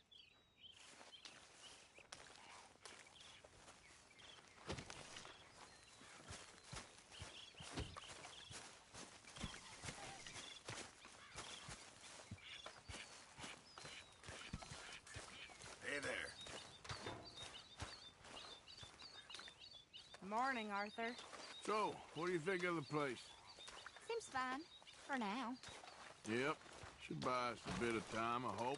Hey there. Morning, Arthur. So, what do you think of the place? Seems fine. For now. Yep. Should buy us a bit of time, I hope.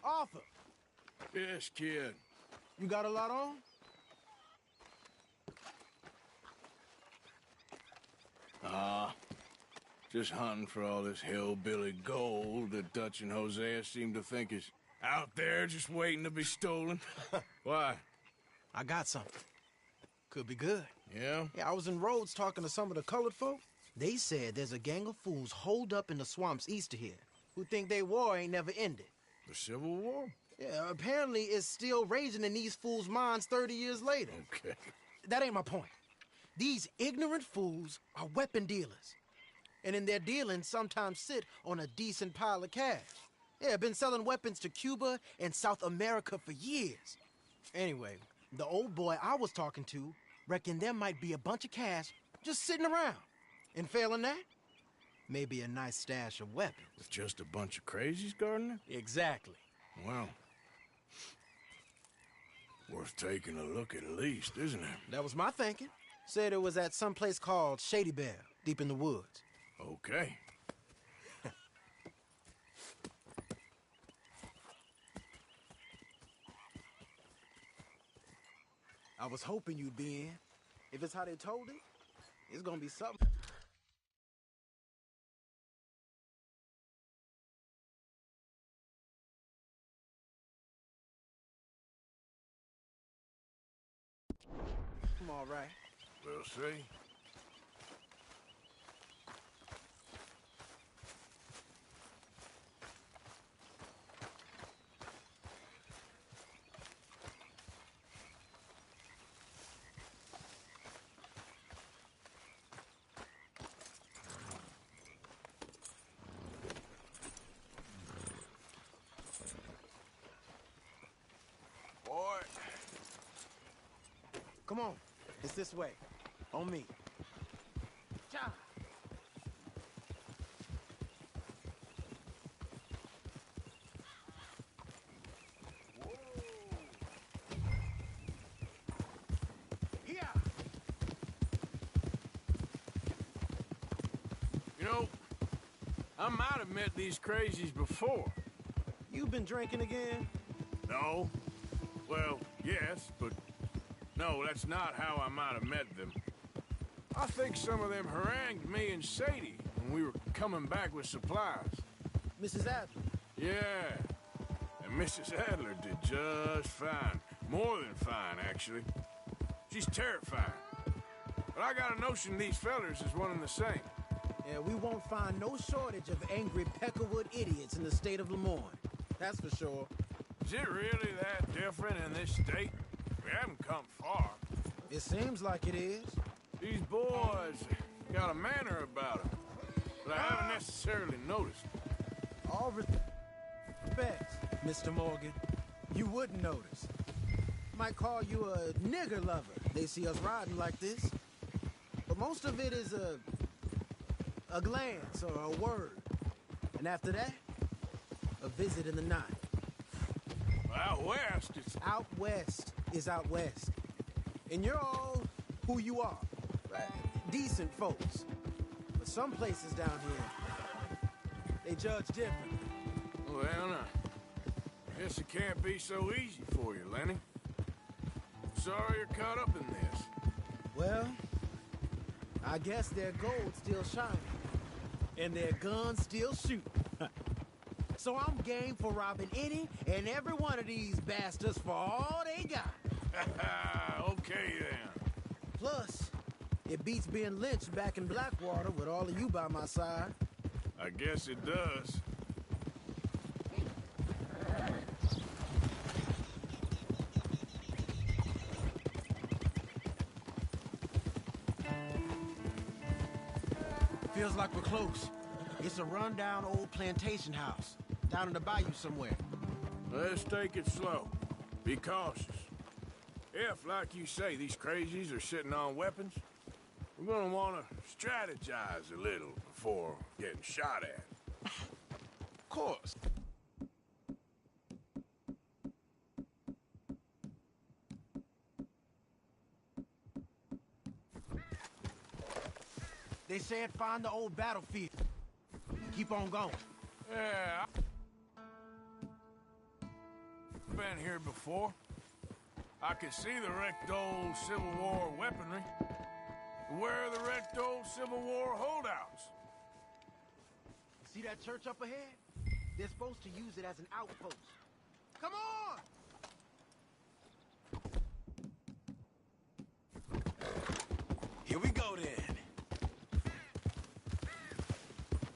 Arthur! Yes, kid. You got a lot on? Just hunting for all this hillbilly gold that Dutch and Hosea seem to think is out there just waiting to be stolen. Why? I got something. Could be good. Yeah? Yeah, I was in Rhodes talking to some of the colored folk. They said there's a gang of fools holed up in the swamps east of here who think their war ain't never ended. The Civil War? Yeah, apparently it's still raging in these fools' minds 30 years later. Okay. That ain't my point. These ignorant fools are weapon dealers. And in their dealings sometimes sit on a decent pile of cash. Yeah, been selling weapons to Cuba and South America for years. Anyway, the old boy I was talking to reckoned there might be a bunch of cash just sitting around. And failing that, maybe a nice stash of weapons. With just a bunch of crazies guarding it? Exactly. Well, worth taking a look at least, isn't it? That was my thinking. Said it was at some place called Shady Bear, deep in the woods. Okay. I was hoping you'd be in. If it's how they told it, it's gonna be something. I'm all right. We'll see. Boy. Come on. It's this way. On me. Cha! Here! You know, I might have met these crazies before. You been drinking again? No. Well, yes, but no, that's not how I might have met them. I think some of them harangued me and Sadie when we were coming back with supplies. Mrs. Adler? Yeah. And Mrs. Adler did just fine. More than fine, actually. She's terrifying. But I got a notion these fellers is one and the same. Yeah, we won't find no shortage of angry Peckerwood idiots in the state of Lemoyne. That's for sure. Is it really that different in this state? We haven't come far. It seems like it is. These boys got a manner about them, but I haven't necessarily noticed. All respect, Mr. Morgan. You wouldn't notice. Might call you a nigger lover. They see us riding like this. But most of it is a glance or a word. And after that, a visit in the night. Out west, it's... Out west is out west. And you're all who you are. Right? Decent folks. But some places down here, they judge differently. Well, now, guess it can't be so easy for you, Lenny. Sorry you're caught up in this. Well, I guess their gold's still shining. And their guns still shoot. So I'm game for robbing any and every one of these bastards for all they got. Okay, then. Plus, it beats being lynched back in Blackwater with all of you by my side. I guess it does. Feels like we're close. It's a rundown old plantation house, down in the bayou somewhere. Let's take it slow. Be cautious. If, like you say, these crazies are sitting on weapons, we're gonna want to strategize a little before getting shot at. Of course. They said find the old battlefield. Keep on going. Yeah. I've been here before. I can see the wrecked old Civil War weaponry. Where are the wrecked old Civil War holdouts? See that church up ahead? They're supposed to use it as an outpost. Come on! Here we go, then.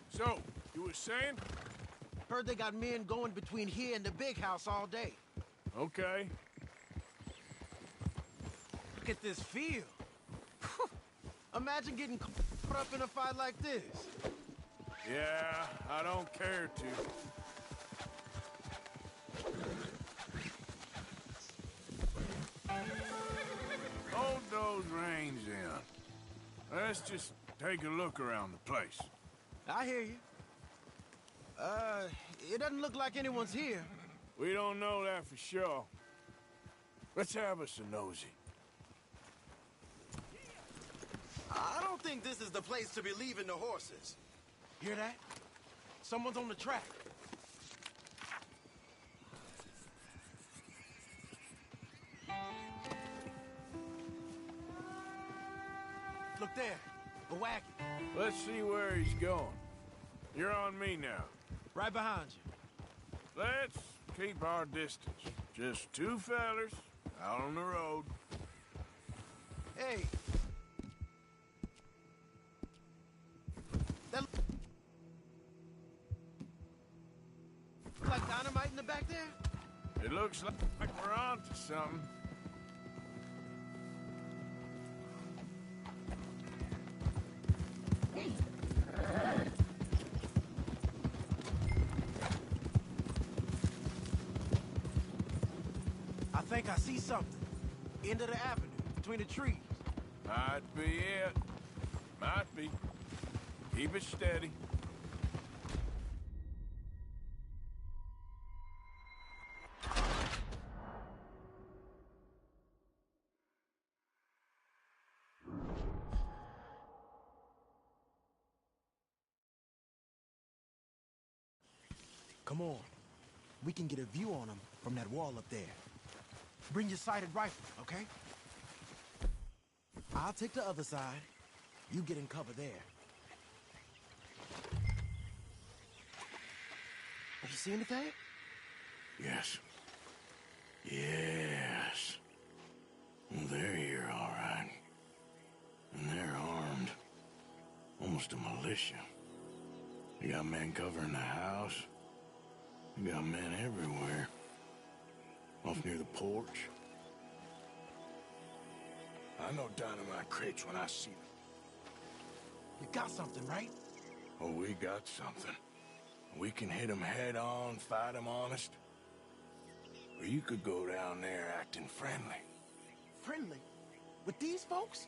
So, you were saying? Heard they got men going between here and the big house all day. Okay. Look at this field. Imagine getting caught up in a fight like this. Yeah, I don't care to. Hold those reins in. Let's just take a look around the place. I hear you. It doesn't look like anyone's here. We don't know that for sure. Let's have us a nosy. I don't think this is the place to be leaving the horses. Hear that? Someone's on the track. Look there, a wagon. Let's see where he's going. You're on me now. Right behind you. Let's keep our distance. Just two fellers out on the road. Hey. That look like dynamite in the back there? It looks like we're on to something. I think I see something. End of the avenue, between the trees. Might be it. Might be. Keep it steady. Come on. We can get a view on them from that wall up there. Bring your sighted rifle, okay? I'll take the other side. You get in cover there. You see anything? Yes. Yes. They're here, all right. And they're armed. Almost a militia. You got men covering the house. You got men everywhere. Off near the porch. I know dynamite crates when I see them. You got something, right? Oh, we got something. We can hit them head on, fight them honest. Or you could go down there acting friendly. Friendly? With these folks?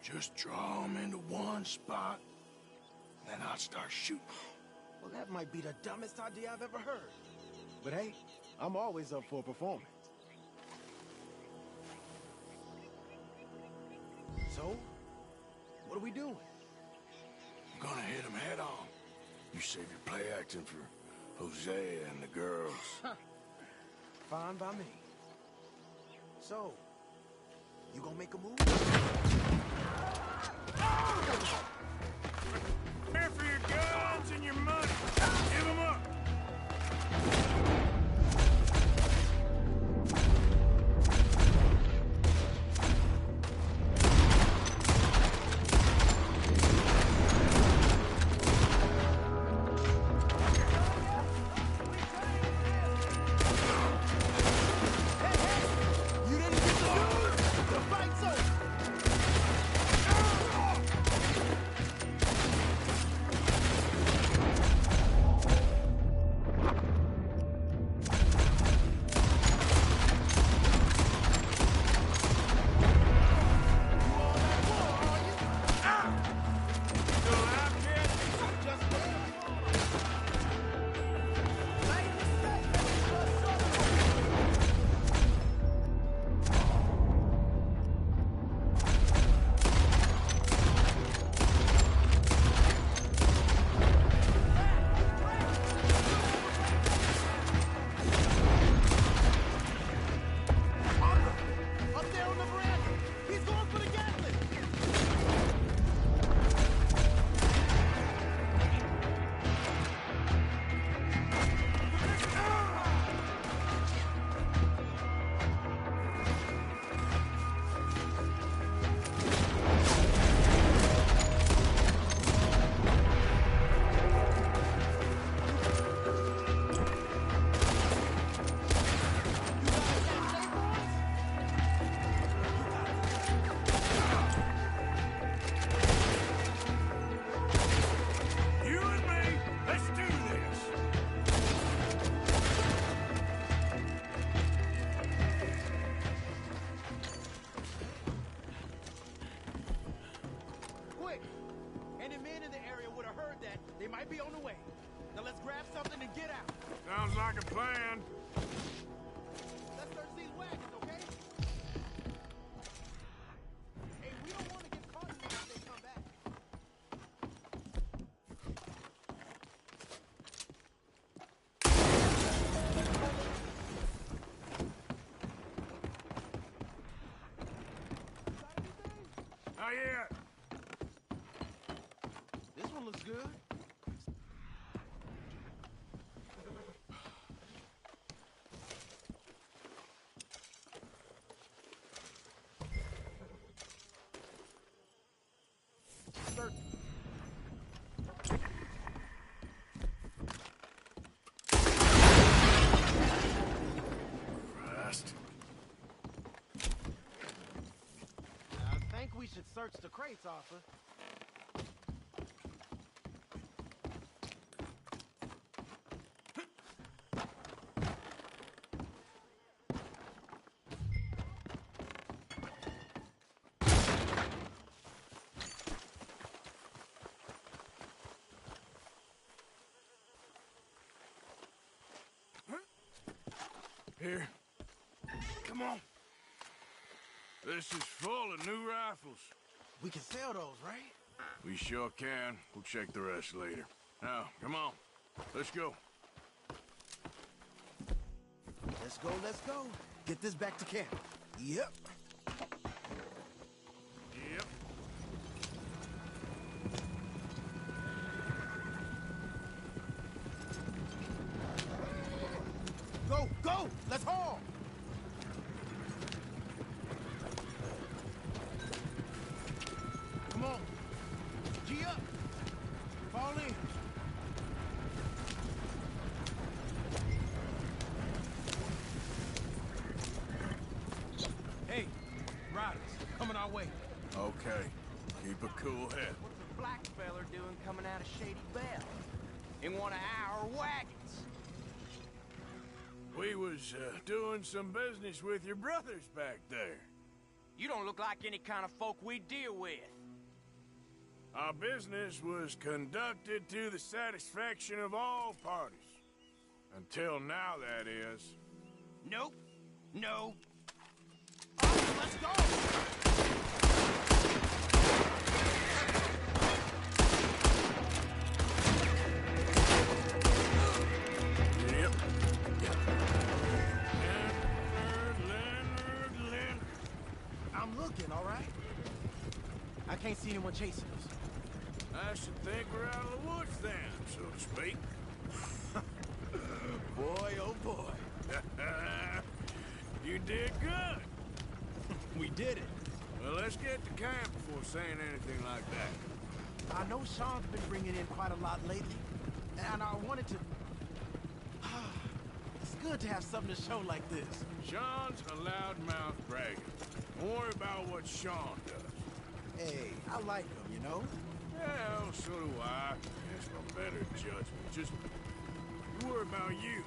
Just draw them into one spot, then I'll start shooting. Well, that might be the dumbest idea I've ever heard. But hey, I'm always up for a performance. So, what are we doing? I'm gonna hit them head on. You save your play acting for Hosea and the girls. Fine by me. So, you gonna make a move? Care for your guns and your money. Give them up. might be on the way. Now let's grab something and get out. Sounds like a plan. Let's search these wagons, okay? Hey, we don't want to get caught in this if they come back. Oh, yeah. This one looks good. Christ. I think we should search the crates, Arthur. Here. Come on. This is full of new rifles. We can sell those, right? We sure can. We'll check the rest later. Now, come on. Let's go. let's go. Get this back to camp. Yep. Yep. Go, go! Let's haul! Come on. G up. Fall in. Hey, riders, coming our way. Okay. Keep a cool head. What's a black feller doing coming out of Shady Bell? In one of our wagons? We was doing some business with your brothers back there. You don't look like any kind of folk we deal with. Our business was conducted to the satisfaction of all parties. Until now, that is. Nope. No. Let's go! Yep. Leonard. I'm looking, all right? I can't see anyone chasing us. I should think we're out of the woods then, so to speak. Boy, oh boy. You did good. We did it. Well, let's get to camp before saying anything like that. I know Sean's been bringing in quite a lot lately, and I wanted to... It's good to have something to show like this. Sean's a loudmouth bragger. Don't worry about what Sean does. Hey, I like him, you know? Well, so do I. It's my better judgment. Just worry about you.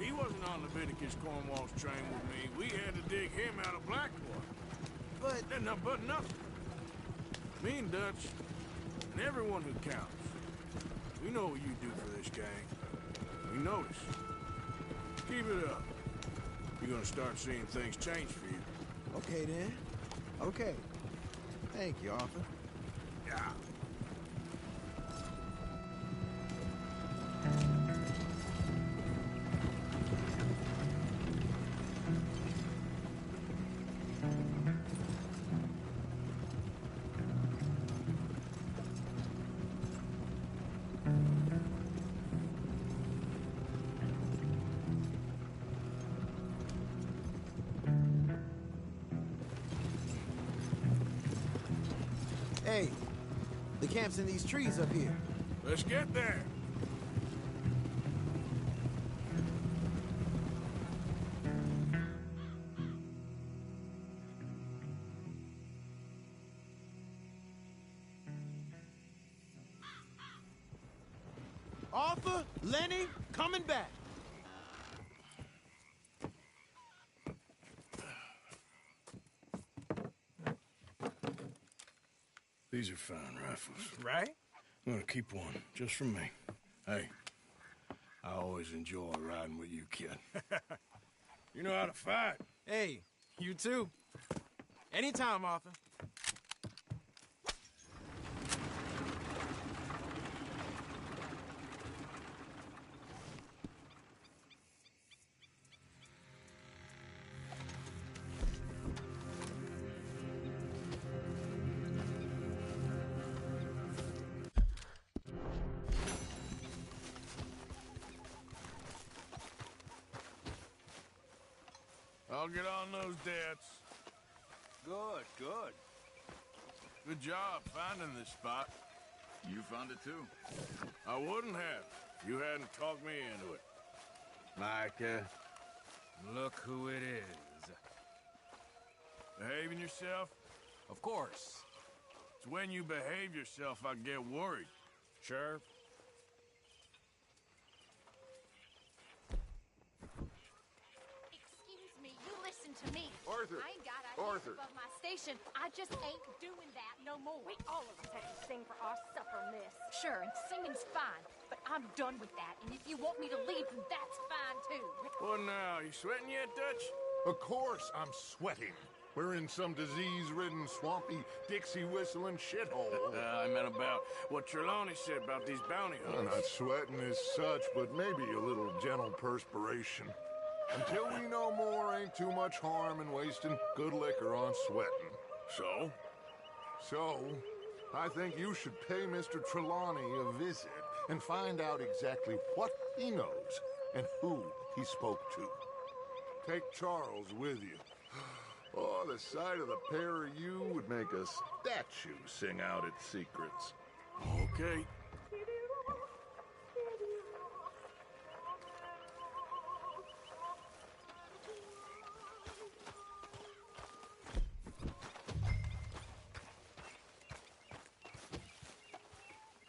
He wasn't on Leviticus Cornwall's train with me. We had to dig him out of Blackwater. But nothing. Me and Dutch, and everyone who counts. We know what you do for this gang. We notice. Keep it up. You're gonna start seeing things change for you. Okay, then. Okay. Thank you, Arthur. Yeah. Hey, the camp's in these trees up here. Let's get there. Arthur, Lenny, coming back. These are fine rifles. Right? I'm gonna keep one, just for me. Hey, I always enjoy riding with you, kid. You know how to fight. Hey, you too. Anytime, Arthur. I'll get on those debts. Good, good. Good job finding this spot. You found it too. I wouldn't have if you hadn't talked me into it. Micah, look who it is. Behaving yourself? Of course. It's when you behave yourself I get worried. Sheriff? Excuse me, you listen to me. Arthur! I ain't got Arthur! ideas above my station. I just ain't doing that no more. We all of us have to sing for our supper, miss. Sure, and singing's fine, but I'm done with that. And if you want me to leave, then that's fine too. What now? You sweating yet, Dutch? Of course I'm sweating. We're in some disease-ridden, swampy, Dixie-whistling shithole. I meant about what Trelawney said about these bounty I'm hunters. not sweating as such, but maybe a little gentle perspiration. Until we know more, ain't too much harm in wasting good liquor on sweating. So? So, I think you should pay Mr. Trelawney a visit and find out exactly what he knows and who he spoke to. Take Charles with you. Oh, the sight of the pair of you would make a statue sing out its secrets. Okay.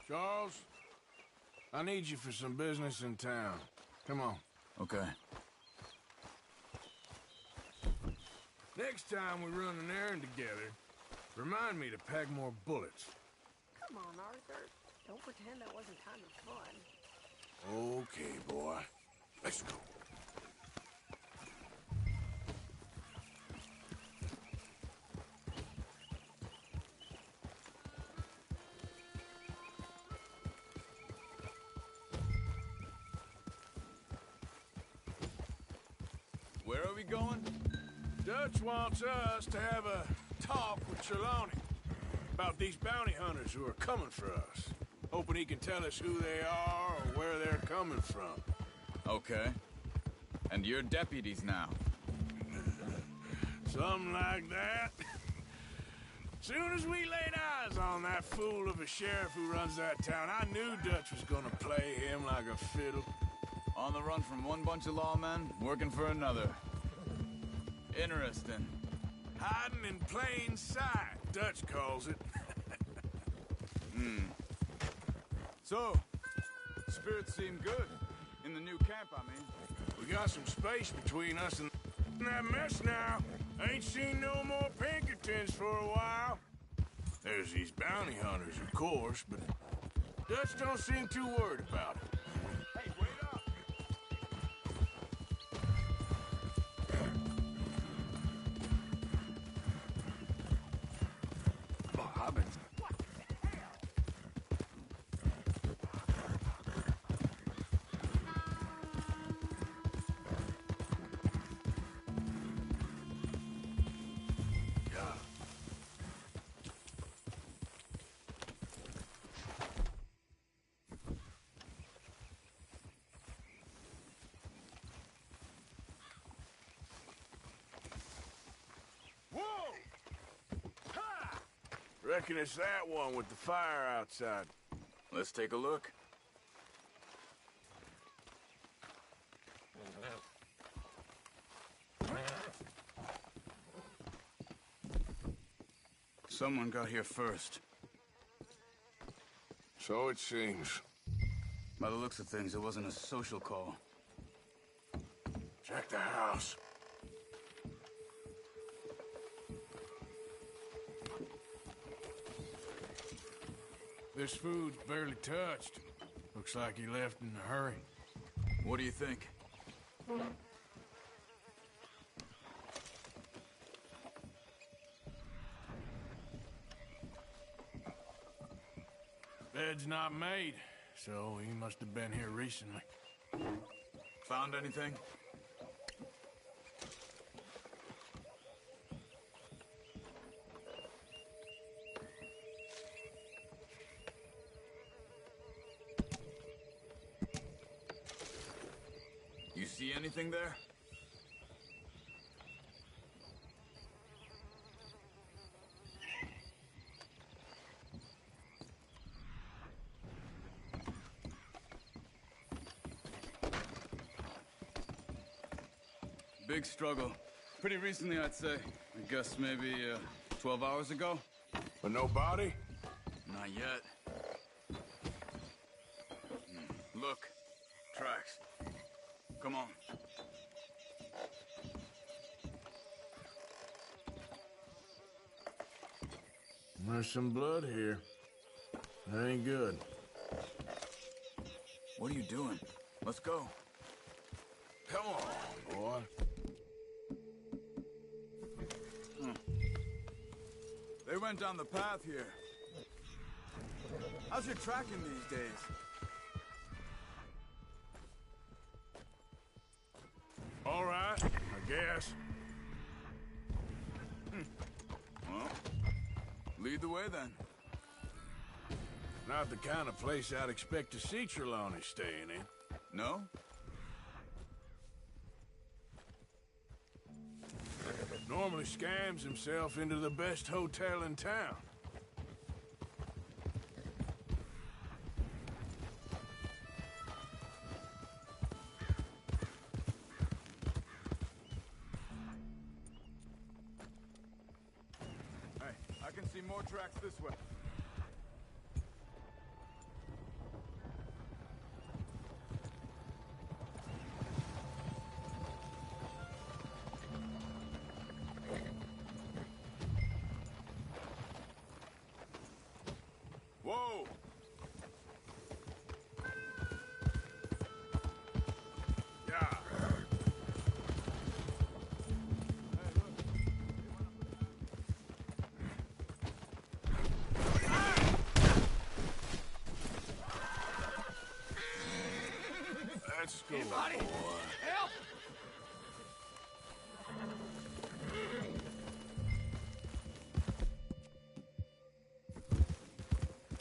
Charles, I need you for some business in town. Come on. Okay. Next time we run an errand together, remind me to pack more bullets. Come on, Arthur. Don't pretend that wasn't kind of fun. Okay, boy. Let's go. Where are we going? Dutch wants us to have a talk with Trelawney about these bounty hunters who are coming for us. Hoping he can tell us who they are or where they're coming from. Okay. And you're deputies now? Something like that. Soon as we laid eyes on that fool of a sheriff who runs that town, I knew Dutch was gonna play him like a fiddle. On the run from one bunch of lawmen, working for another. Interesting. Hiding in plain sight, Dutch calls it. So, spirits seem good. In the new camp, I mean. We got some space between us and that mess now. Ain't seen no more Pinkertons for a while. There's these bounty hunters, of course, but Dutch don't seem too worried about it. Hey, wait up! Oh, I've been... Reckon it's that one with the fire outside. Let's take a look. Someone got here first. So it seems. By the looks of things, it wasn't a social call. Check the house. This food's barely touched. Looks like he left in a hurry. What do you think? Bed's not made, so he must have been here recently. Found anything? You see anything there? Big struggle. Pretty recently, I'd say. I guess maybe 12 hours ago. But no body? Not yet. Look. Tracks. Come on. There's some blood here. That ain't good. What are you doing? Let's go. Come on, boy. They went down the path here. How's your tracking these days? All right. guess. Well, lead the way then. Not the kind of place I'd expect to see Trelawney staying in. No? Normally scams himself into the best hotel in town. Hey, I can see more tracks this way. Whoa! Yeah. Let's go, Anybody? boy. Help!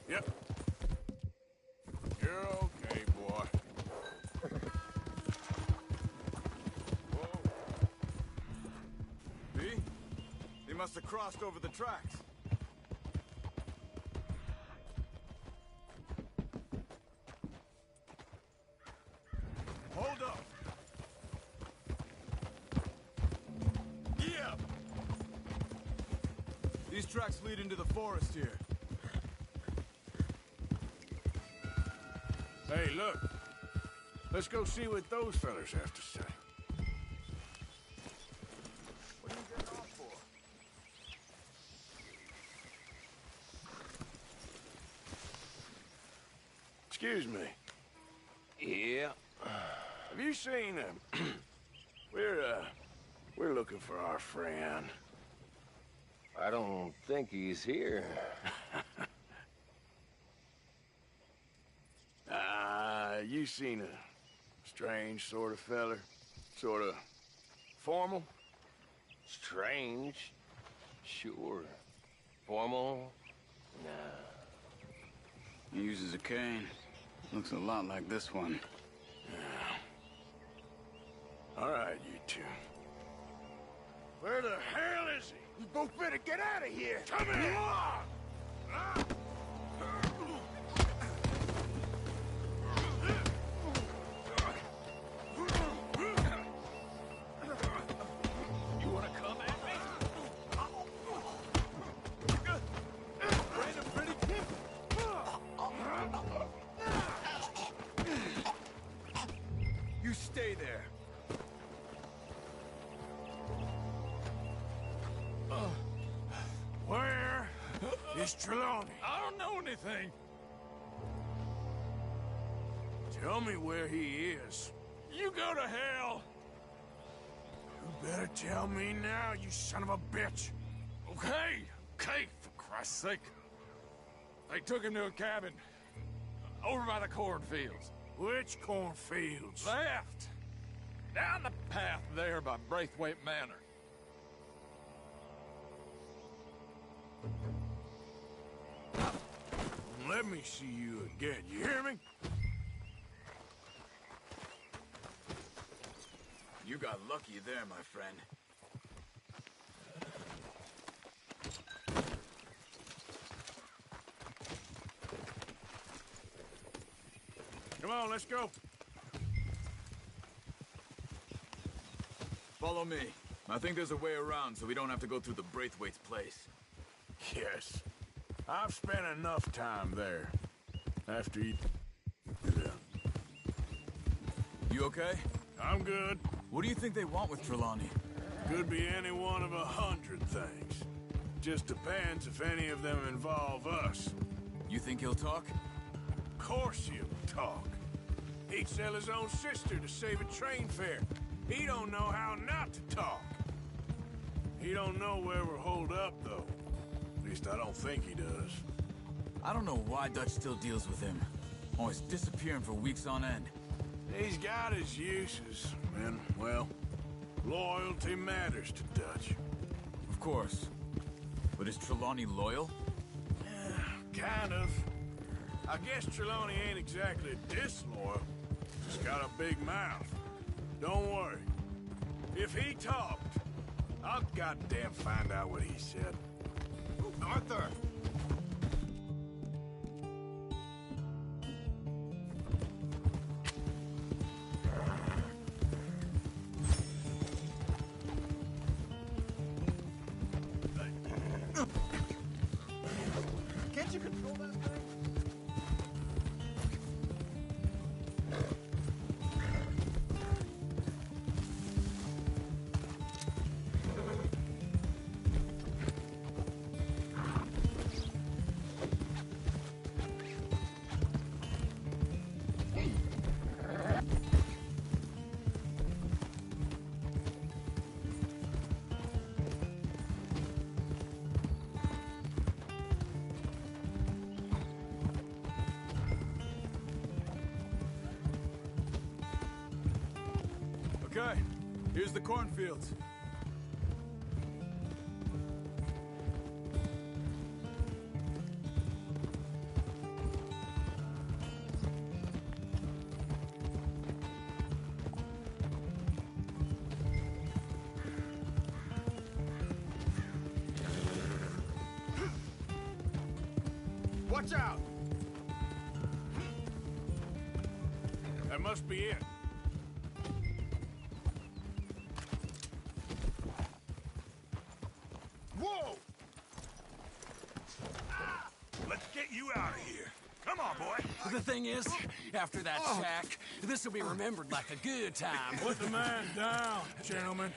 Yep. You're okay, boy. Whoa. See? They must have crossed over the tracks. Hold up! Yeah! These tracks lead into the forest here. Hey, look. Let's go see what those fellas have to say. What are you getting off for? Excuse me. Yeah. Have you seen him? We're looking for our friend. I don't think he's here. You seen a strange sort of feller? Sort of formal? Strange? Sure. Formal? Nah. He uses a cane. Looks a lot like this one. Yeah. All right, you two. Where the hell is he? You both better get out of here! Come here! You wanna come at me? Brandon, pretty tip. You stay there. Where is Trelawney? I don't know anything. Tell me where he is. You go to hell. You better tell me now, you son of a bitch. Okay, for Christ's sake. They took him to a cabin over by the cornfields. Which cornfields? Left. Down the path there by Braithwaite Manor. Let me see you again, you hear me? You got lucky there, my friend. Come on, let's go. Follow me. I think there's a way around so we don't have to go through the Braithwaite's place. Yes. I've spent enough time there. After you... You okay? I'm good. What do you think they want with Trelawney? Could be any one of 100 things. Just depends if any of them involve us. You think he'll talk? Of course he'll talk. He'd sell his own sister to save a train fare. He don't know how not to talk. He don't know where we're holed up, though. At least I don't think he does. I don't know why Dutch still deals with him. Always disappearing for weeks on end. He's got his uses, and, well, Loyalty matters to Dutch. Of course. But is Trelawney loyal? Kind of. I guess Trelawney ain't exactly disloyal. He's got a big mouth. Don't worry. If he talked, I'll goddamn find out what he said. Arthur! Can't you control that thing? Okay, here's the cornfields. Watch out! That must be it. Whoa! Let's get you out of here. Come on, boy. The thing is, after that shack, this will be remembered like a good time. Put the man down, gentlemen.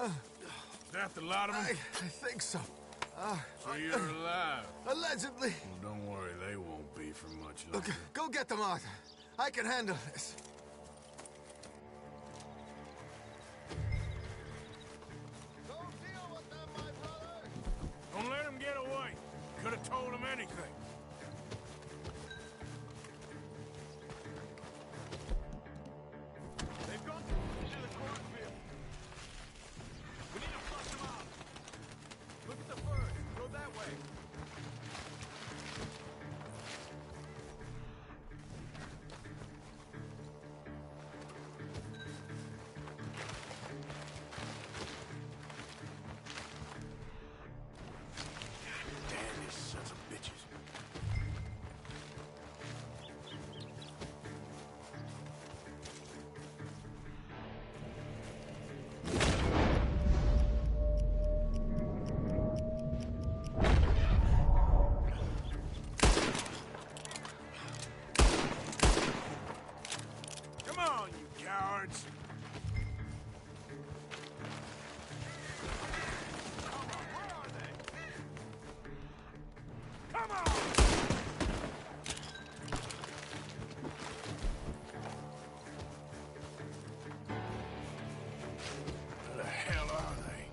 Is that the lot of them? I think so. So you're alive? Allegedly. Well, don't worry, they won't be for much longer. Look, go get them, Arthur. I can handle this. Don't let him get away. Could have told him anything. They've gone to the cornfield. We need to flush them out. Look at the birds. Go that way. Damn these sons of bitches. Come on, you cowards. Come on! Where the hell are they?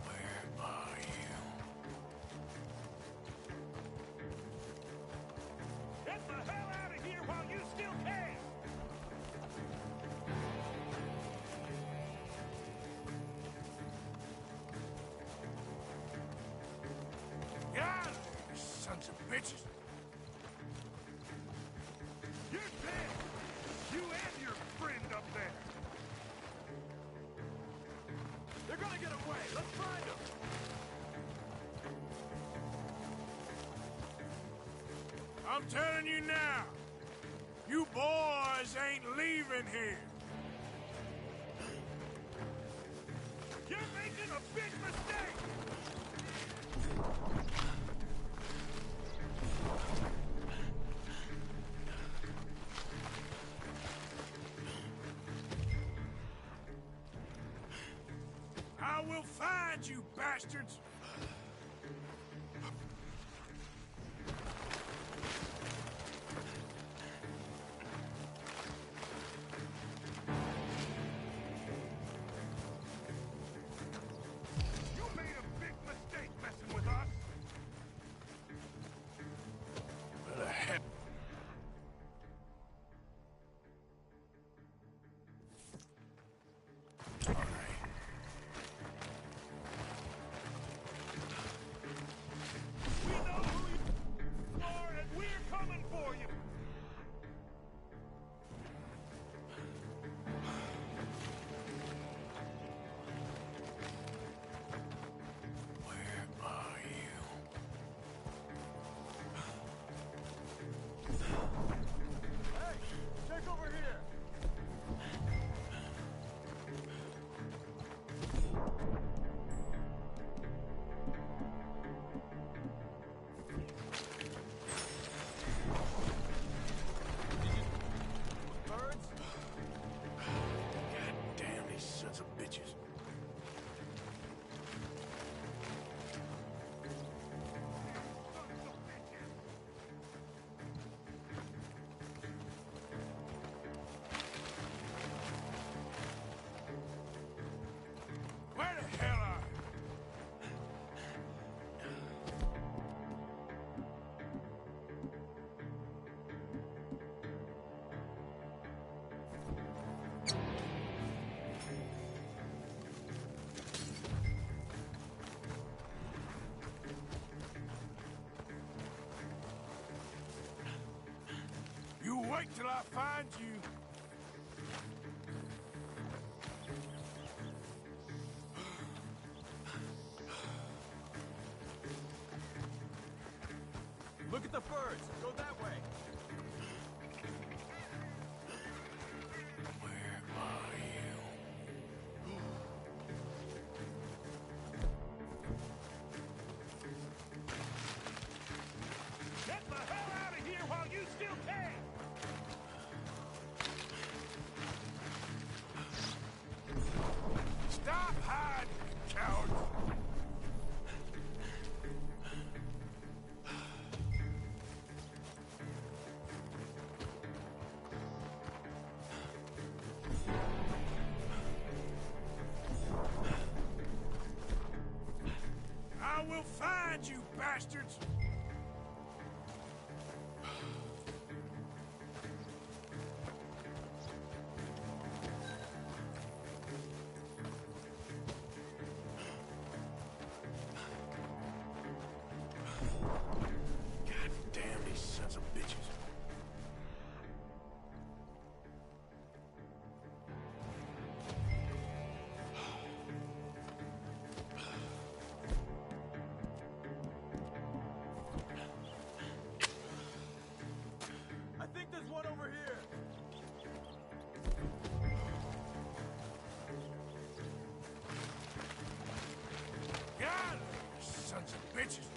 Where are you? Get the hell out of here while you still can! Get out of here, you sons of bitches! You're dead! You and your friend up there! They're gonna get away! Let's find them! I'm telling you now, you boys ain't leaving here. You're making a big mistake! I will find you, bastards! wait till I find you. Look at the birds. Go that way. Get the hell out of here while you still can! Stop hiding, you coward! I will find you, bastards! God damn these sons of bitches. I think there's one over here. God, sons of bitches.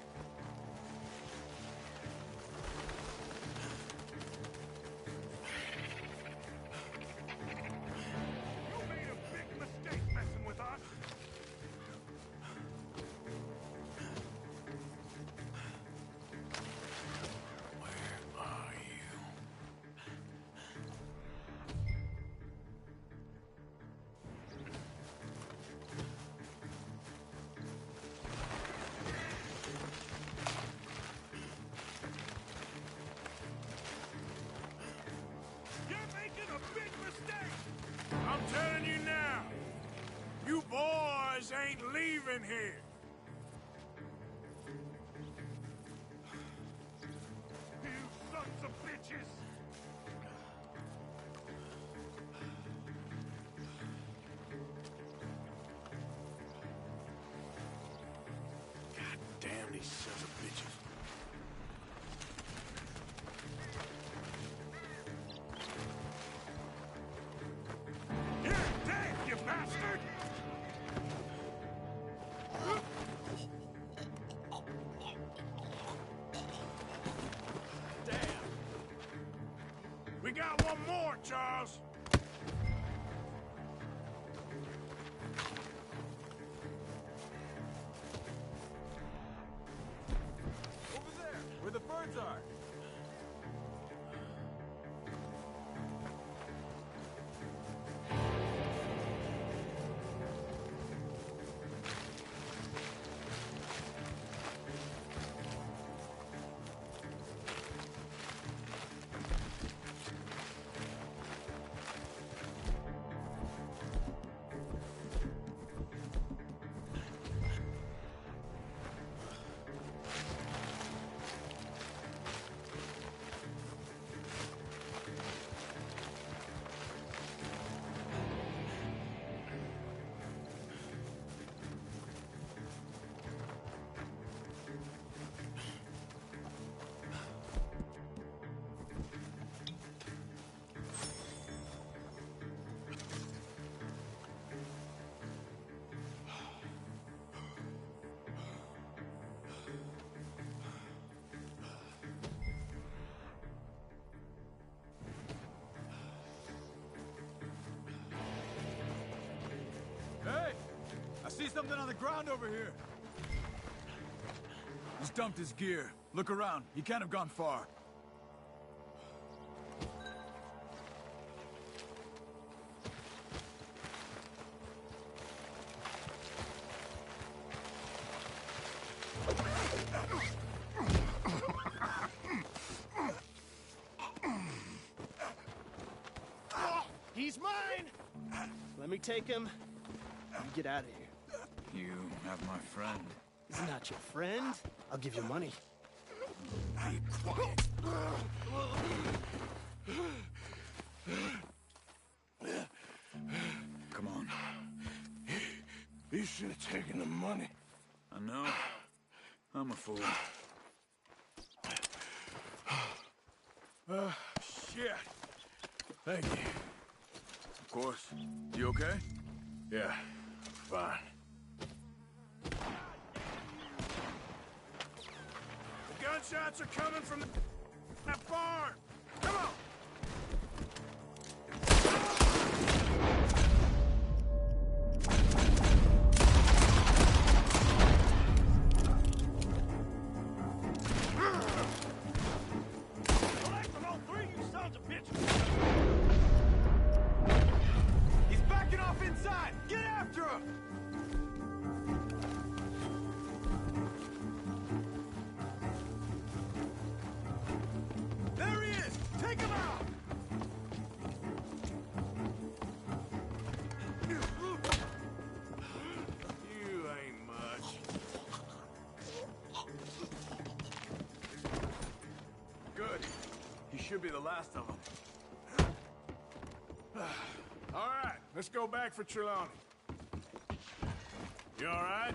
You made a big mistake messing with us. Where are you? You're making a big mistake. I'm telling you now, you boys ain't leaving here. You sons of bitches. God damn these sons of bitches. You're dead, you bastard! Damn. We got one more, Charles. Over there, where the birds are. Hey! I see something on the ground over here. He's dumped his gear. Look around. He can't have gone far. He's mine! Let me take him. You get out of here. You have my friend. He's not your friend. I'll give you money. Be quiet. Come on. You should have taken the money. I know. I'm a fool. Shit. Thank you. Of course. You okay? Yeah, fine. The gunshots are coming from that barn! Come on! Collect on all three, you sons of bitches! He's backing off inside! Get after him! There he is! Take him out! You ain't much. Good. He should be the last of them. All right, let's go back for Trelawney. You all right?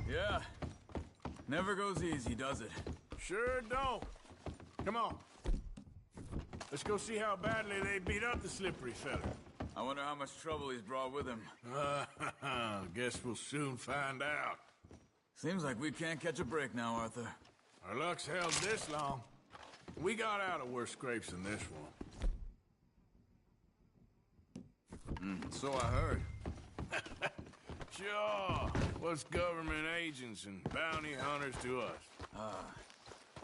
Yeah. Never goes easy, does it? Sure don't. Come on. Let's go see how badly they beat up the slippery fella. I wonder how much trouble he's brought with him. Guess we'll soon find out. Seems like we can't catch a break now, Arthur. Our luck's held this long. We got out of worse scrapes than this one. So I heard. Sure. What's government agents and bounty hunters to us?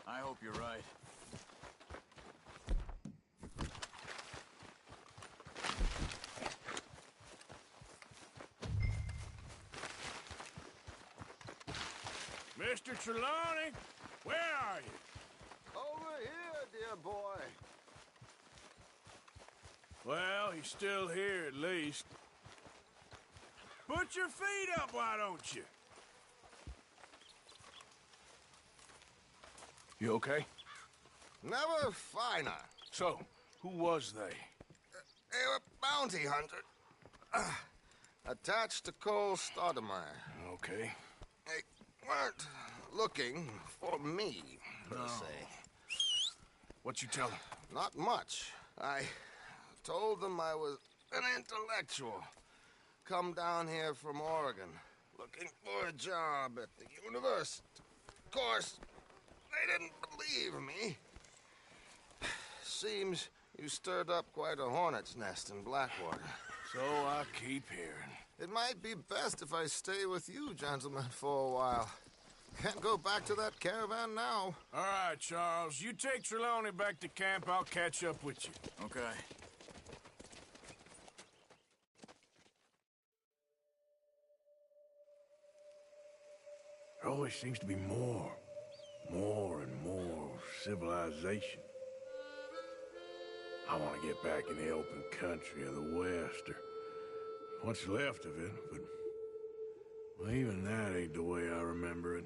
I hope you're right. Mr. Trelawney, where are you? Over here, dear boy. Well, he's still here at least. Put your feet up, why don't you? You okay? Never finer. So, who was they? They were bounty hunter. Attached to Cole Stoudemire. Okay. They weren't looking for me, per se. What you tell them? Not much. I told them I was an intellectual. Come down here from Oregon, looking for a job at the university. Of course, they didn't believe me. Seems you stirred up quite a hornet's nest in Blackwater. So I keep hearing. It might be best if I stay with you, gentlemen, for a while. Can't go back to that caravan now. All right, Charles. You take Trelawney back to camp. I'll catch up with you. Okay. There always seems to be more and more civilization. I want to get back in the open country of the West, or what's left of it, but well, even that ain't the way I remember it.